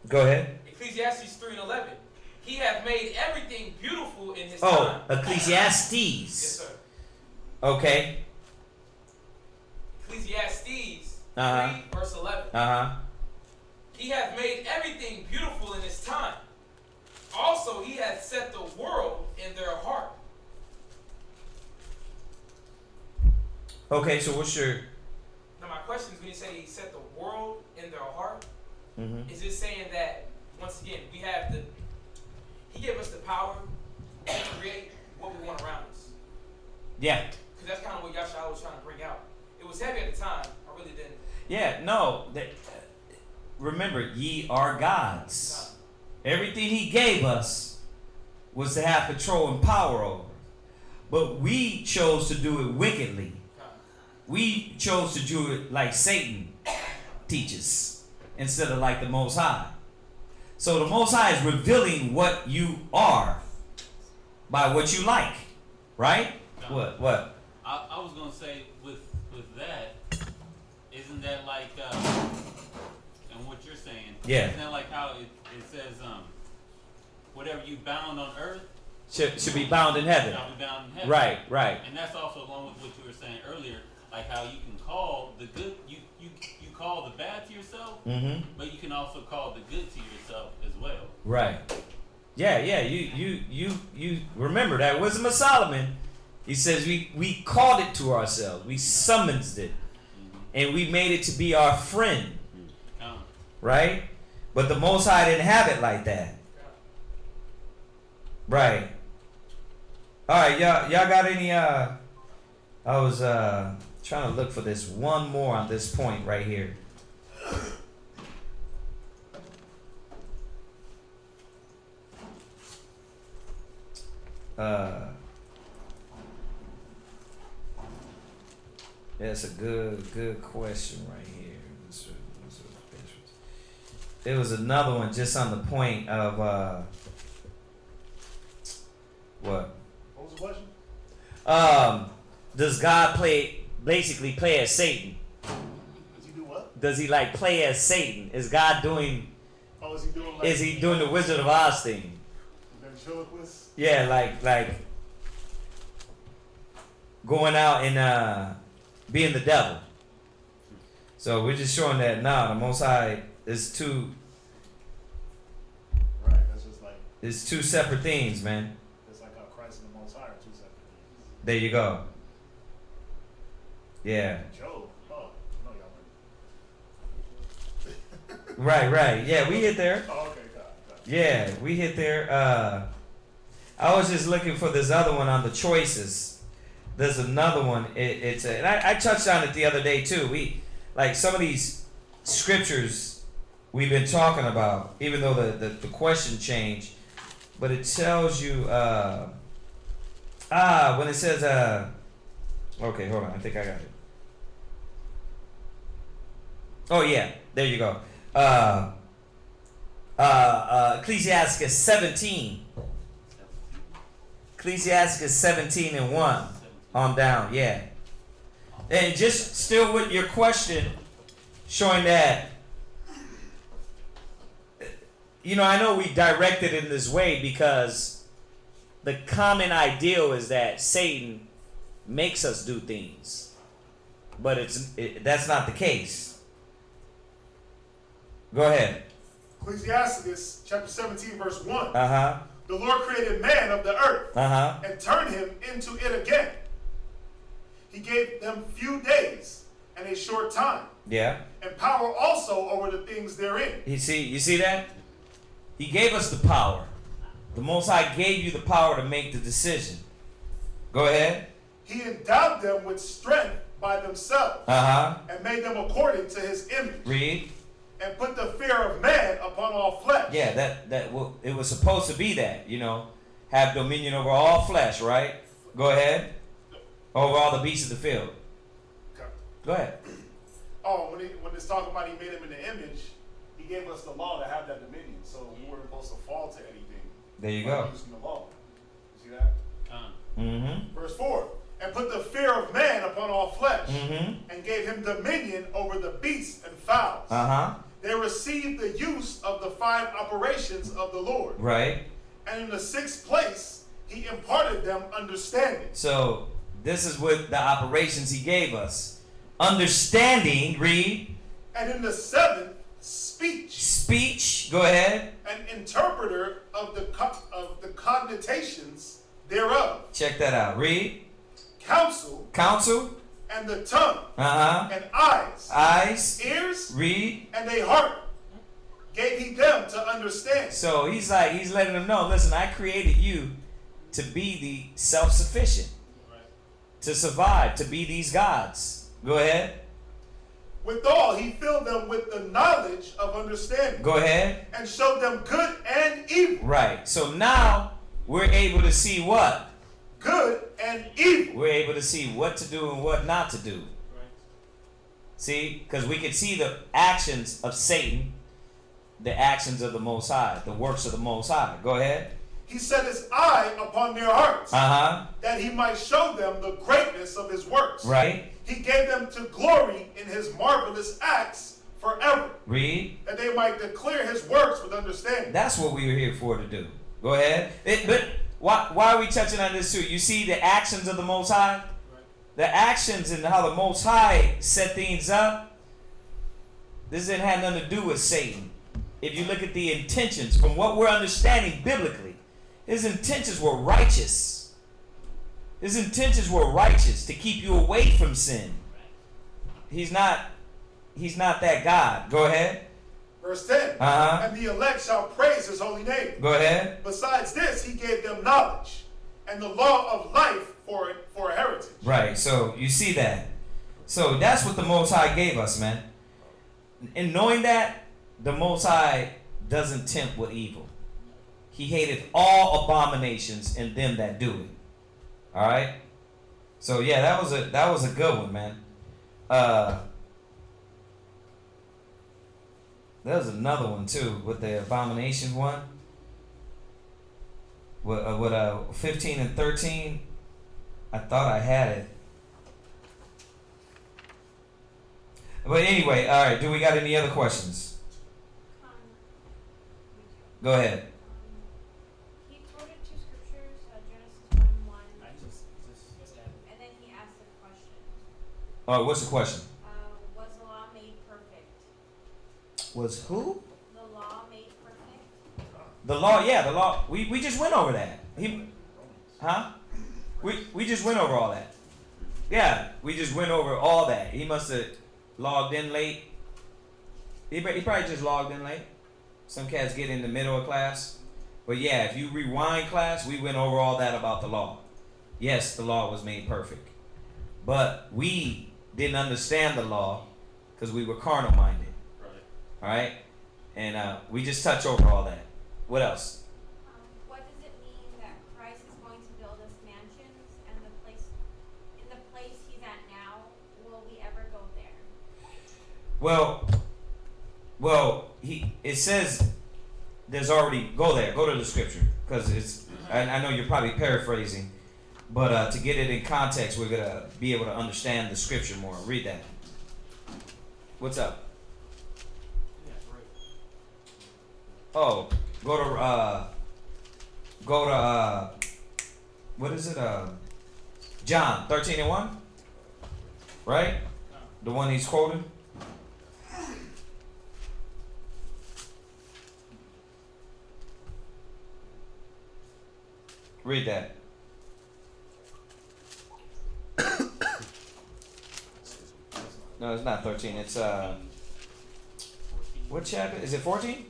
Go ahead. Ecclesiastes 3 and 11. He hath made everything beautiful in his Oh, time. Ecclesiastes. Yes, sir. Okay. Ecclesiastes Uh-huh. 3 verse 11. Uh-huh. He hath made everything beautiful in his time. Also, he hath set the world in their heart. Okay, so what's your... Now, my question is, when you say he set the world in their heart, Mm-hmm. is it saying that, once again, we have the... He gave us the power to create what we want around us. Yeah. Because that's kind of what Yashua was trying to bring out. It was heavy at the time. I really didn't. Yeah, no. Remember, ye are gods. Everything he gave us was to have control and power over. But we chose to do it wickedly. We chose to do it like Satan teaches instead of like the Most High. So the Most High is revealing what you are by what you like, right? No. What? I was gonna say with that, isn't that like and what you're saying? Yeah. Isn't that like how it says whatever you bound on earth Should be bound in heaven. shall be bound in heaven. Right. And that's also along with what you were saying earlier, like how you can call the good you call the bad to yourself, Mm-hmm. but you can also call the good to yourself as well. Right. Yeah. You remember that Wisdom of Solomon. He says we called it to ourselves. We summoned it. And we made it to be our friend. Right? But the Most High didn't have it like that. Right. Alright, y'all got any I was trying to look for this one more on this point right here. That's a good question right here. There was another one just on the point of what? What was the question? Does God basically play as Satan? Does he do what? Does he like play as Satan? Is God doing? Oh, is he doing like? Is he doing the Wizard of Oz thing? Ventriloquist? Yeah, like going out and being the devil. So we're just showing that now the Most High is two. Right. That's just like. It's two separate things, man. It's like how Christ and the Most High are two separate things. There you go. Yeah. Job. Oh, no, y'all. Right. Yeah, we hit there. Oh, okay, got it. Yeah, we hit there. I was just looking for this other one on the choices. There's another one. And I touched on it the other day too. We like some of these scriptures we've been talking about, even though the question changed, but it tells you when it says okay, hold on, I think I got it. Oh yeah, there you go. Ecclesiastes 17. Ecclesiastes 17 and 1 on down, yeah. And just still with your question, showing that, I know we directed it in this way because the common ideal is that Satan makes us do things, but that's not the case. Go ahead. Ecclesiastes chapter 17 verse 1. Uh-huh. The Lord created man of the earth Uh-huh. and turned him into it again. He gave them few days and a short time, Yeah. and power also over the things therein. You see that? He gave us the power. The Most High gave you the power to make the decision. Go ahead. He endowed them with strength by themselves Uh-huh. and made them according to his image, Read. and put the fear of man upon all flesh. Yeah, it was supposed to be that, have dominion over all flesh, right? Go ahead. Over all the beasts of the field. Okay. Go ahead. Oh, when it's talking about he made him in the image, he gave us the law to have that dominion. So we weren't supposed to fall to anything. There you by go. Using the law. You see that? Mm-hmm. Verse 4. And put the fear of man upon all flesh, Mm-hmm. and gave him dominion over the beasts and fowls. Uh-huh. They received the use of the 5 operations of the Lord. Right. And in the 6th place, he imparted them understanding. So this is what the operations he gave us. Understanding, read. And in the 7th, speech. Speech, go ahead. An interpreter of the cogitations thereof. Check that out. Read. Counsel. Counsel. And the tongue. Uh-huh. And eyes. Eyes. Ears. Read. And a heart. Gave he them to understand. So he's letting them know, listen, I created you to be the self-sufficient. To survive, to be these gods. Go ahead. Withal, he filled them with the knowledge of understanding. Go ahead. And showed them good and evil. Right. So now we're able to see what? Good and evil. We're able to see what to do and what not to do. Right. See? Because we can see the actions of Satan, the actions of the Most High, the works of the Most High. Go ahead. He set his eye upon their hearts, Uh-huh. that he might show them the greatness of his works. Right. He gave them to glory in his marvelous acts forever, Read. that they might declare his works with understanding. That's what we were here for to do. Go ahead. But why are we touching on this too? You see the actions of the Most High? Right. The actions and how the Most High set things up. This didn't have nothing to do with Satan. If you look at the intentions, from what we're understanding biblically, his intentions were righteous. His intentions were righteous to keep you away from sin. He's not that God. Go ahead. Verse 10. Uh-huh. And the elect shall praise his holy name. Go ahead. Besides this, he gave them knowledge and the law of life for a heritage. Right. So you see that. So that's what the Most High gave us, man. And knowing that, the Most High doesn't tempt with evil. He hated all abominations and them that do it. All right. So yeah, that was a good one, man. There's another one too with the abomination one. With 15 and 13. I thought I had it. But anyway, all right. Do we got any other questions? Go ahead. He quoted 2 scriptures, Genesis 1:1, and then he asked a question. Oh, what's the question? Was the law made perfect? Was who? The law made perfect? The law, yeah, the law. We just went over that. We just went over all that. Yeah, we just went over all that. He must have logged in late. He probably just logged in late. Some cats get in the middle of class. But yeah, if you rewind class, we went over all that about the law. Yes, the law was made perfect. But we didn't understand the law because we were carnal minded. Right. All right? And we just touched over all that. What else? What does it mean that Christ is going to build us mansions and in the place he's at now, will we ever go there? Well, it says there's already, go to the scripture, because it's, I know you're probably paraphrasing, but to get it in context, we're going to be able to understand the scripture more. Read that. What's up? Yeah, great. Oh, go to what is it? John 13:1, right? The one he's quoting. Read that. No, it's not 13. It's what chapter? Is it 14?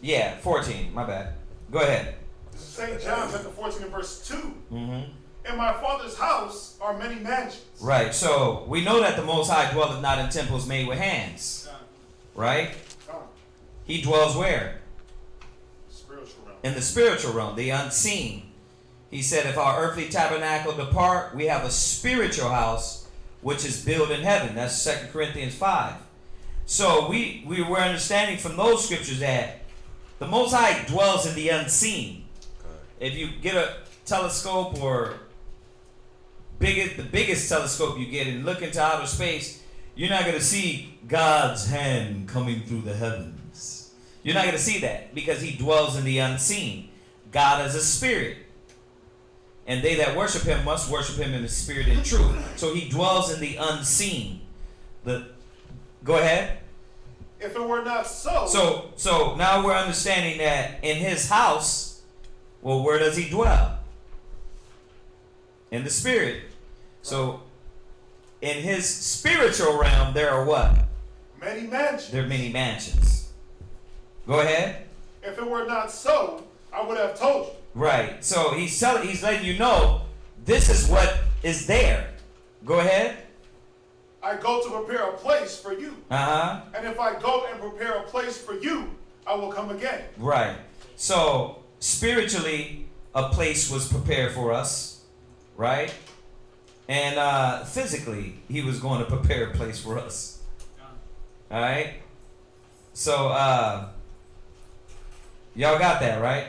Yeah, 14. My bad. Go ahead. This is St. John chapter 14 and verse 2. Mm-hmm. In my Father's house are many mansions. Right. So we know that the Most High dwelleth not in temples made with hands. Right? He dwells where? Spiritual realm. In the spiritual realm, the unseen. He said, if our earthly tabernacle depart, we have a spiritual house which is built in heaven. That's 2 Corinthians 5. So we were understanding from those scriptures that the Most High dwells in the unseen. if you get a telescope or the biggest telescope you get and look into outer space, you're not gonna see God's hand coming through the heavens. You're not gonna see that because He dwells in the unseen. God is a spirit, and they that worship Him must worship Him in the spirit and truth. So He dwells in the unseen. Go ahead. If it were not so. So now we're understanding that in His house, well, where does He dwell? In the spirit. So in His spiritual realm, there are what? Many mansions. There are many mansions. Go ahead. If it were not so, I would have told you. Right. So he's letting you know this is what is there. Go ahead. I go to prepare a place for you. Uh-huh. And if I go and prepare a place for you, I will come again. Right. So spiritually, a place was prepared for us, right? And physically, He was going to prepare a place for us. All right. So y'all got that, right?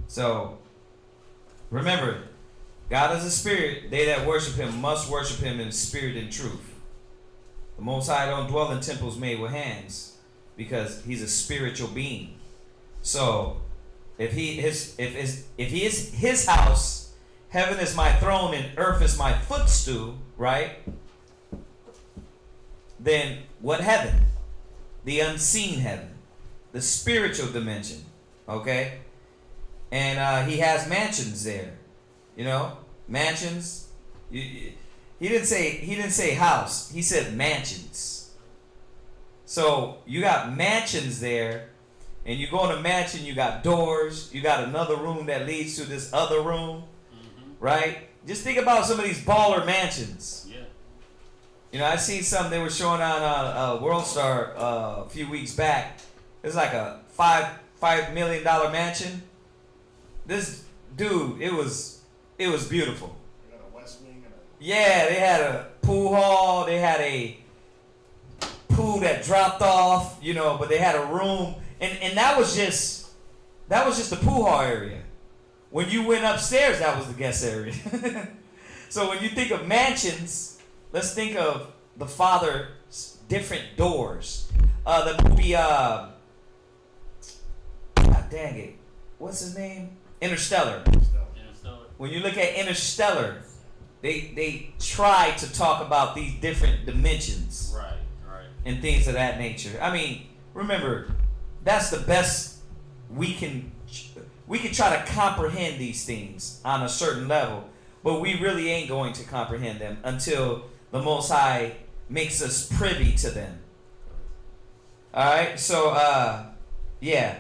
So remember, God is a spirit. They that worship Him must worship Him in spirit and truth. The Most High don't dwell in temples made with hands, because He's a spiritual being. So if He is His house, heaven is my throne and earth is my footstool, right? Then what heaven? The unseen heaven, the spiritual dimension. Okay, and He has mansions there. You know, mansions. He didn't say house. He said mansions. So you got mansions there, and you go in a mansion. You got doors. You got another room that leads to this other room, right? Just think about some of these baller mansions. Yeah. You know, I seen some they were showing on World Star a few weeks back. It's like a $5 million mansion. This dude, it was beautiful. You got a West Wing and a... Yeah, they had a pool hall. They had a pool that dropped off, you know, but they had a room, and that was just the pool hall area. When you went upstairs, that was the guest area. So when you think of mansions, let's think of the Father's different doors. The movie, God dang it, what's his name? Interstellar. When you look at Interstellar, they try to talk about these different dimensions, Right. and things of that nature. I mean, remember, that's the best we can try to comprehend these things on a certain level, but we really ain't going to comprehend them until the Most High makes us privy to them. All right, so yeah.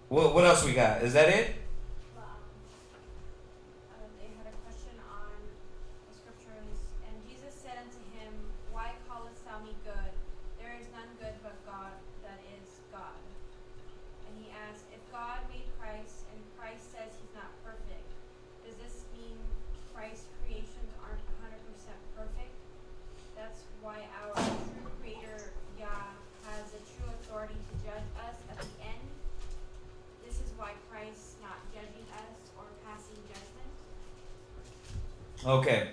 What else we got? Is that it? They had a question on the scriptures, and Jesus said unto him, Why callest thou me good? There is none good but God, that is God. And he asked, if God made Christ, and Christ says He's not perfect, does this mean Christ's creations aren't 100% perfect? That's why our true Creator, Yah, has the true authority to judge us at the end. This is why Christ's not judging us or passing judgment. Okay.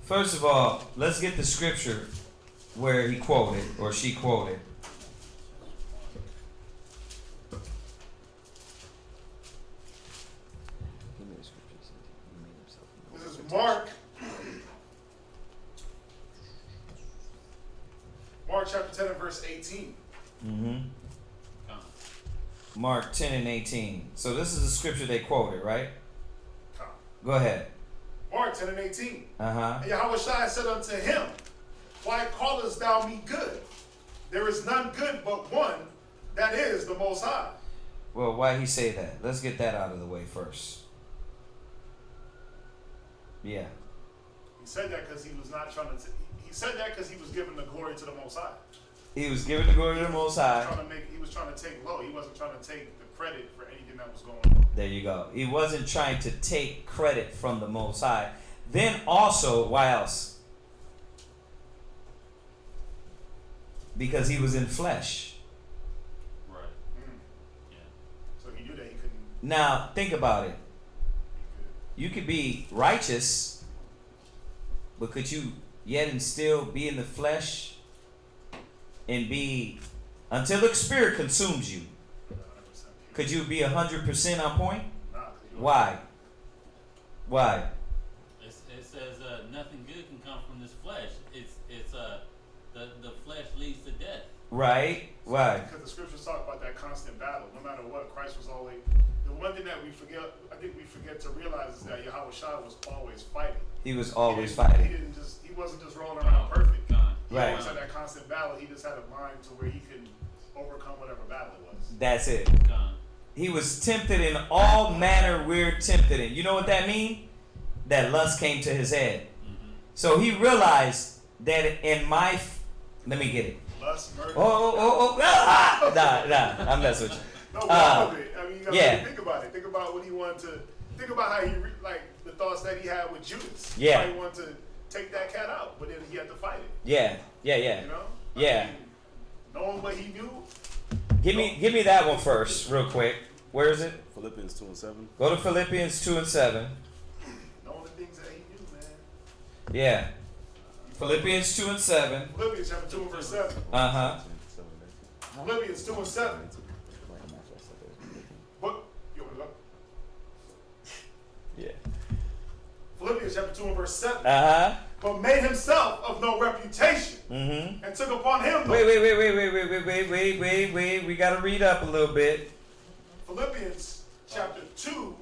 First of all, let's get the scripture where he quoted or she quoted. This is Mark. Mark chapter 10 and verse 18. Mark 10 and 18. So this is the scripture they quoted, right? Come. Go ahead. Mark 10 and 18. Uh-huh. And Yahweh Shai said unto him, Why callest thou me good? There is none good but one, that is the Most High. Well, why he say that? Let's get that out of the way first. Yeah. He said that because he was not trying to. He said that because he was giving the glory to the Most High. He was giving the glory to the Most High. He was trying to take low. He wasn't trying to take the credit for anything that was going on. There you go. He wasn't trying to take credit from the Most High. Then also, why else? Because he was in flesh. Right. Mm. Yeah. So he knew that he couldn't Now, think about it. You could be righteous, but could you yet and still be in the flesh and be, until the spirit consumes you, could you be 100% on point? Why? Why? It says nothing good can come from this flesh. It's the flesh leads to death. Right? Why? Because the scriptures talk about that constant battle. No matter what, Christ was always. The one thing that we forget, I think we forget to realize, is that Yahweh Shah was always fighting. He was always He fighting. wasn't just rolling around perfect. He Right. always had that constant battle. He just had a mind to where he could overcome whatever battle it was. That's it. He was tempted in all manner we're tempted in. You know what that means? That lust came to his head. So he realized that in my, let me get it. Lust, murder. Nah, I'm messing with you. No, all of it. I mean, you gotta yeah. really think about it. Think about what he wanted to. Think about how he like the thoughts that he had with Judas. Yeah. How he wanted to take that cat out, but then he had to fight it. Yeah. You know. I mean, knowing what he knew. Give me that one first, real quick. Where is it? Philippians 2:7. Go to Philippians 2:7. Knowing the things that he knew, man. Yeah. Philippians 2:7. Philippians chapter 2 and verse 7. Philippians 2 and 7. But you want to go? Yeah. Philippians chapter 2 and verse 7. But made himself of no reputation, and took upon him. Wait. We gotta read up a little bit. Philippians chapter 2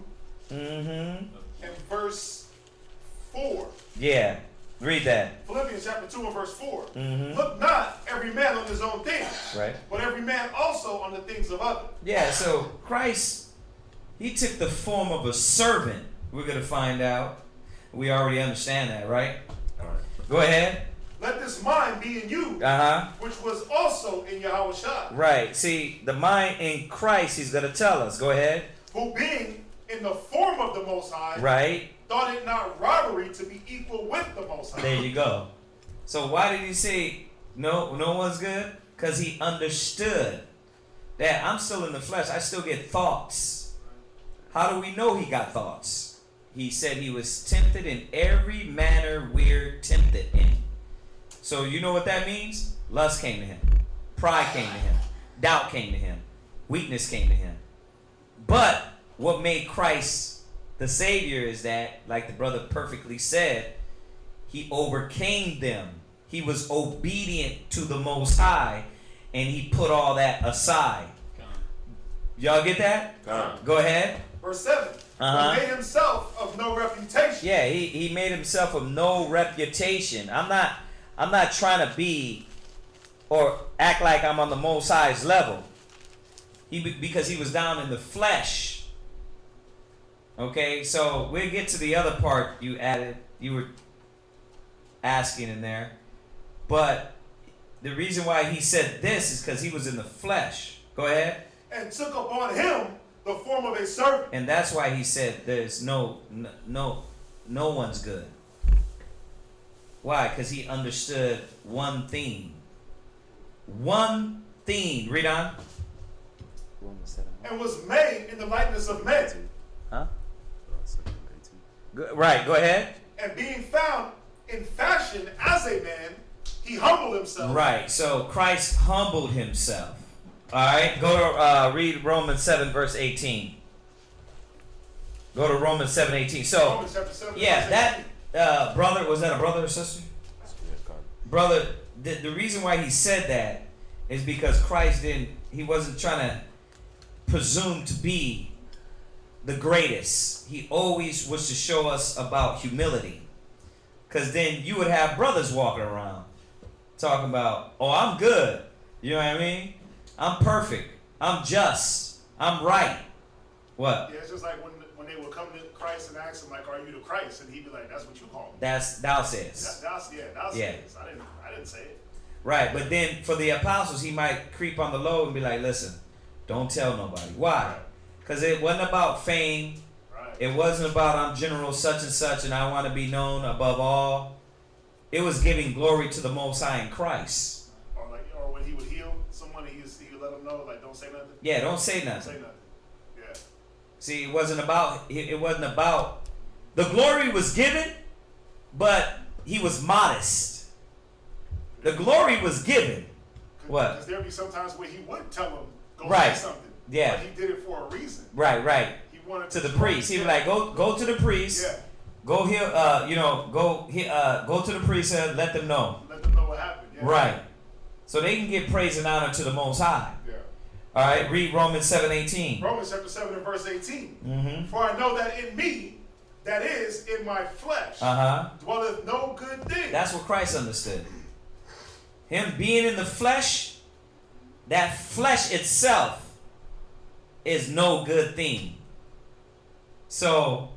and verse 4. Yeah. Read that. Philippians chapter 2 and verse 4. Look not every man on his own things, Right. but every man also on the things of others. Yeah, so Christ, he took the form of a servant. We're going to find out. We already understand that, right? Go ahead. Let this mind be in you, which was also in Yahweh Shah. Right. See, the mind in Christ, he's going to tell us. Go ahead. Who being in the form of the Most High, Right. thought it not robbery to be equal with the Most High. There you go. So why did he say no one's good? Because he understood that I'm still in the flesh. I still get thoughts. How do we know he got thoughts? He said he was tempted in every manner we're tempted in. So you know what that means? Lust came to him. Pride came to him. Doubt came to him. Weakness came to him. But what made Christ the Savior is that, like the brother perfectly said, he overcame them. He was obedient to the Most High, and he put all that aside. Y'all get that? Go ahead. Verse 7. Made himself of no reputation. Yeah, he made himself of no reputation. I'm not trying to be or act like I'm on the Most High's level. Because he was down in the flesh. Okay, so we'll get to the other part you were asking in there. But the reason why he said this is because he was in the flesh. Go ahead. And took upon him the form of a servant. And that's why he said there's no one's good. Why? Because he understood one thing. One thing. Read on. And was made in the likeness of men. Right, go ahead. And being found in fashion as a man, he humbled himself. Right, so Christ humbled himself. Alright, go to read Romans 7 verse 18. Go to Romans 7:18. So, Romans chapter 7, yeah, verse that brother, was that a brother or sister? Brother, the reason why he said that is because Christ he wasn't trying to presume to be the greatest. He always was to show us about humility. Because then you would have brothers walking around talking about, oh, I'm good. You know what I mean? I'm perfect. I'm just. I'm right. What? Yeah, it's just like when they would come to Christ and ask him, like, are you the Christ? And he'd be like, that's what you call me. That's thou says. Thou says. I didn't say it. Right, but then for the apostles, he might creep on the low and be like, listen, don't tell nobody. Why? Because it wasn't about fame. Right. It wasn't about I'm general such and such and I want to be known above all. It was giving glory to the Most High in Christ. Or when he would heal someone, he would let them know, like, don't say nothing. Yeah, don't say Don't nothing. say nothing. Yeah. See, it wasn't about the glory was given, but he was modest. The glory was given. What? Because there'd be sometimes where he would tell them, go Right. say something. Yeah. But he did it for a reason. Right. He wanted To the priest. He was like, go to the priest. Yeah. Go here, go to the priesthood, let them know. Let them know what happened. Yeah. Right. So they can give praise and honor to the Most High. Yeah. All right, read Romans 7:18. Romans chapter 7 and verse 18. Mm-hmm. For I know that in me, that is, in my flesh, dwelleth no good thing. That's what Christ understood. Him being in the flesh, that flesh itself is no good thing. So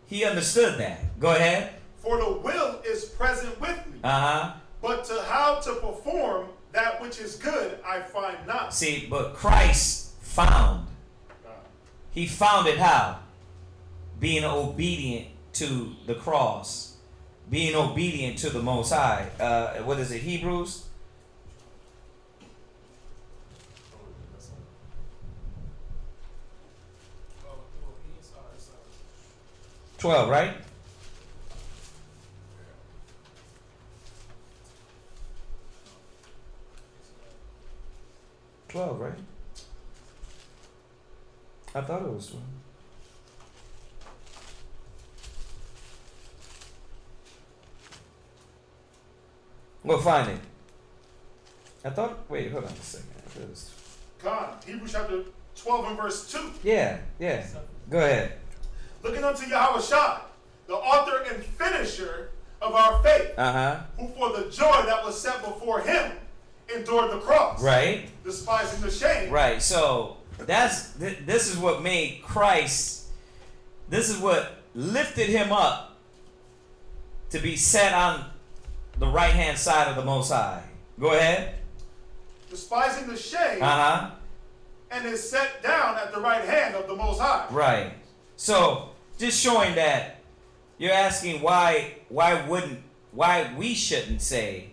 he understood that. Go ahead. For the will is present with me. But to how to perform that which is good, I find not. See, but Christ found. He found it how? Being obedient to the cross. Being obedient to the Most High. What is it? Hebrews? Oh, through obedience. Oh, it's 12, right? it's 12, right? I thought it was 12. We'll find it. I thought. Wait, hold on a second. I thought it was- God, Hebrews chapter 12 and verse 2. Yeah. Go ahead. Looking unto Yahushua, the author and finisher of our faith, who for the joy that was set before him endured the cross, Right. despising the shame. Right. So this is what made Christ. This is what lifted him up to be set on the right hand side of the Most High. Go ahead. Despising the shame, and is set down at the right hand of the Most High. Right. So just showing that you're asking why we shouldn't say,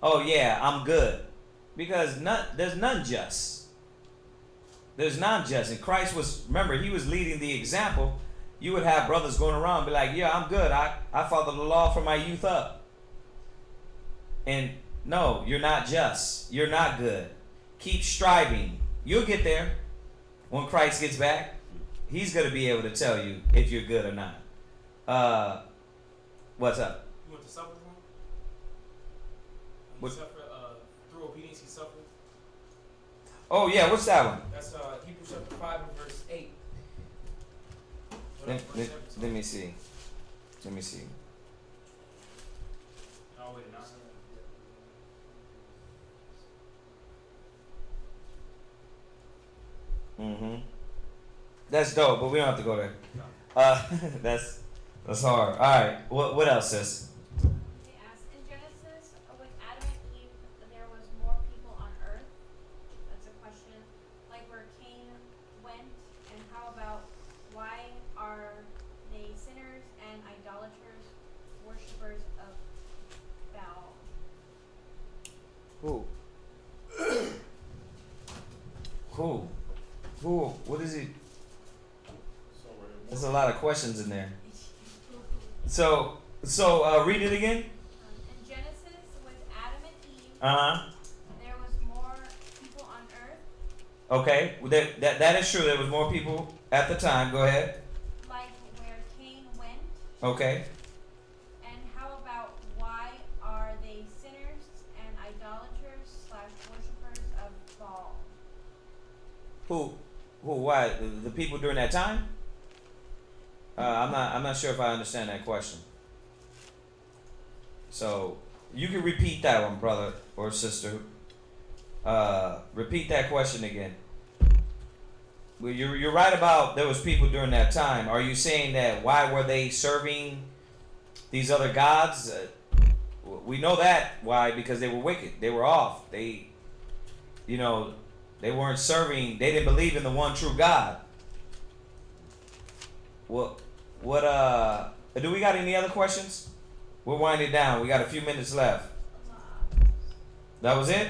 oh yeah, I'm good, because there's none just. There's none just, and Christ he was leading the example. You would have brothers going around and be like, yeah, I'm good. I follow the law from my youth up. And no, you're not just. You're not good. Keep striving. You'll get there. When Christ gets back, he's going to be able to tell you if you're good or not. What's up? You want to suffer from? What? Suffer, through obedience he suffered. Oh, yeah. What's that one? That's Hebrews chapter 5 and verse 8. Let me see. Oh, wait, no. That's dope, but we don't have to go there. That's hard. All right. What else, sis? They asked in Genesis, with Adam and Eve, there was more people on earth. That's a question. Like where Cain went, and how about why are they sinners and idolaters, worshippers of Baal? Who? What is it? There's a lot of questions in there. So read it again. In Genesis, with Adam and Eve, there was more people on earth. Okay. That is true. There was more people at the time. Go ahead. Like where Cain went. Okay. And how about why are they sinners and idolaters / worshippers of Baal? Who? Why? The people during that time? I'm not sure if I understand that question. So you can repeat that one, brother or sister. Repeat that question again. Well, you're right about there was people during that time. Are you saying that why were they serving these other gods? We know that why, because they were wicked. They were off. They weren't serving. They didn't believe in the one true God. What do we got any other questions? We're winding down. We got a few minutes left. That was it?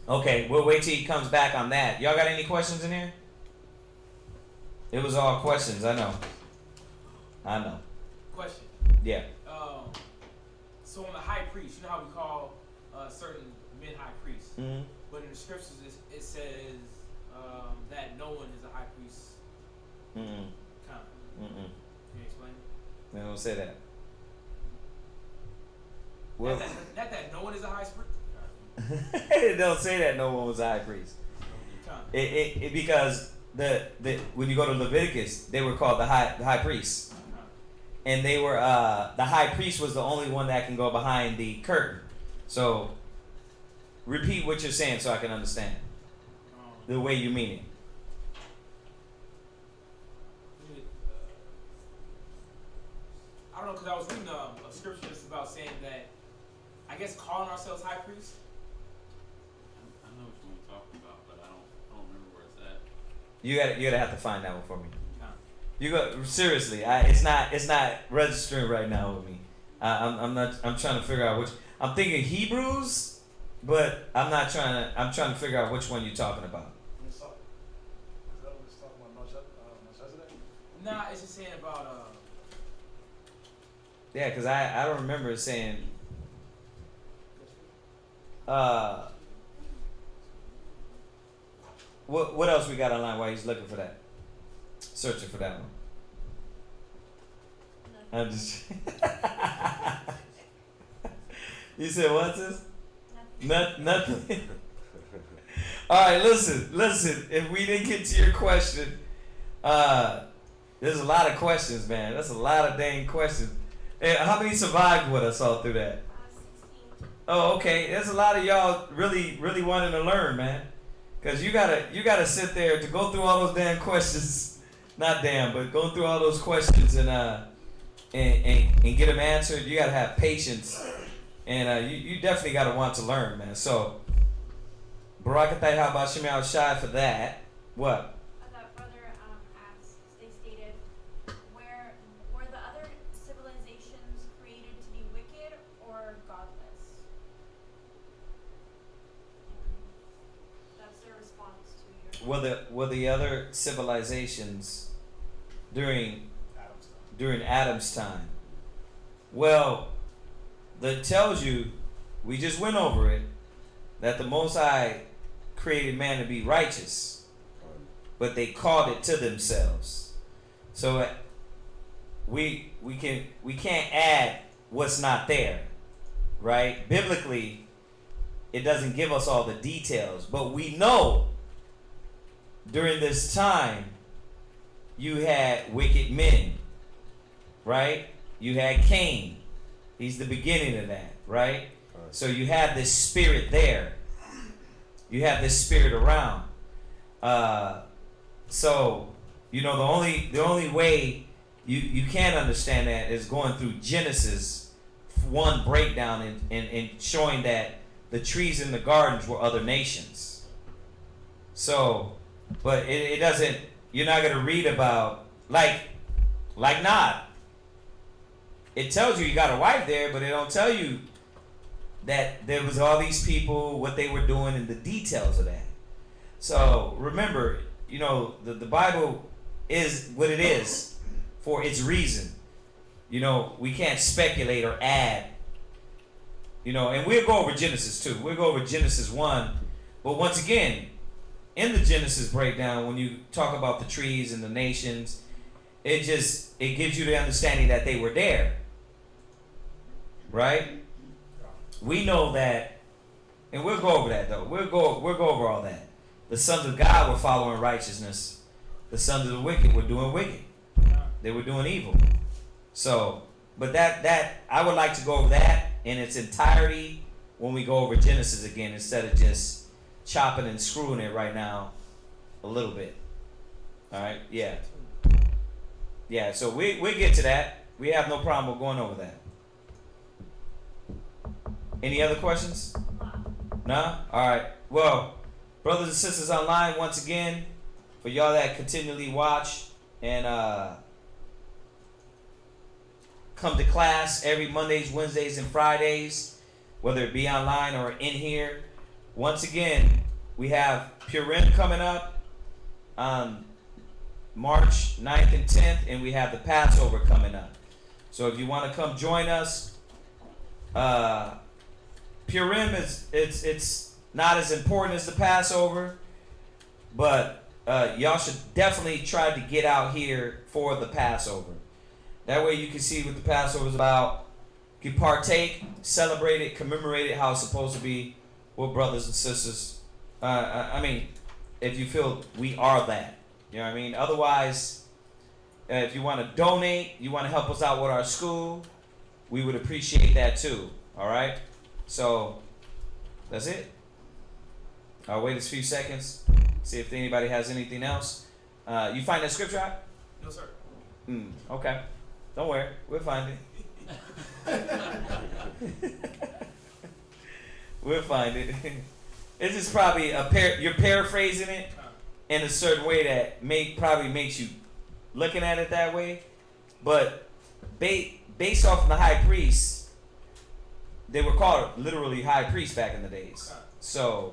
Okay, we'll wait till he comes back on that. Y'all got any questions in here? It was all questions. I know. Question. Yeah. So on the high priest, you know how we call certain men high priests, Mm-hmm. but in the scriptures it says that no one is a high priest. Mm-mm. Kind of. Mm-mm. Can you explain? They don't say that. Well, not that no one is a high priest. It don't say that no one was a high priest. It because the when you go to Leviticus, they were called the high priests, and they were the high priest was the only one that can go behind the curtain. So repeat what you're saying so I can understand the way you mean it. I don't know, because I was reading a scripture just about saying that, I guess calling ourselves high priests. I know what you're talking about, but I don't remember where it's at. You gotta have to find that one for me. You go seriously. It's not registering right now with me. I'm trying to figure out which. I'm thinking Hebrews, but I'm trying to figure out which one you're talking about. Is that what it's talking about? Melchizedek? Nah, it's just saying about Yeah, because I don't remember it saying. What else we got online while he's looking for that? Searching for that one. I'm just. You said what's this? Nothing. All right, listen. If we didn't get to your question, there's a lot of questions, man. That's a lot of dang questions. Hey, how many survived with us all through that? 16. Oh, okay. There's a lot of y'all really wanting to learn, man. Cause you gotta sit there to go through all those damn questions. Not damn, but go through all those questions and get them answered. You gotta have patience, and you definitely gotta want to learn, man. So, Barakatai, how about Shemi Al-Shai for that? What? That brother asked, they stated, were the other civilizations created to be wicked or godless? That's their response to your. Were the other civilizations during Adam's time? Well, that tells you, we just went over it, that the Most High created man to be righteous, but they called it to themselves. So we can't add what's not there, right? Biblically, it doesn't give us all the details, but we know during this time you had wicked men, right? You had Cain. He's the beginning of that, right? So you have this spirit there. You have this spirit around. So the only way you can understand that is going through Genesis 1 breakdown and showing that the trees in the gardens were other nations. So, but it doesn't. You're not gonna read about like Nod. It tells you got a wife there, but it don't tell you that there was all these people, what they were doing, and the details of that. So remember, the Bible is what it is for its reason. We can't speculate or add. And we'll go over Genesis too. We'll go over Genesis 1. But once again, in the Genesis breakdown, when you talk about the trees and the nations, it gives you the understanding that they were there. Right? We know that, and we'll go over that though. We'll go over all that. The sons of God were following righteousness. The sons of the wicked were doing wicked. They were doing evil. So, but that I would like to go over that in its entirety when we go over Genesis again, instead of just chopping and screwing it right now a little bit. All right? Yeah. Yeah, so we get to that. We have no problem with going over that. Any other questions? No? All right. Well, brothers and sisters online, once again, for y'all that continually watch and come to class every Mondays, Wednesdays, and Fridays, whether it be online or in here, once again, we have Purim coming up. March 9th and 10th, and we have the Passover coming up. So if you want to come join us, Purim it's not as important as the Passover, but y'all should definitely try to get out here for the Passover. That way you can see what the Passover is about. You can partake, celebrate it, commemorate it how it's supposed to be with brothers and sisters. I mean, if you feel we are that. You know what I mean? Otherwise, if you want to donate, you want to help us out with our school, we would appreciate that too. All right? So, that's it. I'll wait a few seconds, see if anybody has anything else. You find that scripture out? No, sir. Okay. Don't worry. We'll find it. We'll find it. It's just probably you're paraphrasing it in a certain way that probably makes you looking at it that way. But based off of the high priests, they were called literally high priests back in the days. So,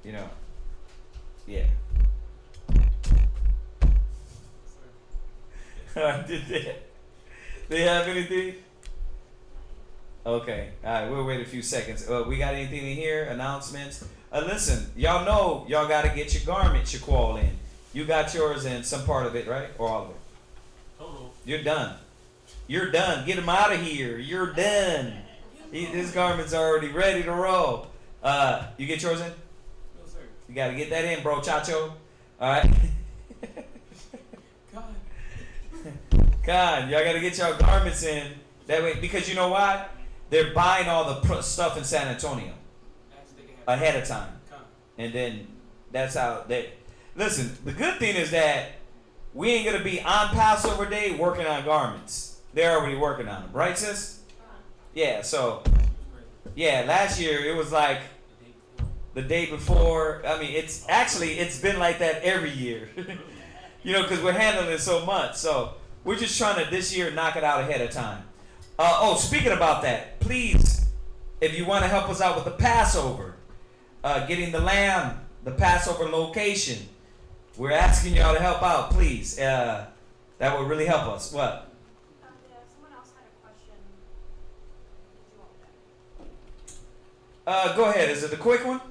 you know, yeah. Did they have anything? Okay. All right. We'll wait a few seconds. We got anything in here? Announcements? Listen, y'all know y'all got to get your garment, your qual in. You got yours in some part of it, right? Or all of it? Total. You're done. You're done. Get him out of here. You're done. His garment's already ready to roll. You get yours in? No, sir. You got to get that in, bro, chacho. All right. God, y'all got to get y'all garments in that way, because you know why? They're buying all the stuff in San Antonio ahead of time, and then that's how they. Listen, the good thing is that we ain't gonna be on Passover Day working on garments. They're already working on them, right, sis? Yeah. So, yeah. Last year it was like the day before. I mean, it's been like that every year. You know, because we're handling it so much. So we're just trying to this year knock it out ahead of time. Speaking about that, please, if you want to help us out with the Passover, getting the lamb, the Passover location, we're asking y'all to help out, please. That would really help us. What? Yeah, someone else had a question. Did you want that? Go ahead. Is it a quick one? It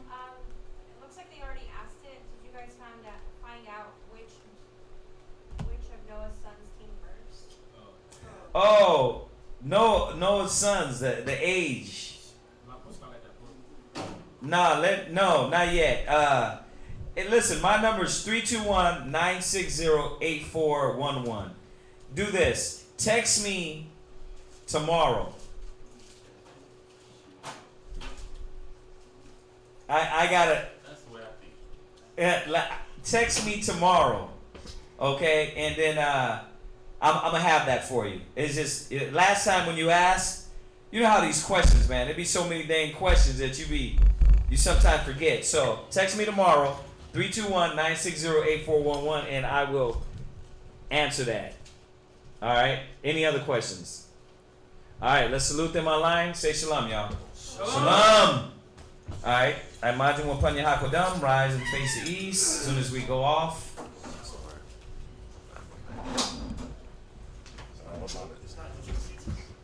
looks like they already asked it. Did you guys find out which of Noah's sons came first? Oh, no, Noah's sons, the age. No, not yet. Hey, listen, my number is 321-960-8411. Do this. Text me tomorrow. I gotta. That's the way I think. Text me tomorrow, okay? And then I'm gonna have that for you. It's just last time when you asked, you know how these questions, man. There be so many dang questions that you sometimes forget. So text me tomorrow, 321-960-8411, and I will answer that. All right. Any other questions? All right. Let's salute them online. Say shalom, y'all. Shalom. All right. I imagine we'll put your hakodam, rise and face the east as soon as we go off.